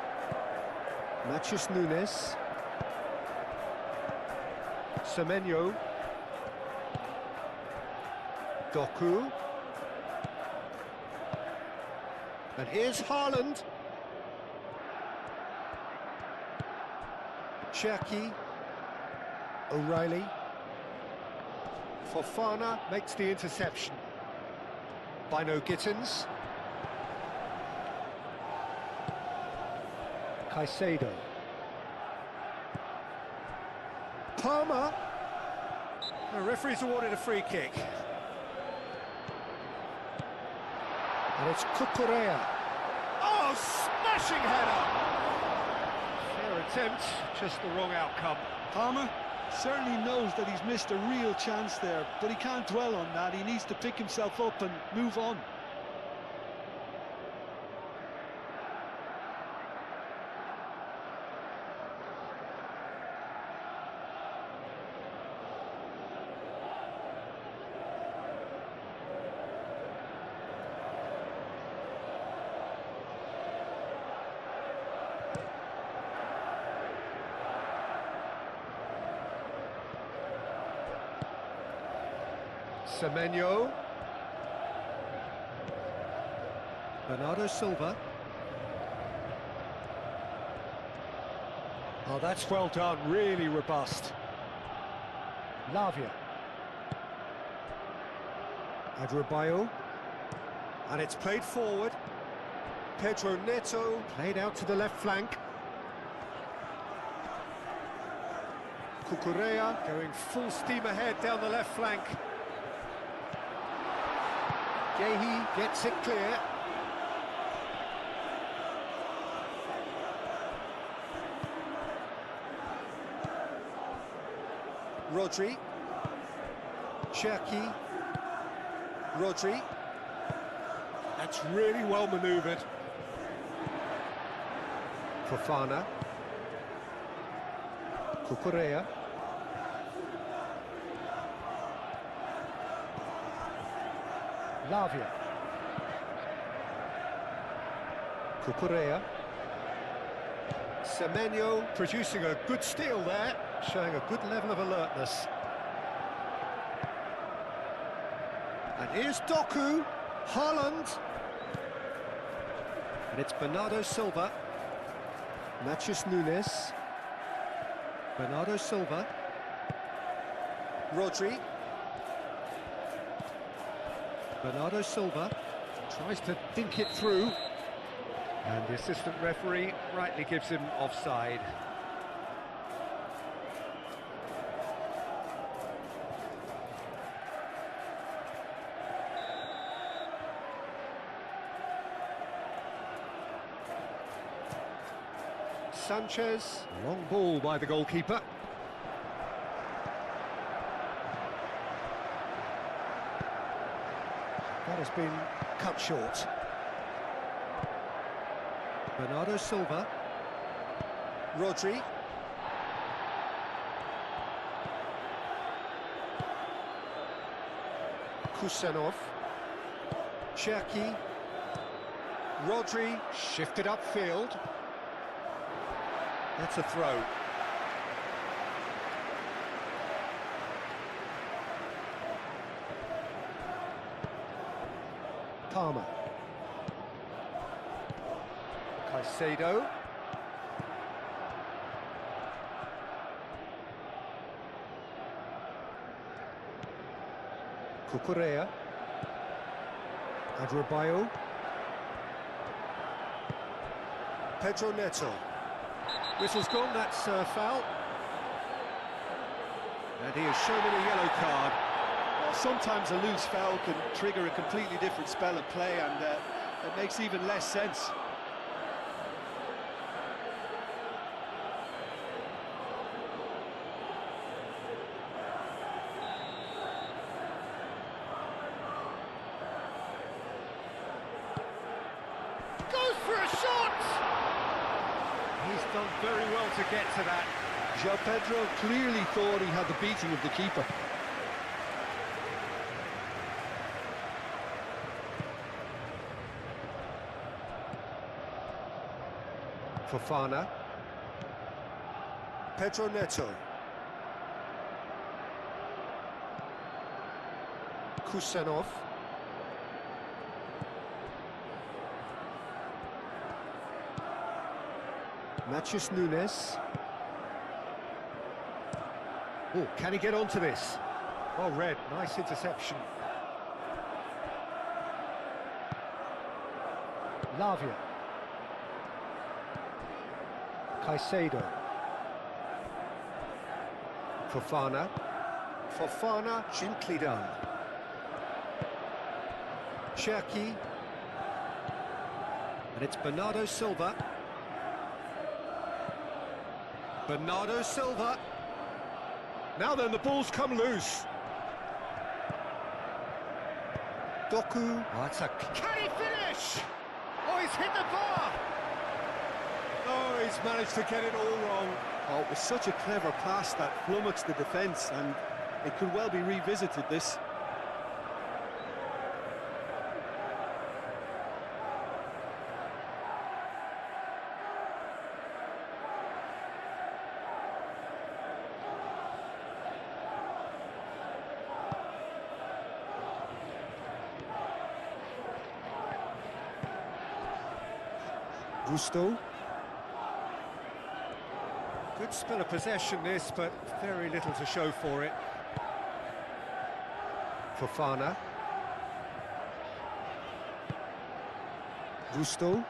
Matheus Nunes. Semenyo. Doku. And here's Haaland. Cherki. O'Reilly. Fofana makes the interception. Bino Gittins. Caicedo. Palmer. The referee's awarded a free kick. And it's Cucurella. Oh, smashing header! Fair attempt, just the wrong outcome. Palmer certainly knows that he's missed a real chance there, but he can't dwell on that. He needs to pick himself up and move on. Semenyo. Bernardo Silva. Oh, that's well done, really robust. Lavia. Adrabayo. And it's played forward. Pedro Neto played out to the left flank. Cucurella going full steam ahead down the left flank. Gehi gets it clear. Rodri. Cherki. Rodri. That's really well manoeuvred. Fofana. Cucurella. Lavia. Cucurella. Semenyo producing a good steal there, showing a good level of alertness. And here's Doku. Haaland. And it's Bernardo Silva. Matheus Nunes. Bernardo Silva. Rodri. Bernardo Silva tries to dink it through, and the assistant referee rightly gives him offside. Sanchez, long ball by the goalkeeper. That has been cut short. Bernardo Silva. Rodri. Kusanov. Cherki. Rodri shifted upfield. That's a throw. Palmer. Caicedo. Cucurella. Adrabayo. Pedro Neto. Whistle's gone, that's foul. And he has shown him a yellow card. Well, sometimes a loose foul can trigger a completely different spell of play, and it makes even less sense. Goes for a shot! He's done very well to get to that. João Pedro clearly thought he had the beating of the keeper. Fofana. Pedro Neto. Kusenov. Matheus Nunes. Oh, can he get onto this? Oh, Red, nice interception. Lavia. Caicedo. Fofana. Fofana, gently done. Cherki. And it's Bernardo Silva. Bernardo Silva. Now then, the ball's come loose. Doku. Oh, that's a... Can he finish? Oh, he's hit the bar. Oh, he's managed to get it all wrong. Oh, it was such a clever pass that flummoxed the defence, and it could well be revisited, this. Gusto. Good spell of possession this, but very little to show for it. Fofana. Gusto.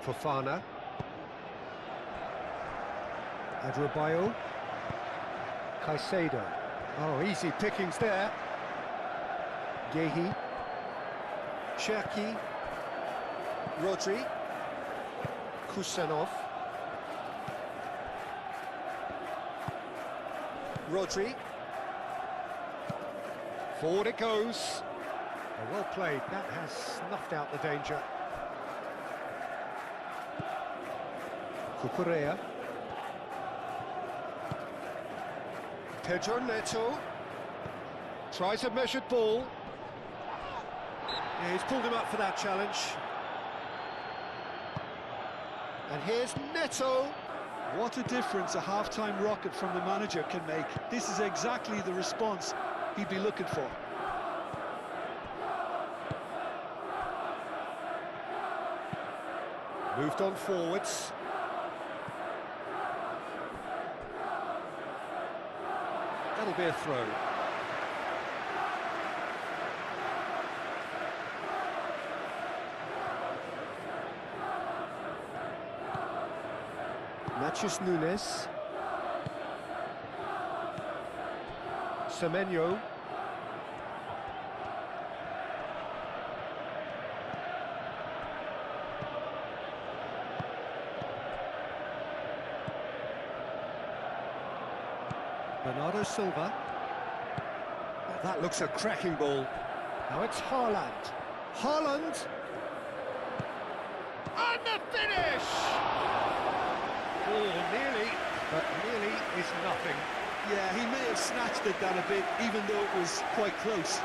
Fofana. Adrabayo. Caicedo. Oh, easy pickings there. Gehi. Cherki. Rodri. Kusenov. Rodri. Forward it goes. Oh, well played. That has snuffed out the danger. Cucurella. Pedro Neto. Tries a measured ball. Yeah, he's pulled him up for that challenge. And here's Neto. What a difference a half-time rocket from the manager can make. This is exactly the response he'd be looking for. Moved on forwards. That'll be a throw. Matheus Nunes. Semenyo. Bernardo Silva. Oh, that looks a cracking ball. Now it's Haaland. Haaland. And the finish! Oh, nearly, but nearly is nothing. Yeah, he may have snatched it down a bit, even though it was quite close.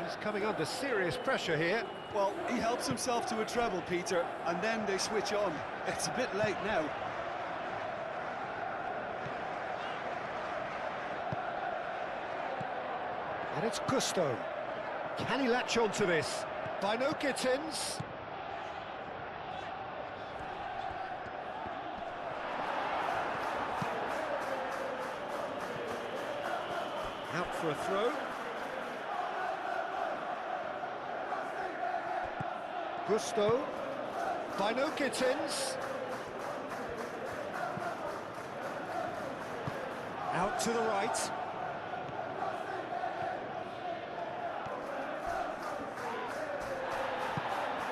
He's coming under serious pressure here. Well, he helps himself to a treble, Peter, and then they switch on. It's a bit late now. And it's Gusto. Can he latch on to this? By no Gittins. Out for a throw. Gusto. By no Gittins. Out to the right.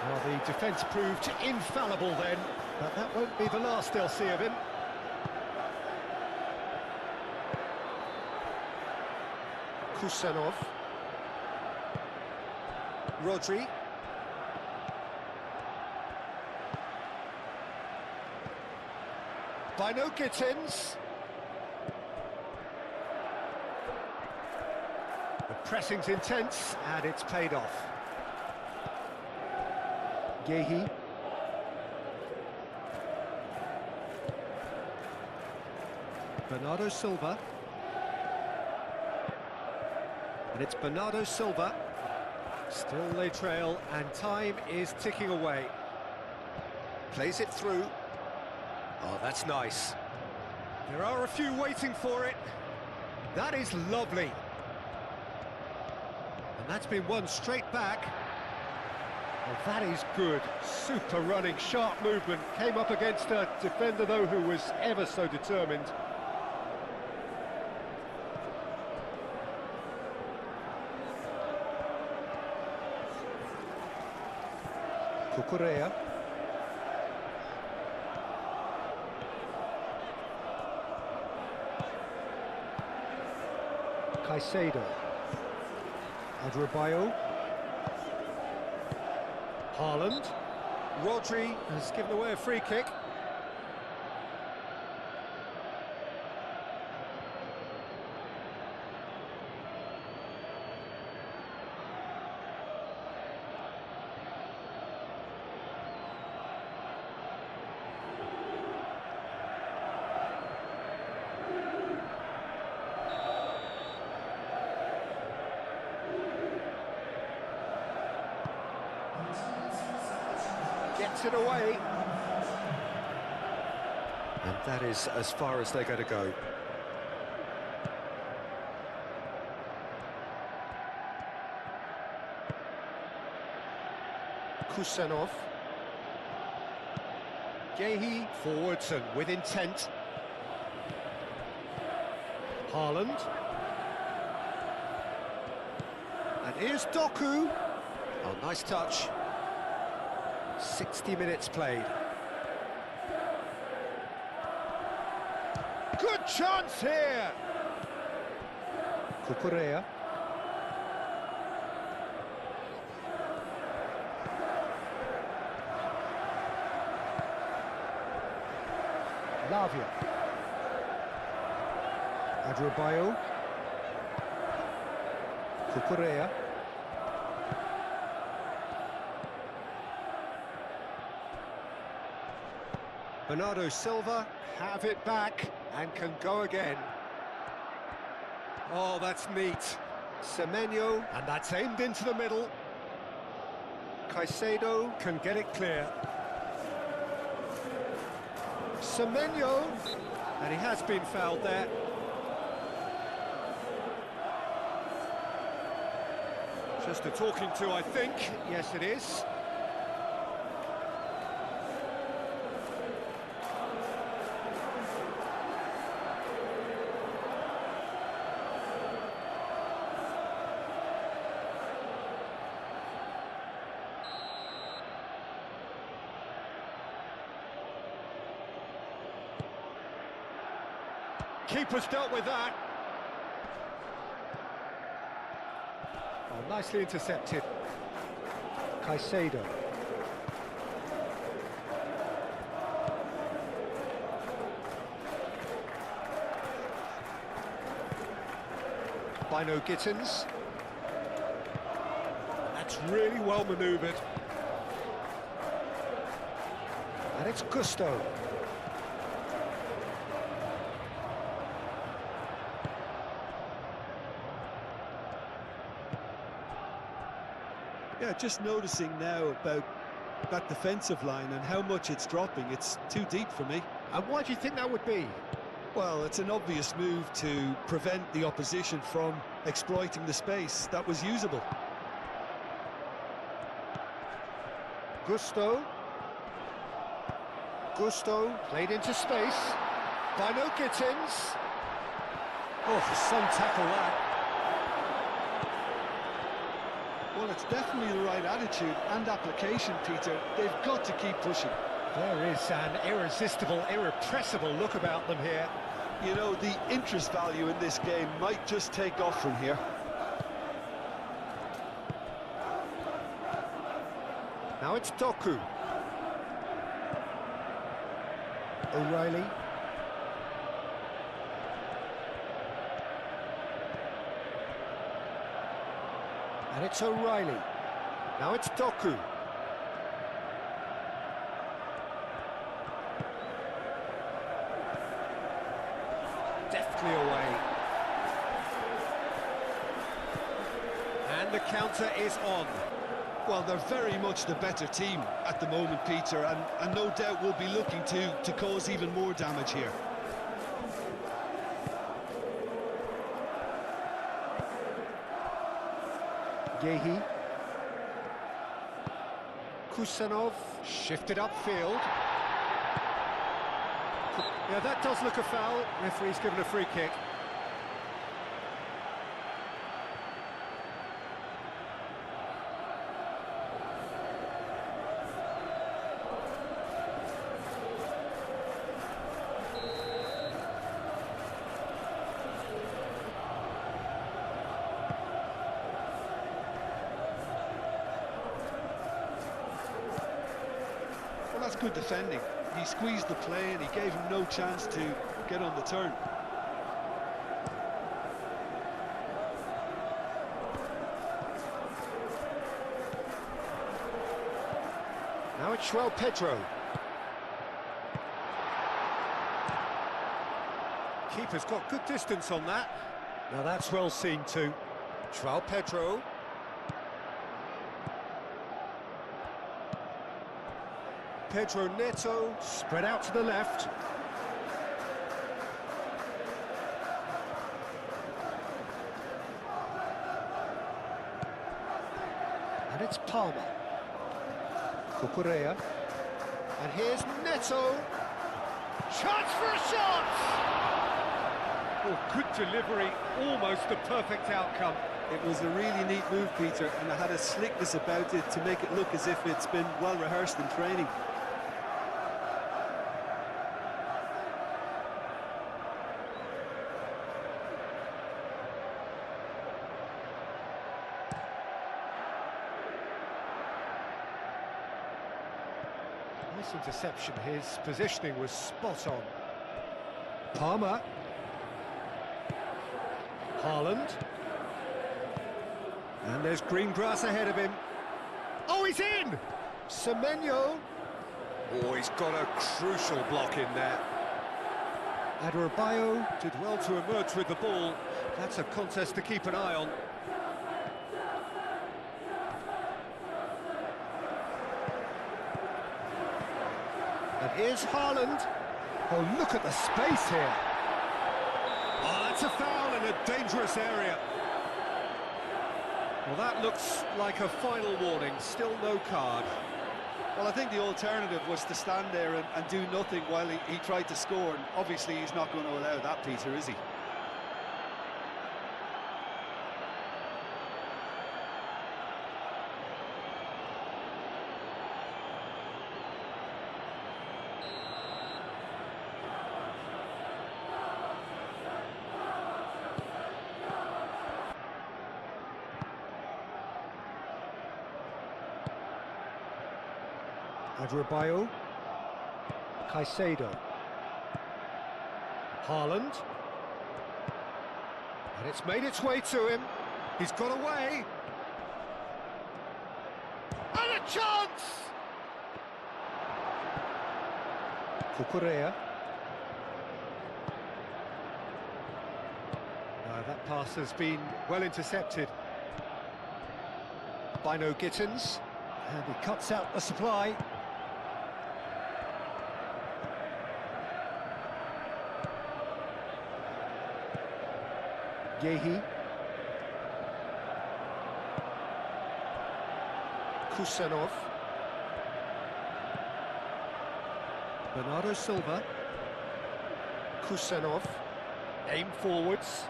Well, the defence proved infallible then, but that won't be the last they'll see of him. Kusanov. Rodri. By no Gittins. The pressing's intense, and it's paid off. Gehi. Bernardo Silva. And it's Bernardo Silva. Still they trail, and time is ticking away. Plays it through. Oh, that's nice. There are a few waiting for it. That is lovely. And that's been won straight back. Well, that is good. Super running, sharp movement. Came up against a defender, though, who was ever so determined. Cucurella. Caicedo. Adrabayo. Haaland. Rodri has given away a free kick. Gets it away. And that is as far as they're going to go. Kusanov. Gehi forwards and with intent. Haaland. And here's Doku. Oh, nice touch. 60 minutes played. Good chance here! Cucurella. Lavia. Adrabayo. Cucurella. Bernardo Silva have it back and can go again. Oh, that's neat. Semenyo, and that's aimed into the middle. Caicedo can get it clear. Semenyo, and he has been fouled there. Just a talking to, I think. Yes, it is. Keeper's dealt with that. Oh, nicely intercepted. Caicedo. By no Gittins. That's really well manoeuvred. And it's Gusto. Yeah, just noticing now about that defensive line and how much it's dropping. It's too deep for me. And why do you think that would be? Well, it's an obvious move to prevent the opposition from exploiting the space that was usable. Gusto played into space. By no Gittins. Oh, some tackle that. Well, it's definitely the right attitude and application, Peter. They've got to keep pushing. There is an irresistible, irrepressible look about them here. You know, the interest value in this game might just take off from here. Now it's Doku. O'Reilly. And it's O'Reilly. Now it's Doku. Deftly away. And the counter is on. Well, they're very much the better team at the moment, Peter, and no doubt will be looking to cause even more damage here. Yehi. Kusanov shifted upfield. Yeah, that does look a foul. Referee's given a free kick. Well, that's good defending. He squeezed the play and he gave him no chance to get on the turn. Now it's João Pedro. Keeper's got good distance on that. Now that's well seen too. João Pedro. Pedro Neto, spread out to the left. And it's Palmer. Cucurella. And here's Neto. Chance for a shot! Oh, good delivery, almost a perfect outcome. It was a really neat move, Peter, and it had a slickness about it to make it look as if it's been well rehearsed in training. Nice interception, his positioning was spot on. Palmer. Haaland. And there's green grass ahead of him. Oh, he's in! Semenyo. Oh, he's got a crucial block in there. Adebayo did well to emerge with the ball. That's a contest to keep an eye on. And here's Haaland. Oh, look at the space here. Oh, that's a foul in a dangerous area. Well, that looks like a final warning. Still no card. Well, I think the alternative was to stand there and do nothing while he tried to score, and obviously he's not going to allow that, Peter, is he? Adebayo. Caicedo. Haaland. And it's made its way to him. He's got away. And a chance! Cucurella. That pass has been well intercepted. Bino Gittins, and he cuts out the supply. Yehi. Kusanov. Bernardo Silva. Kusanov. Aim forwards.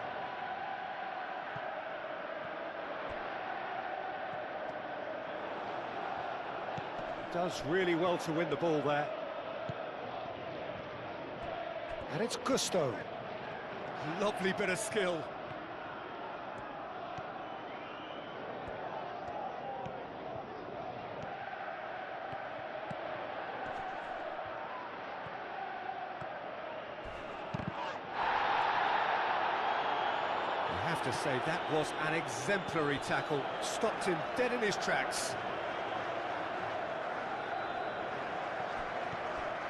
Does really well to win the ball there. And it's Gusto. Lovely bit of skill. I have to say, that was an exemplary tackle. Stopped him dead in his tracks.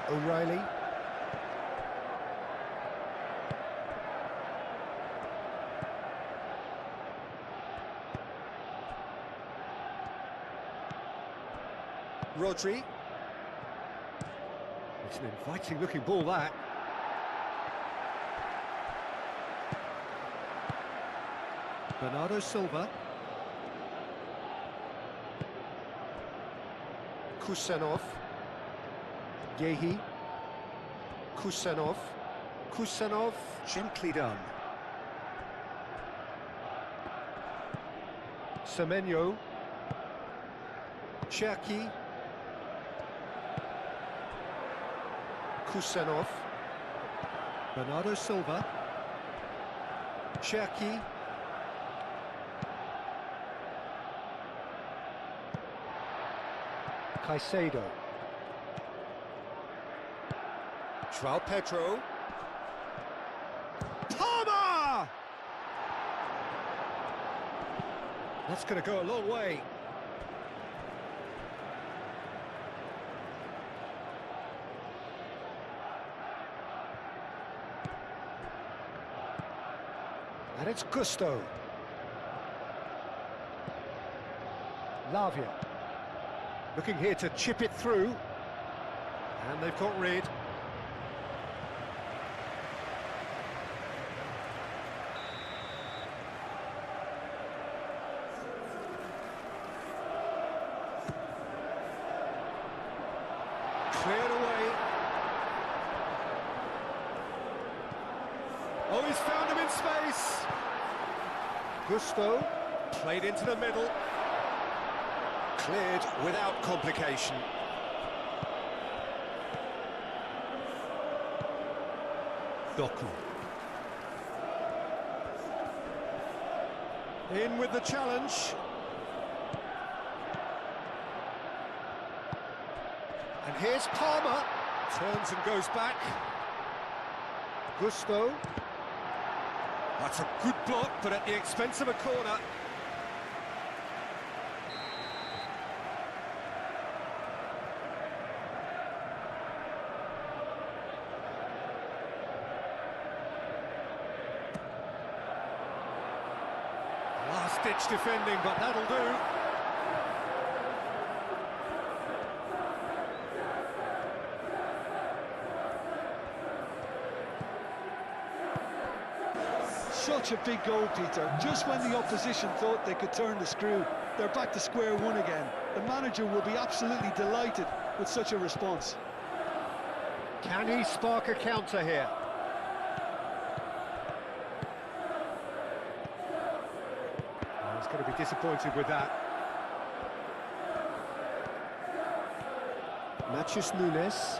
O'Reilly. Rodri. It's an inviting looking ball, that. Bernardo Silva. Kusanov. Yehi. Kusanov. Kusanov, gently done. Semenyo. Cherki. Kusanov. Bernardo Silva. Cherki. Caicedo. João Pedro. Palmer! That's going to go a long way. And it's Gusto. Lavia. Looking here to chip it through. And they've got rid. Cleared away. Oh, he's found him in space. Gusto played into the middle. Cleared without complication. Doku. In with the challenge. And here's Palmer. Turns and goes back. Gusto. That's a good block, but at the expense of a corner. Last-ditch defending, but that'll do. Such a big goal, Peter. Just when the opposition thought they could turn the screw, they're back to square one again. The manager will be absolutely delighted with such a response. Can he spark a counter here? He's going to be disappointed with that. Matheus Nunes.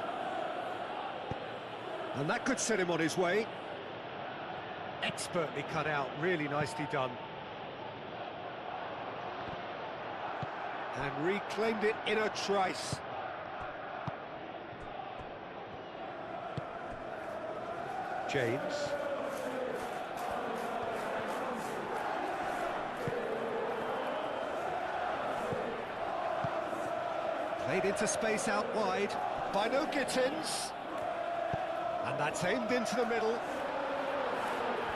And that could set him on his way. Expertly cut out, really nicely done. And reclaimed it in a trice. James. Played into space out wide. Bino Gittins. And that's aimed into the middle.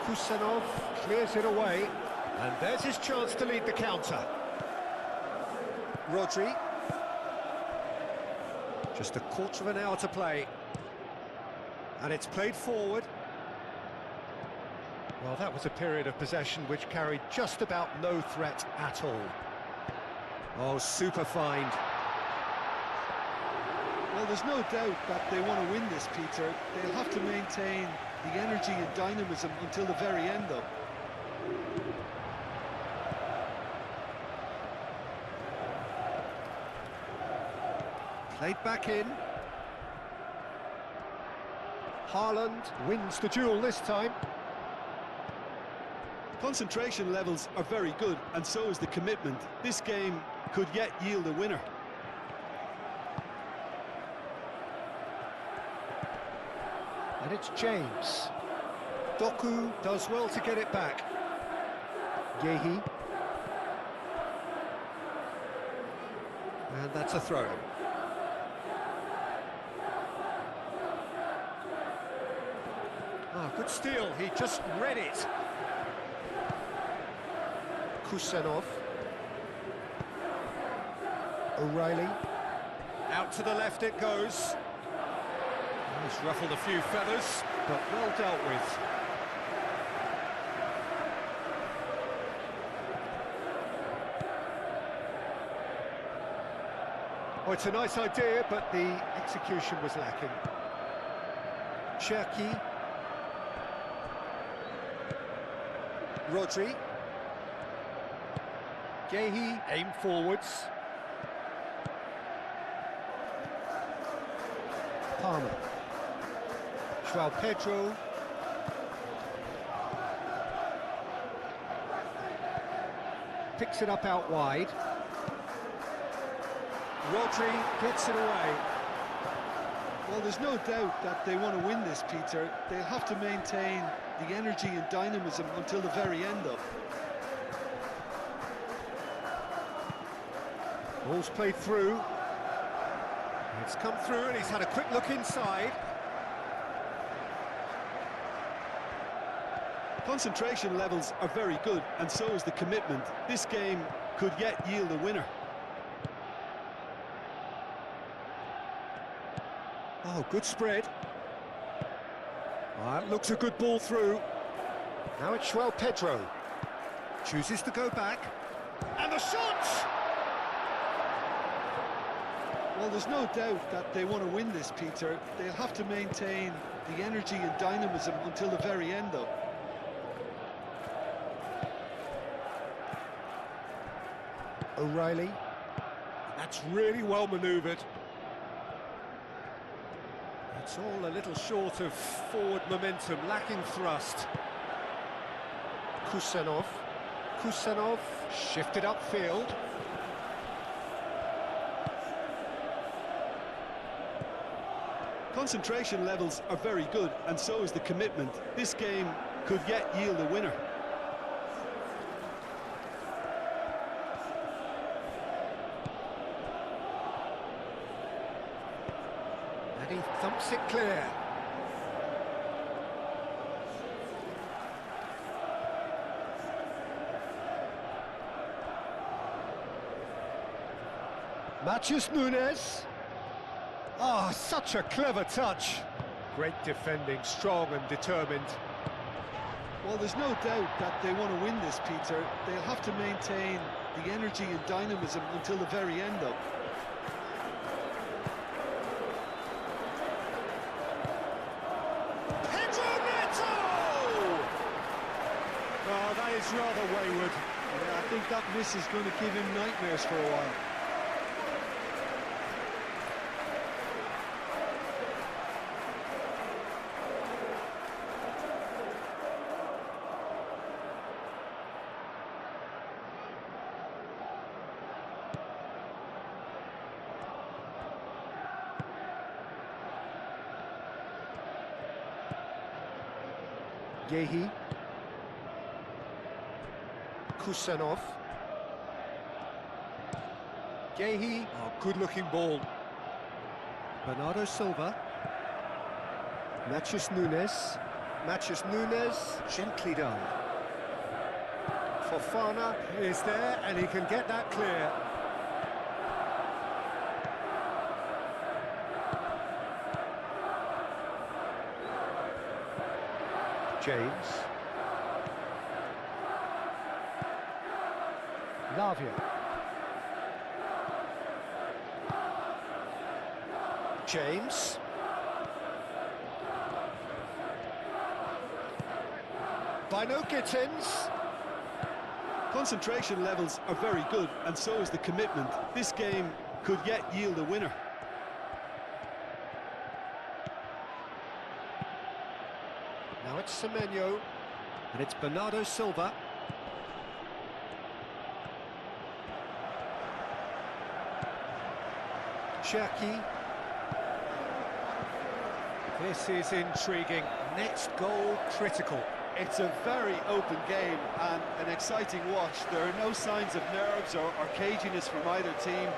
Kusanov clears it away, and there's his chance to lead the counter. Rodri. Just a quarter of an hour to play. And it's played forward. Well, that was a period of possession which carried just about no threat at all. Oh, super find. Well, there's no doubt that they want to win this, Peter. They'll have to maintain the energy and dynamism until the very end, though. Played back in. Haaland wins the duel this time. Concentration levels are very good, and so is the commitment. This game could yet yield a winner. And it's James. Doku does well to get it back. Yehi. And that's a throw. Ah, good steal, he just read it. Kusenov. O'Reilly. Out to the left it goes. He's ruffled a few feathers, but well dealt with. Oh, it's a nice idea, but the execution was lacking. Cherki. Rodri. Yehi, aim forwards. Palmer. João Pedro. Picks it up out wide. Rodri gets it away. Well, there's no doubt that they want to win this, Peter. They'll have to maintain the energy and dynamism until the very end, though. Ball's played through. It's come through and he's had a quick look inside. Concentration levels are very good, and so is the commitment. This game could yet yield a winner. Oh, good spread. That looks a good ball through. Now it's João Pedro. Chooses to go back. And the shot! Well, there's no doubt that they want to win this, Peter. They'll have to maintain the energy and dynamism until the very end, though. O'Reilly. That's really well manoeuvred. It's all a little short of forward momentum, lacking thrust. Kusenov. Kusenov shifted upfield. Concentration levels are very good, and so is the commitment. This game could yet yield a winner. And he thumps it clear. Matheus Nunes. Oh, such a clever touch. Great defending, strong and determined. Well, there's no doubt that they want to win this, Peter. They'll have to maintain the energy and dynamism until the very end, though. Oh, that is rather wayward. Yeah, I think that miss is going to give him nightmares for a while. Yehi. Kusenov. Yehi. Oh, good-looking ball. Bernardo Silva. Matheus Nunes. Matheus Nunes. Gently done. Fofana is there, and he can get that clear. James. Lavia. James. By no Gittins. Concentration levels are very good, and so is the commitment. This game could yet yield a winner. Now it's Semenyo, and it's Bernardo Silva. Cherki. This is intriguing. Next goal critical. It's a very open game and an exciting watch. There are no signs of nerves or caginess from either team.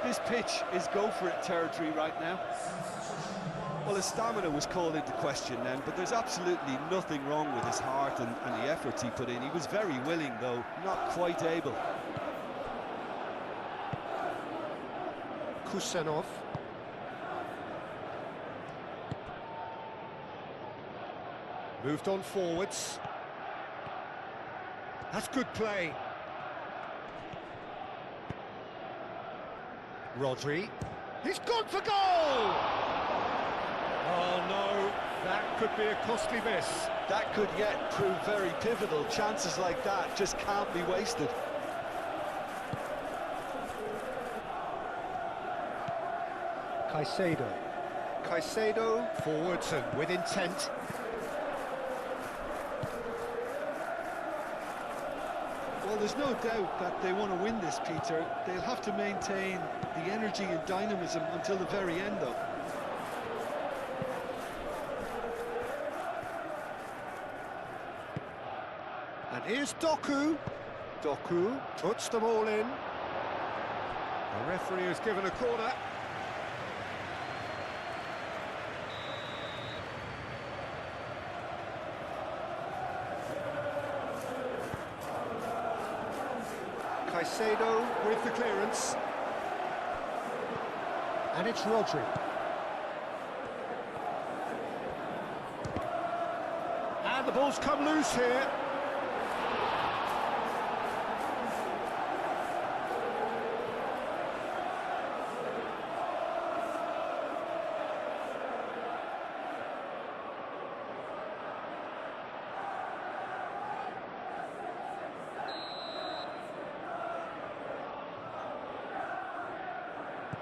This pitch is go-for-it territory right now. Well, his stamina was called into question then, but there's absolutely nothing wrong with his heart and the efforts he put in. He was very willing, though, not quite able. Kusanov. Moved on forwards. That's good play. Rodri. He's gone for goal! Oh no, that could be a costly miss. That could yet prove very pivotal. Chances like that just can't be wasted. Caicedo. Caicedo forwards and with intent. Well, there's no doubt that they want to win this, Peter. They'll have to maintain the energy and dynamism until the very end, though. And here's Doku. Doku puts them all in. The referee has given a corner. Caicedo with the clearance. And it's Rodri. And the ball's come loose here.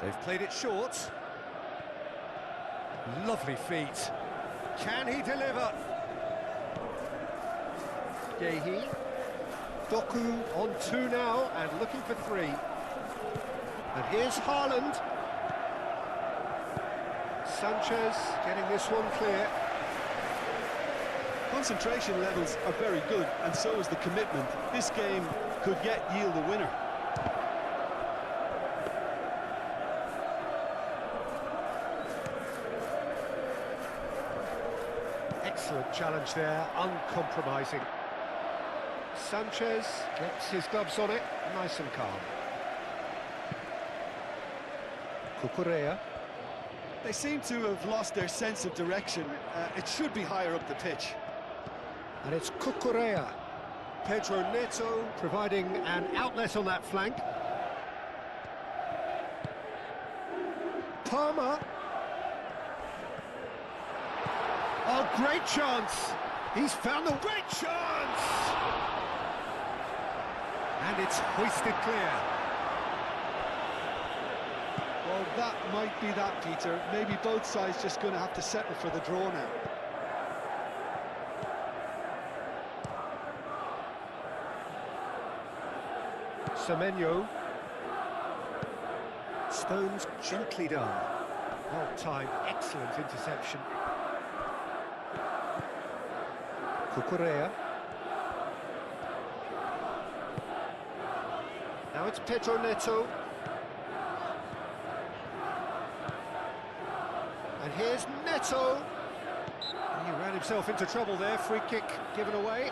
They've played it short. Lovely feet. Can he deliver? Gehi. Doku on 2 now and looking for 3. And here's Haaland. Sanchez getting this one clear. Concentration levels are very good, and so is the commitment. This game could yet yield a winner. Excellent challenge there, uncompromising. Sanchez gets his gloves on it, nice and calm. Cucurella. They seem to have lost their sense of direction. It should be higher up the pitch. And it's Cucurella. Pedro Neto providing an outlet on that flank. Palmer. Oh, great chance! He's found the great chance! And it's hoisted clear. Well, that might be that, Peter. Maybe both sides just going to have to settle for the draw now. Semenyo. Stones gently down. Well timed, excellent interception. Cucurella. Now it's Pedro Neto. And here's Neto. He ran himself into trouble there, free kick given away.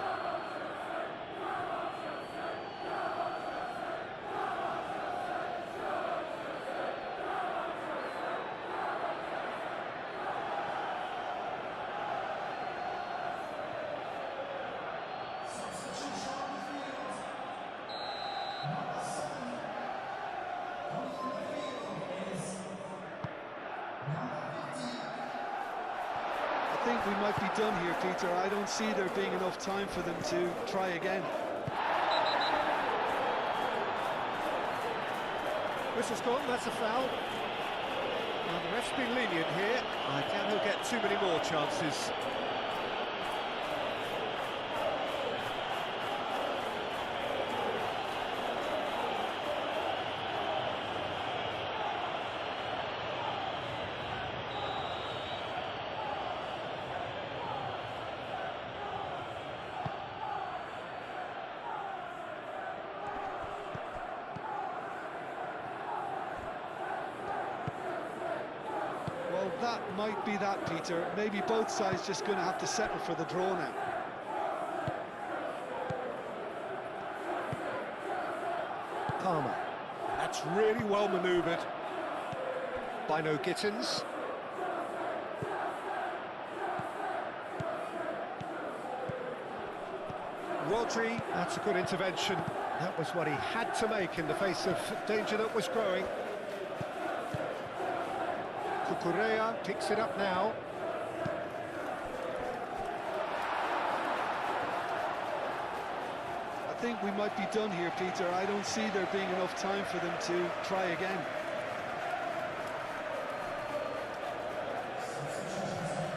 think we might be done here, Peter. I don't see there being enough time for them to try again. Whistle's gone, that's a foul. Now the ref's been lenient here. I doubt he'll get too many more chances. Well, that might be that, Peter. Maybe both sides just going to have to settle for the draw now. Palmer. That's really well manoeuvred. By no Gittins. Rodri, that's a good intervention. That was what he had to make in the face of danger that was growing. Cucurella picks it up now. I think we might be done here, Peter. I don't see there being enough time for them to try again.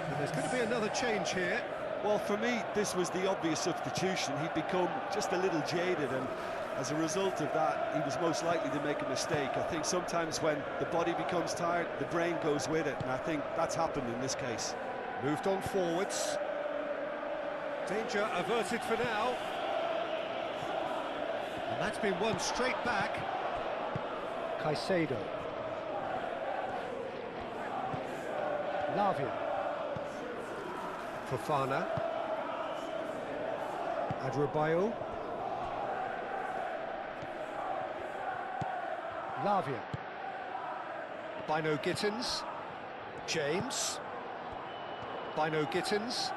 And there's going to be another change here. Well, for me, this was the obvious substitution. He'd become just a little jaded, and as a result of that, he was most likely to make a mistake. I think sometimes when the body becomes tired, the brain goes with it, and I think that's happened in this case. Moved on forwards. Danger averted for now. And that's been won straight back. Caicedo. Lavia. Fofana. Adrabayo. Lavia. By no Gittins. James. By no Gittins.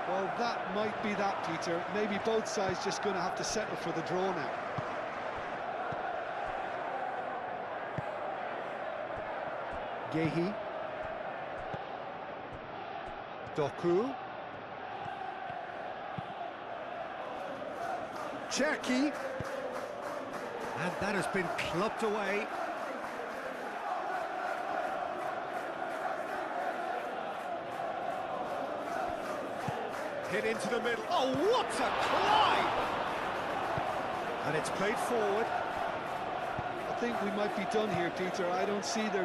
Well, that might be that, Peter. Maybe both sides just going to have to settle for the draw now. Gehi. Doku. Cherki. And that has been clubbed away. Hit into the middle. Oh, what a climb! And it's played forward. I think we might be done here, Peter. I don't see there